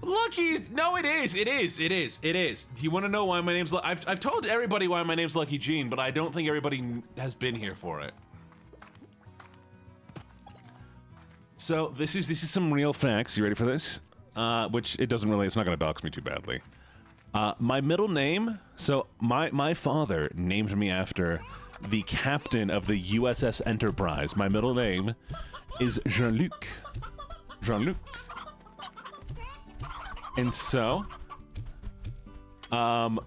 Lucky, no, it is. Do you want to know why my name's? I've told everybody why my name's LuckyJene, but I don't think everybody has been here for it. So this is some real facts. You ready for this? Which it doesn't really. It's not going to dox me too badly. My middle name. So my father named me after the captain of the USS Enterprise. My middle name is Jean-Luc. Jean-Luc. And so, my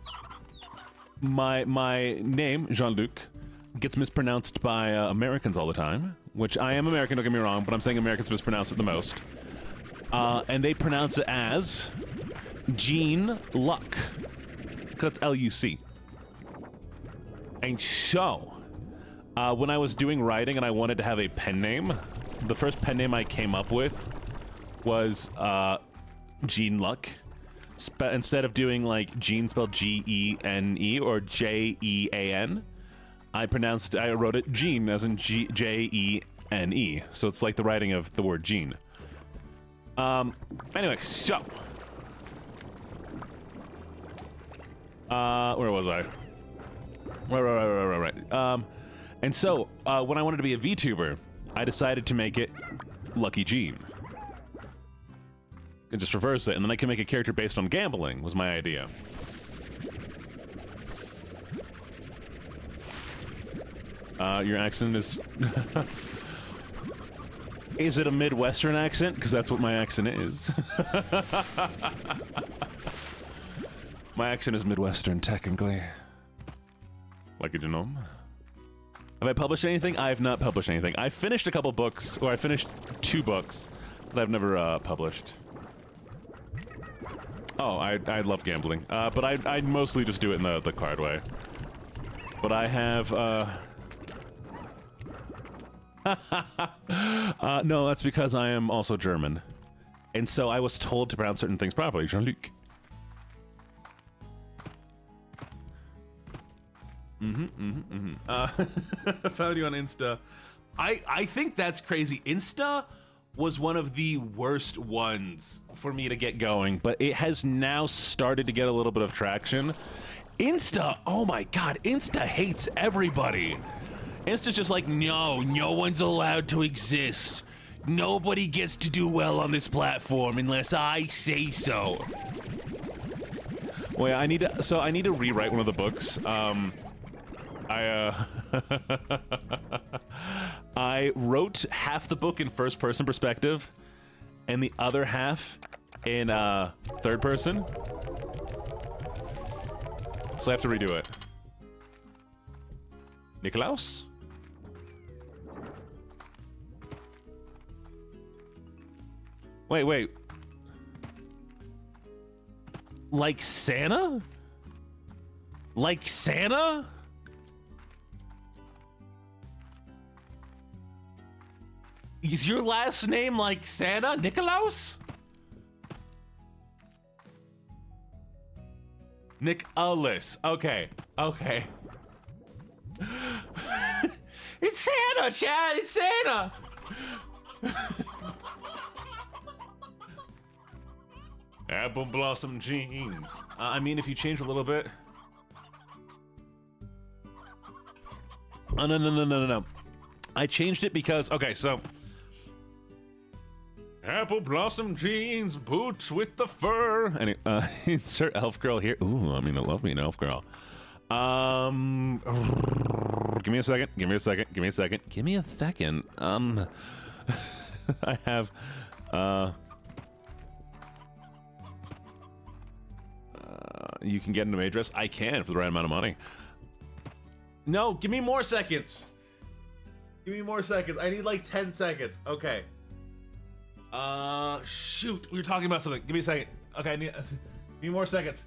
name, Jean-Luc, gets mispronounced by Americans all the time, which I am American, don't get me wrong, but I'm saying Americans mispronounce it the most. And they pronounce it as Gene Luck, because it's L-U-C. And so, when I was doing writing and I wanted to have a pen name, the first pen name I came up with was Gene Luck. Instead of doing like Gene spelled G-E-N-E or J-E-A-N, I wrote it Gene as in J-E-N-E. So it's like the writing of the word Gene. Anyway, so. Where was I? Right. And so, when I wanted to be a VTuber, I decided to make it LuckyJene. And just reverse it, and then I can make a character based on gambling, was my idea. Your accent is... Is it a Midwestern accent? Because that's what my accent is. My accent is Midwestern, technically. Like a genome. Have I published anything? I have not published anything. I finished a couple books, or I finished 2 books that I've never published. Oh, I love gambling. But I mostly just do it in the card way. But I have, no, that's because I am also German. And so I was told to pronounce certain things properly. Jean-Luc. Found you on Insta. I think that's crazy. Insta was one of the worst ones for me to get going, but it has now started to get a little bit of traction. Insta, oh my God, Insta hates everybody. Insta's just like, no one's allowed to exist. Nobody gets to do well on this platform unless I say so. Wait, I need to rewrite one of the books. I wrote half the book in first person perspective and the other half in third person. So I have to redo it. Nikolaus? Wait. Like Santa? Like Santa? Is your last name like Santa? Nikolaus? Nicholas. Okay. It's Santa, Chad. It's Santa. Apple Blossom Jeans. I mean, if you change a little bit. Oh, no. I changed it because, okay, so. Apple Blossom Jeans, boots with the fur. And insert elf girl here. Ooh, I mean, I love me an elf girl. Give me a second. I have, you can get into Madras. I can for the right amount of money. No, give me more seconds. I need like 10 seconds. Okay. Shoot. We were talking about something. Give me a second. Okay, I need more seconds.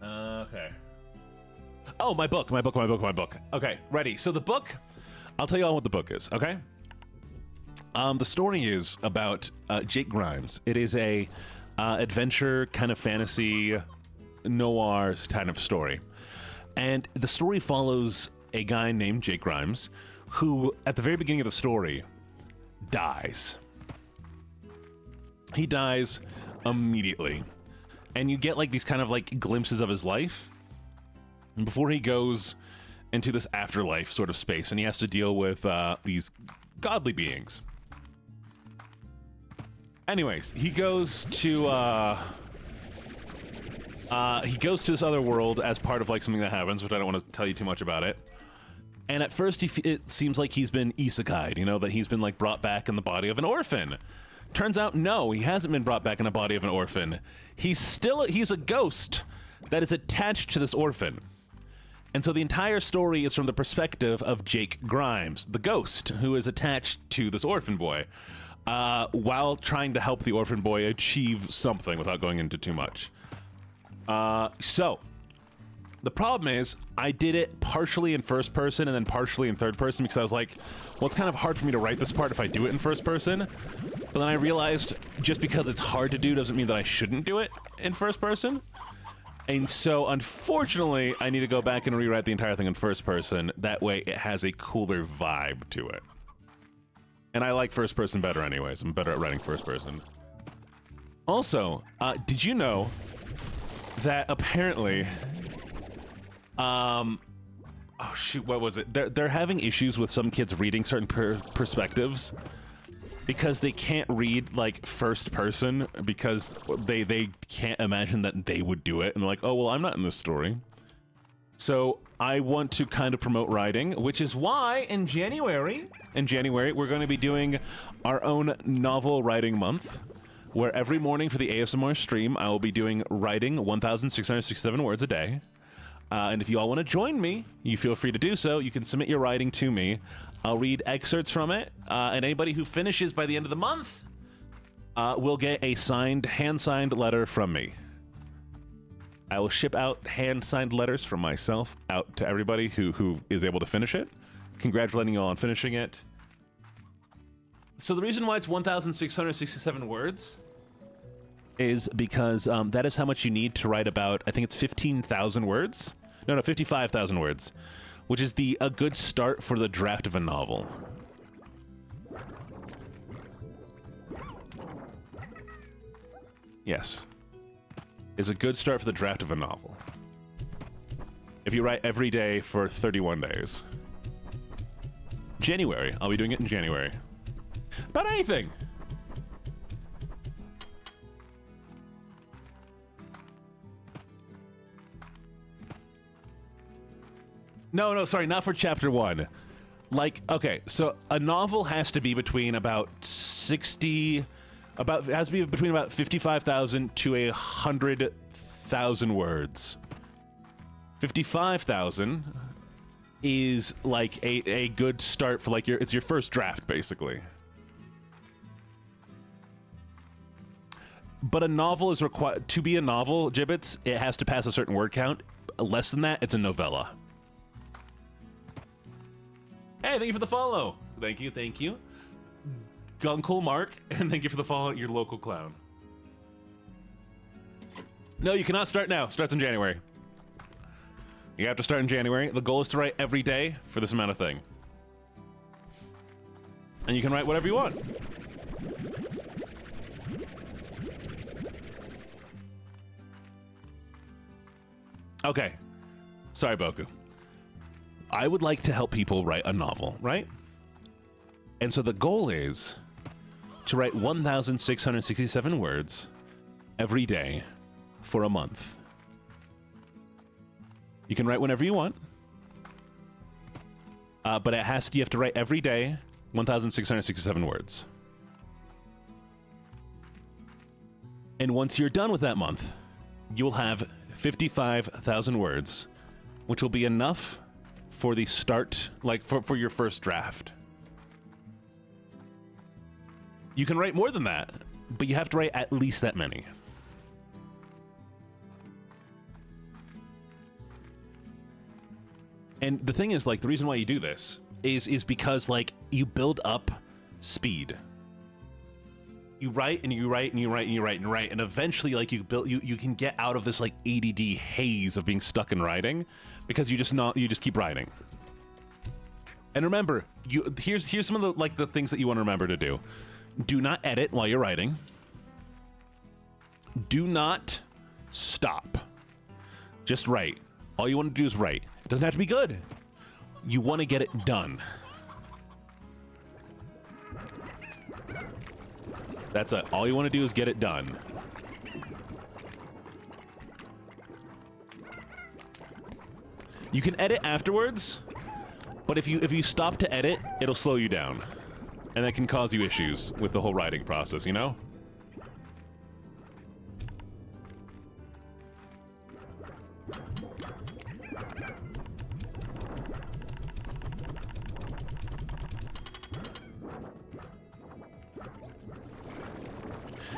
Okay. Oh, my book. Okay, ready. So the book, I'll tell you all what the book is, okay? The story is about Jake Grimes. It is a adventure kind of fantasy noir kind of story. And the story follows a guy named Jake Grimes who, at the very beginning of the story, dies. He dies immediately. And you get like these kind of like glimpses of his life before he goes into this afterlife sort of space, and he has to deal with these godly beings. Anyways, he goes to this other world as part of like something that happens, which I don't want to tell you too much about it. And at first, it seems like he's been isekai'd, you know, that he's been like brought back in the body of an orphan. Turns out, no, he hasn't been brought back in the body of an orphan. He's a ghost that is attached to this orphan. And so the entire story is from the perspective of Jake Grimes, the ghost who is attached to this orphan boy, while trying to help the orphan boy achieve something without going into too much. So the problem is I did it partially in first person and then partially in third person because I was like, well, it's kind of hard for me to write this part if I do it in first person. But then I realized just because it's hard to do doesn't mean that I shouldn't do it in first person. And so, unfortunately, I need to go back and rewrite the entire thing in first person. That way, it has a cooler vibe to it. And I like first person better anyways. I'm better at writing first person. Also, did you know that apparently... oh shoot, what was it? They're having issues with some kids reading certain perspectives because they can't read like first person because they can't imagine that they would do it, and they're like, oh well, I'm not in this story. So I want to kind of promote writing, which is why in January we're going to be doing our own novel writing month, where every morning for the ASMR stream I will be doing writing 1,667 words a day. And if you all want to join me, you feel free to do so. You can submit your writing to me. I'll read excerpts from it, and anybody who finishes by the end of the month will get a hand-signed letter from me. I will ship out hand-signed letters from myself out to everybody who is able to finish it, congratulating you all on finishing it. So the reason why it's 1,667 words is because that is how much you need to write about, I think it's 15,000 words. No, 55,000 words, which is a good start for the draft of a novel. Yes. Is a good start for the draft of a novel. If you write every day for 31 days. January. I'll be doing it in January. About anything. No, sorry, not for chapter 1. Like, okay, so a novel has to be between about 60... it has to be between about 55,000 to 100,000 words. 55,000 is like a good start for like it's your first draft, basically. But a novel is required to be a novel, Gibbets. It has to pass a certain word count. Less than that, it's a novella. Hey, thank you for the follow. Thank you. Gunkle Mark, and thank you for the follow at your local clown. No, you cannot start now. Starts in January. You have to start in January. The goal is to write every day for this amount of thing. And you can write whatever you want. Okay. Sorry, Boku. I would like to help people write a novel, right? And so the goal is to write 1,667 words every day for a month. You can write whenever you want, but you have to write every day 1,667 words. And once you're done with that month, you'll have 55,000 words, which will be enough for the start, like for your first draft. You can write more than that, but you have to write at least that many. And the thing is, like, the reason why you do this is because, like, you build up speed. You write and you write and you write and you write and write, and eventually, like, you can get out of this like ADD haze of being stuck in writing because you just keep writing. And remember, here's some of the things that you want to remember to do. Do not edit while you're writing. Do not stop. Just write. All you want to do is write. It doesn't have to be good. You want to get it done. That's it. All you want to do is get it done. You can edit afterwards, but if you stop to edit, it'll slow you down. And that can cause you issues with the whole writing process, you know?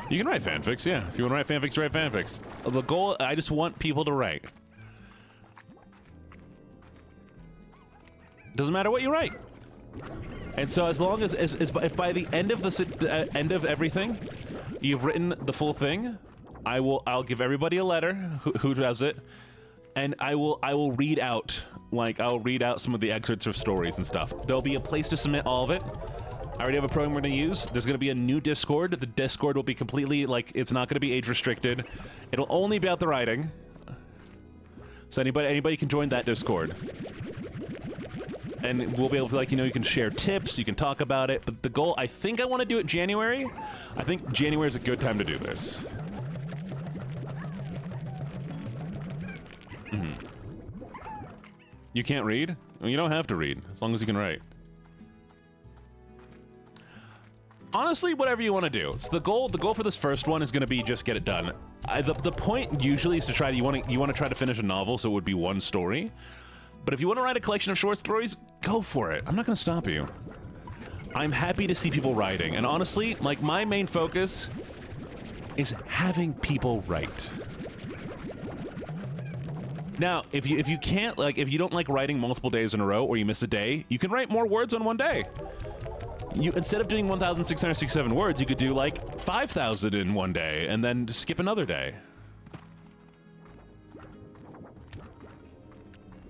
You can write fanfics, yeah. If you want to write fanfics, write fanfics. The goal, I just want people to write. Doesn't matter what you write. And so as long as if by the end of the end of everything, you've written the full thing, I'll give everybody a letter who does it, and I will read out some of the excerpts of stories and stuff. There'll be a place to submit all of it. I already have a program we're going to use. There's going to be a new Discord. The Discord will be completely, like, it's not going to be age restricted. It'll only be about the writing. So anybody can join that Discord. And we'll be able to, like, you can share tips, you can talk about it. But the goal, I think I want to do it January. I think January is a good time to do this. You can't read? Well, you don't have to read, as long as you can write. Honestly, whatever you want to do. So the goal for this first one is going to be just get it done. The point usually is to try to, you want to try to finish a novel, so it would be one story. But if you want to write a collection of short stories, go for it. I'm not going to stop you. I'm happy to see people writing. And honestly, like, my main focus is having people write. Now, if you can't, like, if you don't like writing multiple days in a row or you miss a day, you can write more words on one day. You, instead of doing 1,667 words, you could do like 5,000 in one day and then skip another day.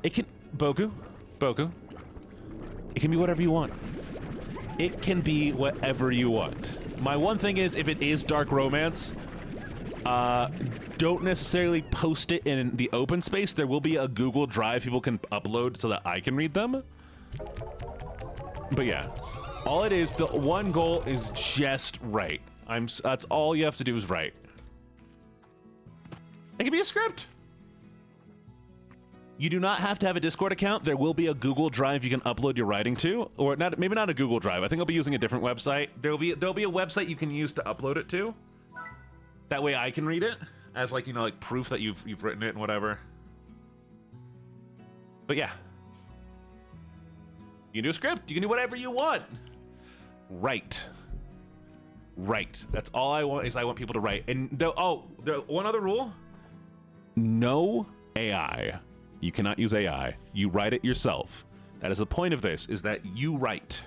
It can, Boku, it can be whatever you want. It can be whatever you want. My one thing is, if it is dark romance, don't necessarily post it in the open space. There will be a Google Drive people can upload so that I can read them. But yeah, all it is, the one goal is just right. That's all you have to do is write. It can be a script. You do not have to have a Discord account. There will be a Google Drive you can upload your writing to, or not. Maybe not a Google Drive. I think I'll be using a different website. There'll be a website you can use to upload it to. That way I can read it as like, you know, like proof that you've written it and whatever. But yeah, you can do a script. You can do whatever you want. Write. That's all I want. Is I want people to write. And one other rule: no AI. You cannot use AI. You write it yourself. That is the point of this, is that you write.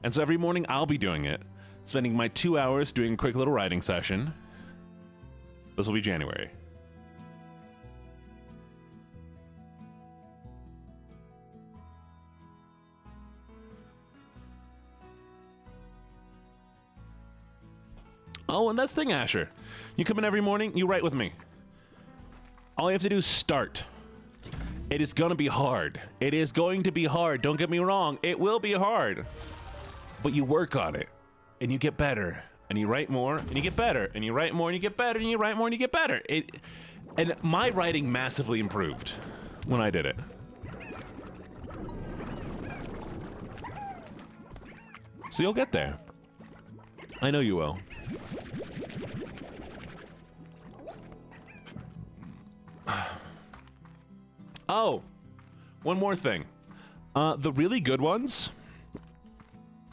And so every morning I'll be doing it, spending my 2 hours doing a quick little writing session. This will be January. Oh, and that's the thing, Asher. You come in every morning, you write with me. All you have to do is start. It is going to be hard. It is going to be hard. Don't get me wrong. It will be hard. But you work on it. And you get better. And you write more. And you get better. And you write more. And you get better. And you write more. And you get better. And my writing massively improved when I did it. So you'll get there. I know you will. Oh, one more thing. The really good ones,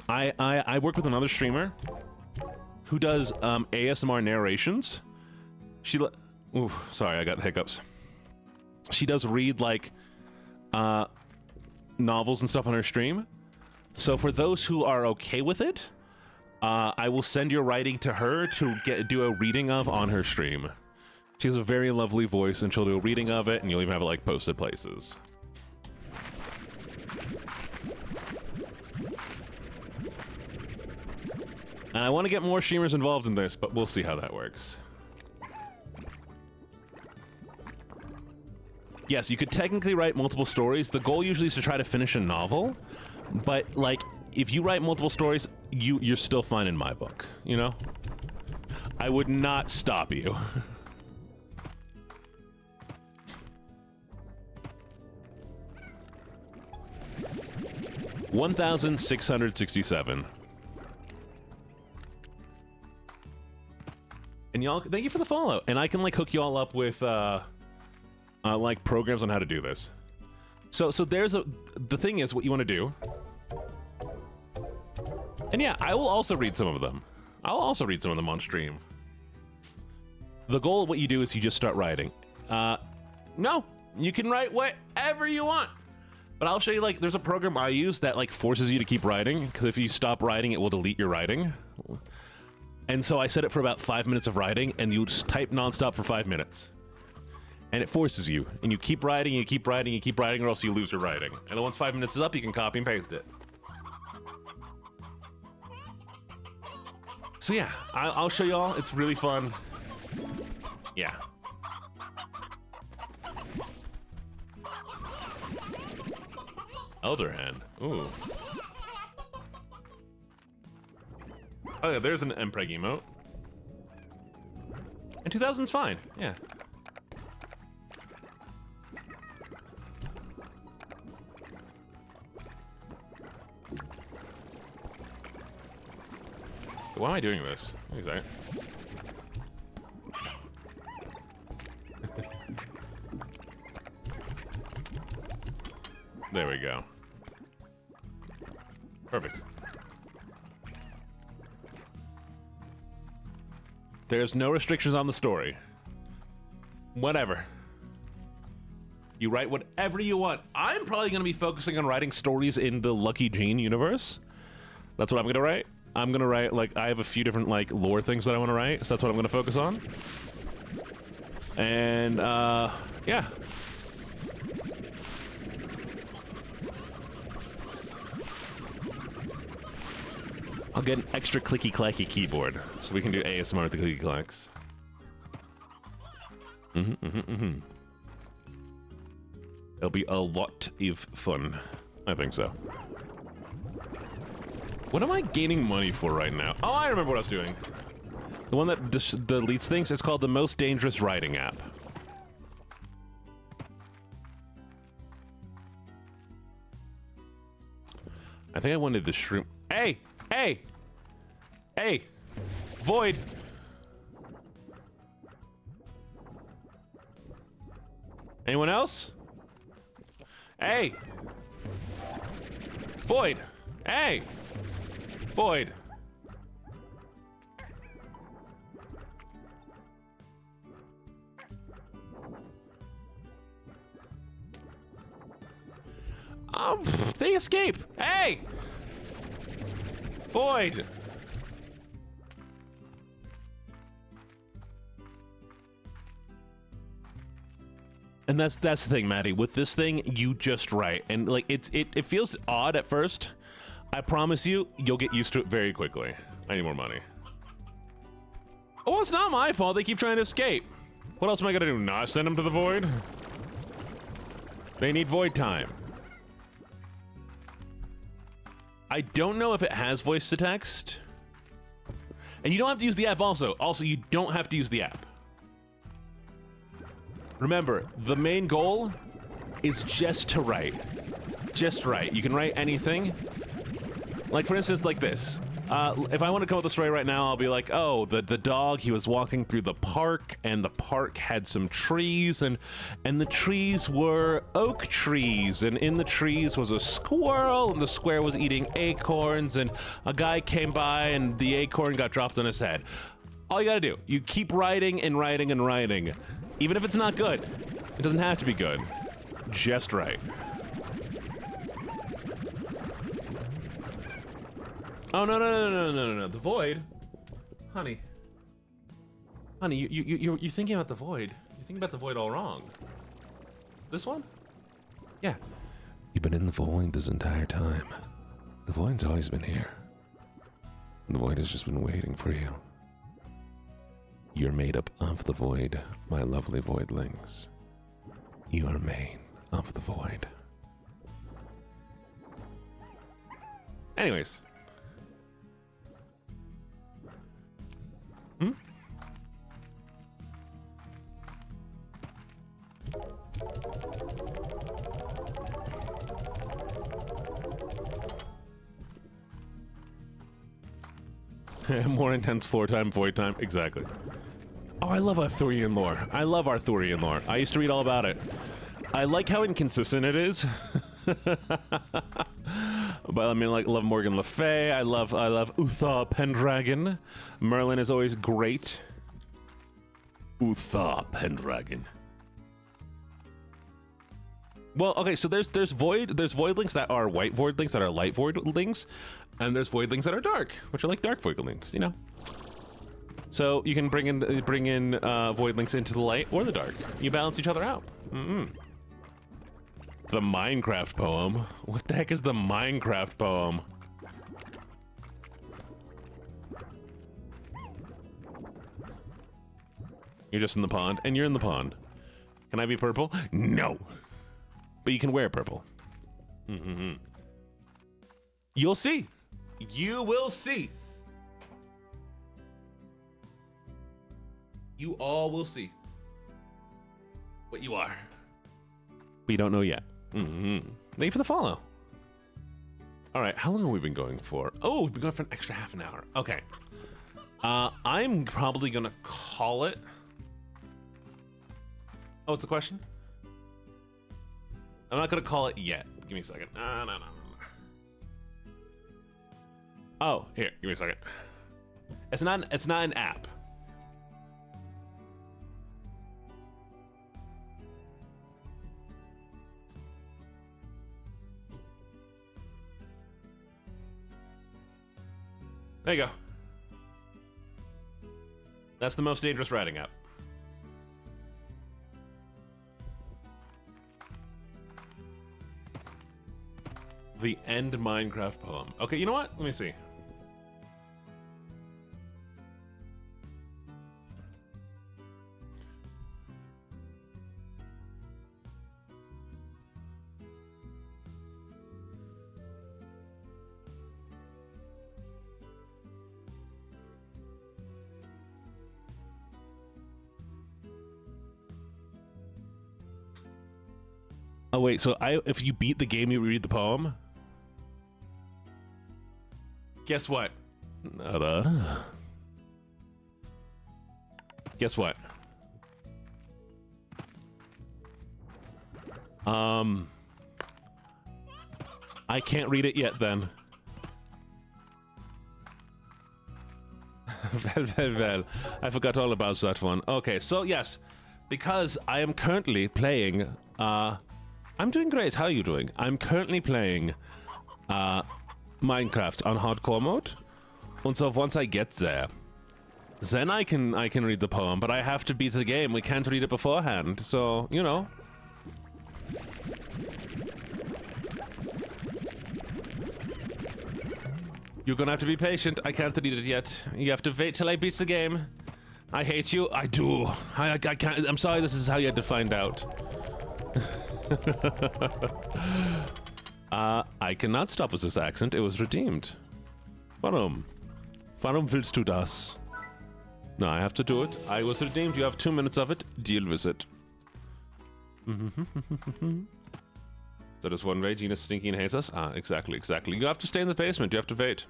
I work with another streamer who does ASMR narrations. Sorry, I got hiccups. She does read like novels and stuff on her stream. So for those who are okay with it, I will send your writing to her to do a reading of on her stream. She has a very lovely voice, and she'll do a reading of it, and you'll even have it like posted places. And I want to get more streamers involved in this, but we'll see how that works. Yes, you could technically write multiple stories. The goal usually is to try to finish a novel, but like if you write multiple stories, you're still fine in my book, you know? I would not stop you. 1,667. And y'all, thank you for the follow. And I can like hook you all up with like programs on how to do this. So there's the thing is what you want to do. And yeah, I will also read some of them. I'll also read some of them on stream. The goal of what you do is you just start writing. No, you can write whatever you want. But I'll show you, like, there's a program I use that, like, forces you to keep writing, because if you stop writing, it will delete your writing. And so I set it for about 5 minutes of writing, and you just type nonstop for 5 minutes. And it forces you. And you keep writing, you keep writing, you keep writing, or else you lose your writing. And then once 5 minutes is up, you can copy and paste it. So yeah, I'll show you all. It's really fun. Yeah. Elder Hand. Ooh. Oh yeah, there's an Mpreg emote. And 2000's fine. Yeah. Why am I doing this? What is that? There we go. Perfect. There's no restrictions on the story. Whatever. You write whatever you want. I'm probably going to be focusing on writing stories in the LuckyJene universe. That's what I'm going to write. I'm going to write, like, I have a few different, like, lore things that I want to write, so that's what I'm going to focus on. And, yeah. I'll get an extra clicky-clacky keyboard, so we can do ASMR with the clicky-clacks. It'll be a lot of fun. I think so. What am I gaining money for right now? Oh, I remember what I was doing. The one that deletes things, it's called the Most Dangerous Writing app. I think I wanted the shroom. Hey! Hey! Hey! Void! Anyone else? Hey! Void! Hey! Void! They escape! Hey! Void! And that's the thing, Maddie. With this thing, you just write, and like it feels odd at first. I promise you, you'll get used to it very quickly. I need more money. Oh, it's not my fault. They keep trying to escape. What else am I gonna do? Not send them to the void? They need void time. I don't know if it has voice to text. And you don't have to use the app also. Also, you don't have to use the app. Remember, the main goal is just to write. Just write. You can write anything. Like, for instance, like this. If I want to come up with a story right now, I'll be like, oh, the dog, he was walking through the park, and the park had some trees, and the trees were oak trees, and in the trees was a squirrel, and the squirrel was eating acorns, and a guy came by, and the acorn got dropped on his head. All you gotta do, you keep writing and writing and writing. Even if it's not good, it doesn't have to be good. Just write. Oh, no. The void? Honey. Honey, you're thinking about the void. You're thinking about the void all wrong. This one? Yeah. You've been in the void this entire time. The void's always been here. The void has just been waiting for you. You're made up of the void, my lovely voidlings. You are made of the void. Anyways. More intense floor time, void time. Exactly. Oh, I love Arthurian lore. I love Arthurian lore. I used to read all about it. I like how inconsistent it is. But I mean, like, love Morgan Le Fay. I love Uther Pendragon. Merlin is always great. Uther Pendragon. Well, okay, so there's voidlings that are white voidlings that are light voidlings, and there's voidlings that are dark, which are like dark voidlings, you know. So you can bring in voidlings into the light or the dark. You balance each other out. The Minecraft poem. What the heck is the Minecraft poem? You're just in the pond, and you're in the pond. Can I be purple? No. But you can wear purple. You'll see. You will see. You all will see what you are. But you don't know yet. Thank you for the follow. All right, how long have we been going for? Oh, we've been going for an extra half an hour. Okay. I'm probably gonna call it. Oh, what's the question? I'm not gonna call it yet. Give me a second. No. Oh, here, give me a second. It's not an app. There you go. That's the most dangerous writing app. The End Minecraft poem. Okay, you know what? Let me see. Oh wait, so if you beat the game, you read the poem? Guess what? Guess what? I can't read it yet then. Well, I forgot all about that one. Okay, so yes, because I am currently playing, I'm doing great. How are you doing? I'm currently playing, Minecraft on hardcore mode. And so once I get there, then I can read the poem, but I have to beat the game. We can't read it beforehand. So, you know. You're gonna have to be patient. I can't read it yet. You have to wait till I beat the game. I hate you. I do. I can't. I'm sorry this is how you had to find out. I cannot stop with this accent. It was redeemed. Warum? Warum willst du das? No, I have to do it. I was redeemed. You have 2 minutes of it. Deal with it. That is one way Gina's stinky and hates us. Ah, exactly. You have to stay in the basement. You have to wait.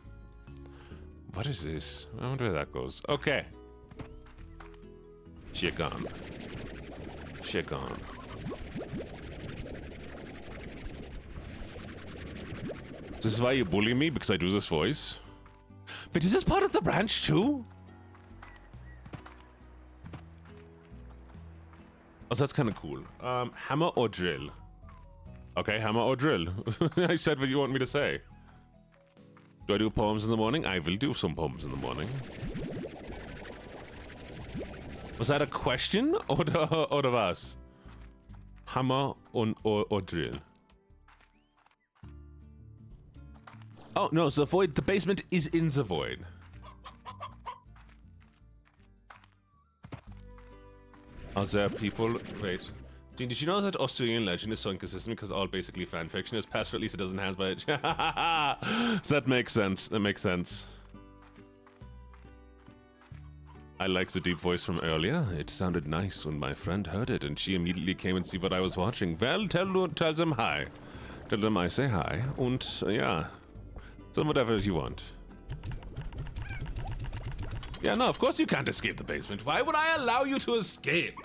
What is this? I wonder where that goes. Okay. She gone. This is why you bully me, because I do this voice? But is this part of the branch too? Oh, that's kind of cool. Hammer or drill? Okay, hammer or drill. I said what you want me to say. Do I do poems in the morning? I will do some poems in the morning. Was that a question or was? Hammer or drill? Oh, no, the void, the basement is in the void. Are there people... Wait. Gene, did you know that Australian legend is so inconsistent because all basically fanfiction is past release it doesn't hands by it? That makes sense. I like the deep voice from earlier. It sounded nice when my friend heard it and she immediately came and see what I was watching. Well, tell them hi. Tell them I say hi. Und, yeah. So whatever you want. Yeah, no, of course you can't escape the basement. Why would I allow you to escape?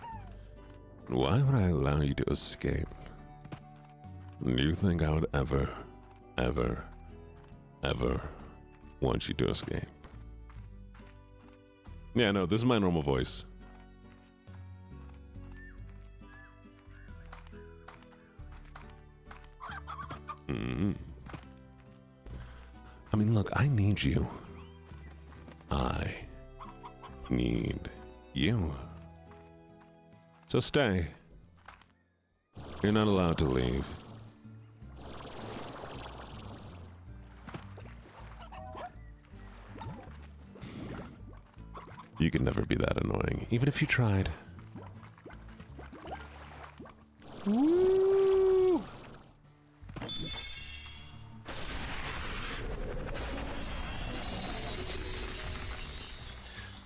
Why would I allow you to escape? Do you think I would ever want you to escape? Yeah, no, this is my normal voice. I mean, look, I need you. I need you. So stay. You're not allowed to leave. You can never be that annoying, even if you tried. Woo!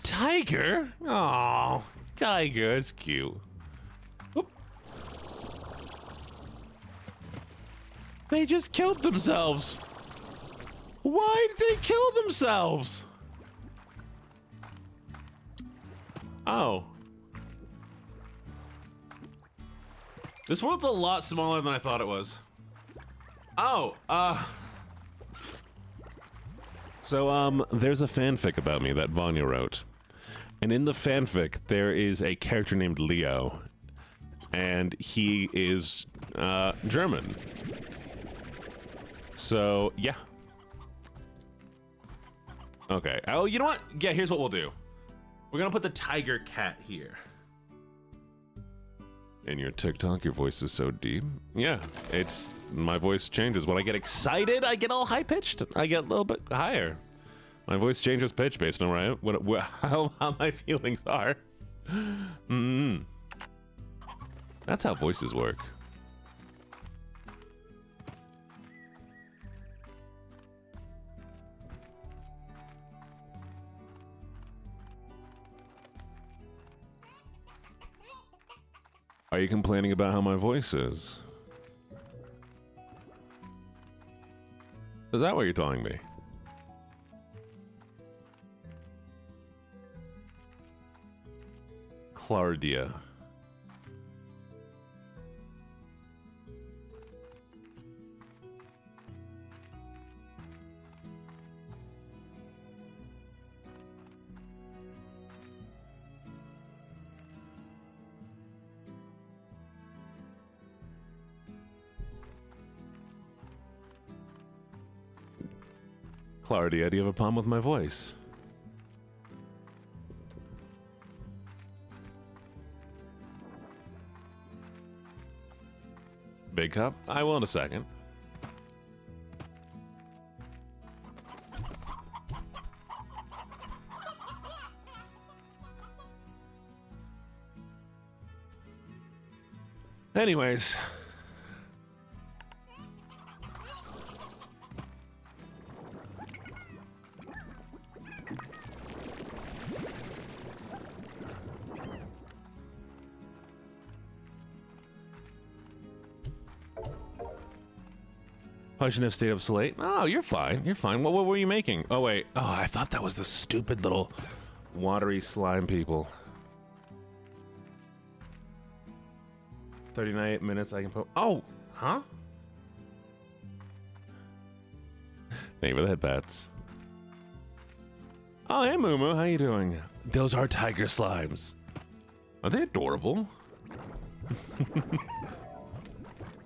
Tiger? Aw, tiger, it's cute. Whoop. They just killed themselves. Why did they kill themselves? Oh. This world's a lot smaller than I thought it was. Oh, So, there's a fanfic about me that Vanya wrote. And in the fanfic, there is a character named Leo. And he is, German. So, yeah. Okay. Oh, you know what? Yeah, here's what we'll do. We're gonna put the tiger cat here. In your TikTok, your voice is so deep. Yeah, my voice changes. When I get excited, I get all high pitched. I get a little bit higher. My voice changes pitch based on how my feelings are. That's how voices work. Are you complaining about how my voice is? Is that what you're telling me? Clardia. Clardia, do you have a problem with my voice? Big cup? I will in a second. Anyways. I shouldn't have stayed up so late. Oh, you're fine. You're fine. What were you making? Oh, wait. Oh, I thought that was the stupid little watery slime people. 39 minutes I can put. Oh, huh? Thank you for the head pats. Oh, hey, Moo. How you doing? Those are tiger slimes. Are they adorable?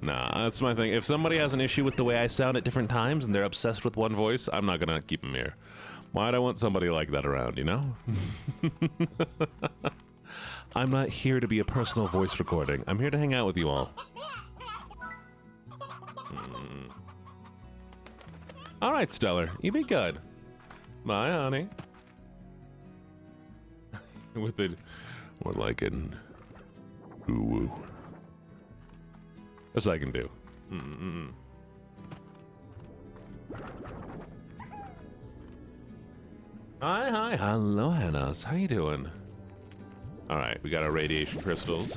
Nah, that's my thing. If somebody has an issue with the way I sound at different times and they're obsessed with one voice, I'm not gonna keep them here. Why'd I want somebody like that around, you know? I'm not here to be a personal voice recording. I'm here to hang out with you all. All right, Stellar. You be good. Bye, honey. With it, more like an ooh-woo. That's what I can do. Hi. Hello, Hannahs. How you doing? All right, we got our radiation crystals.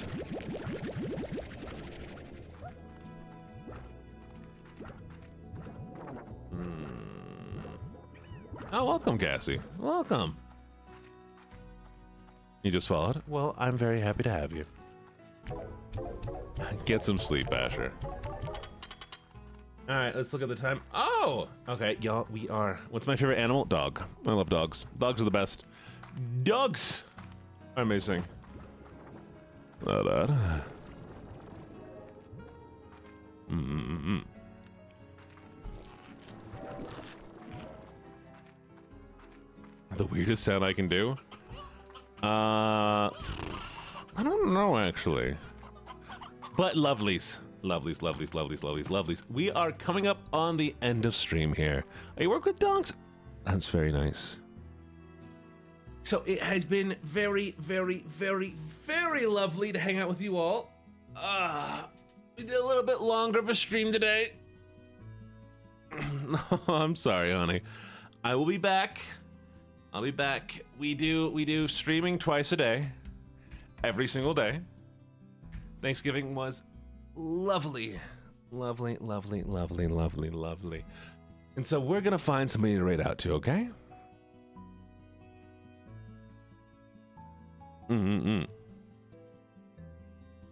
Oh, welcome, Cassie. Welcome. You just followed? Well, I'm very happy to have you. Get some sleep, Asher. All right, let's look at the time. Oh, okay, y'all. We are. What's my favorite animal? Dog. I love dogs. Dogs are the best. Dogs are amazing. The weirdest sound I can do? I don't know, actually. But lovelies. Lovelies. We are coming up on the end of stream here. I work with dogs. That's very nice. So it has been very lovely to hang out with you all. We did a little bit longer of a stream today. I'm sorry, honey. I will be back. I'll be back. We do streaming twice a day. Every single day. Thanksgiving was lovely. Lovely. And so we're gonna find somebody to raid out to, okay?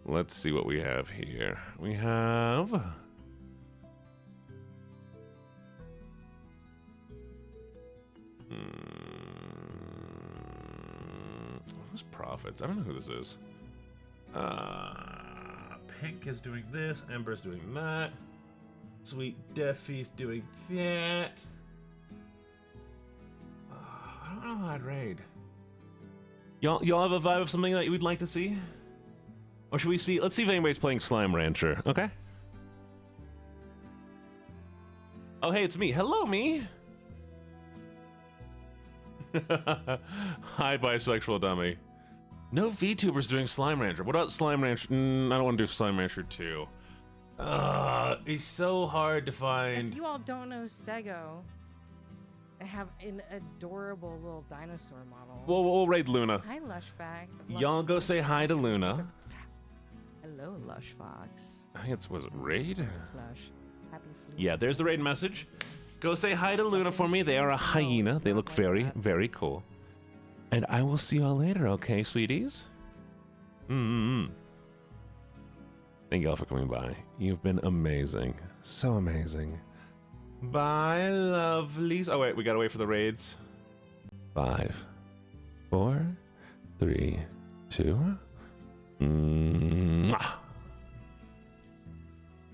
Let's see what we have here. We have... Who's Prophets? I don't know who this is. Pink is doing this. Ember's doing that. Sweet Deffy's doing that. God, raid. Y'all have a vibe of something that you would like to see? Or should we see? Let's see if anybody's playing Slime Rancher. Okay. Oh, hey, it's me. Hello, me. Hi, bisexual dummy. No VTubers doing Slime Rancher. What about Slime Rancher? I don't want to do Slime Rancher 2. It's so hard to find. If you all don't know Stego, I have an adorable little dinosaur model. We'll raid Luna. Hi, Lushfag. Y'all go say hi to Luna. Hello, Lush Fox. I think was it raid? Lush. Happy flea. Yeah, there's the raid message. Go say hi to Luna for me. They are a hyena. They look very, very cool. And I will see y'all later, okay, sweeties? Thank y'all for coming by. You've been amazing. So amazing. Bye, lovelies. Oh, wait, we gotta wait for the raids. 5, 4, 3, 2. Mwah.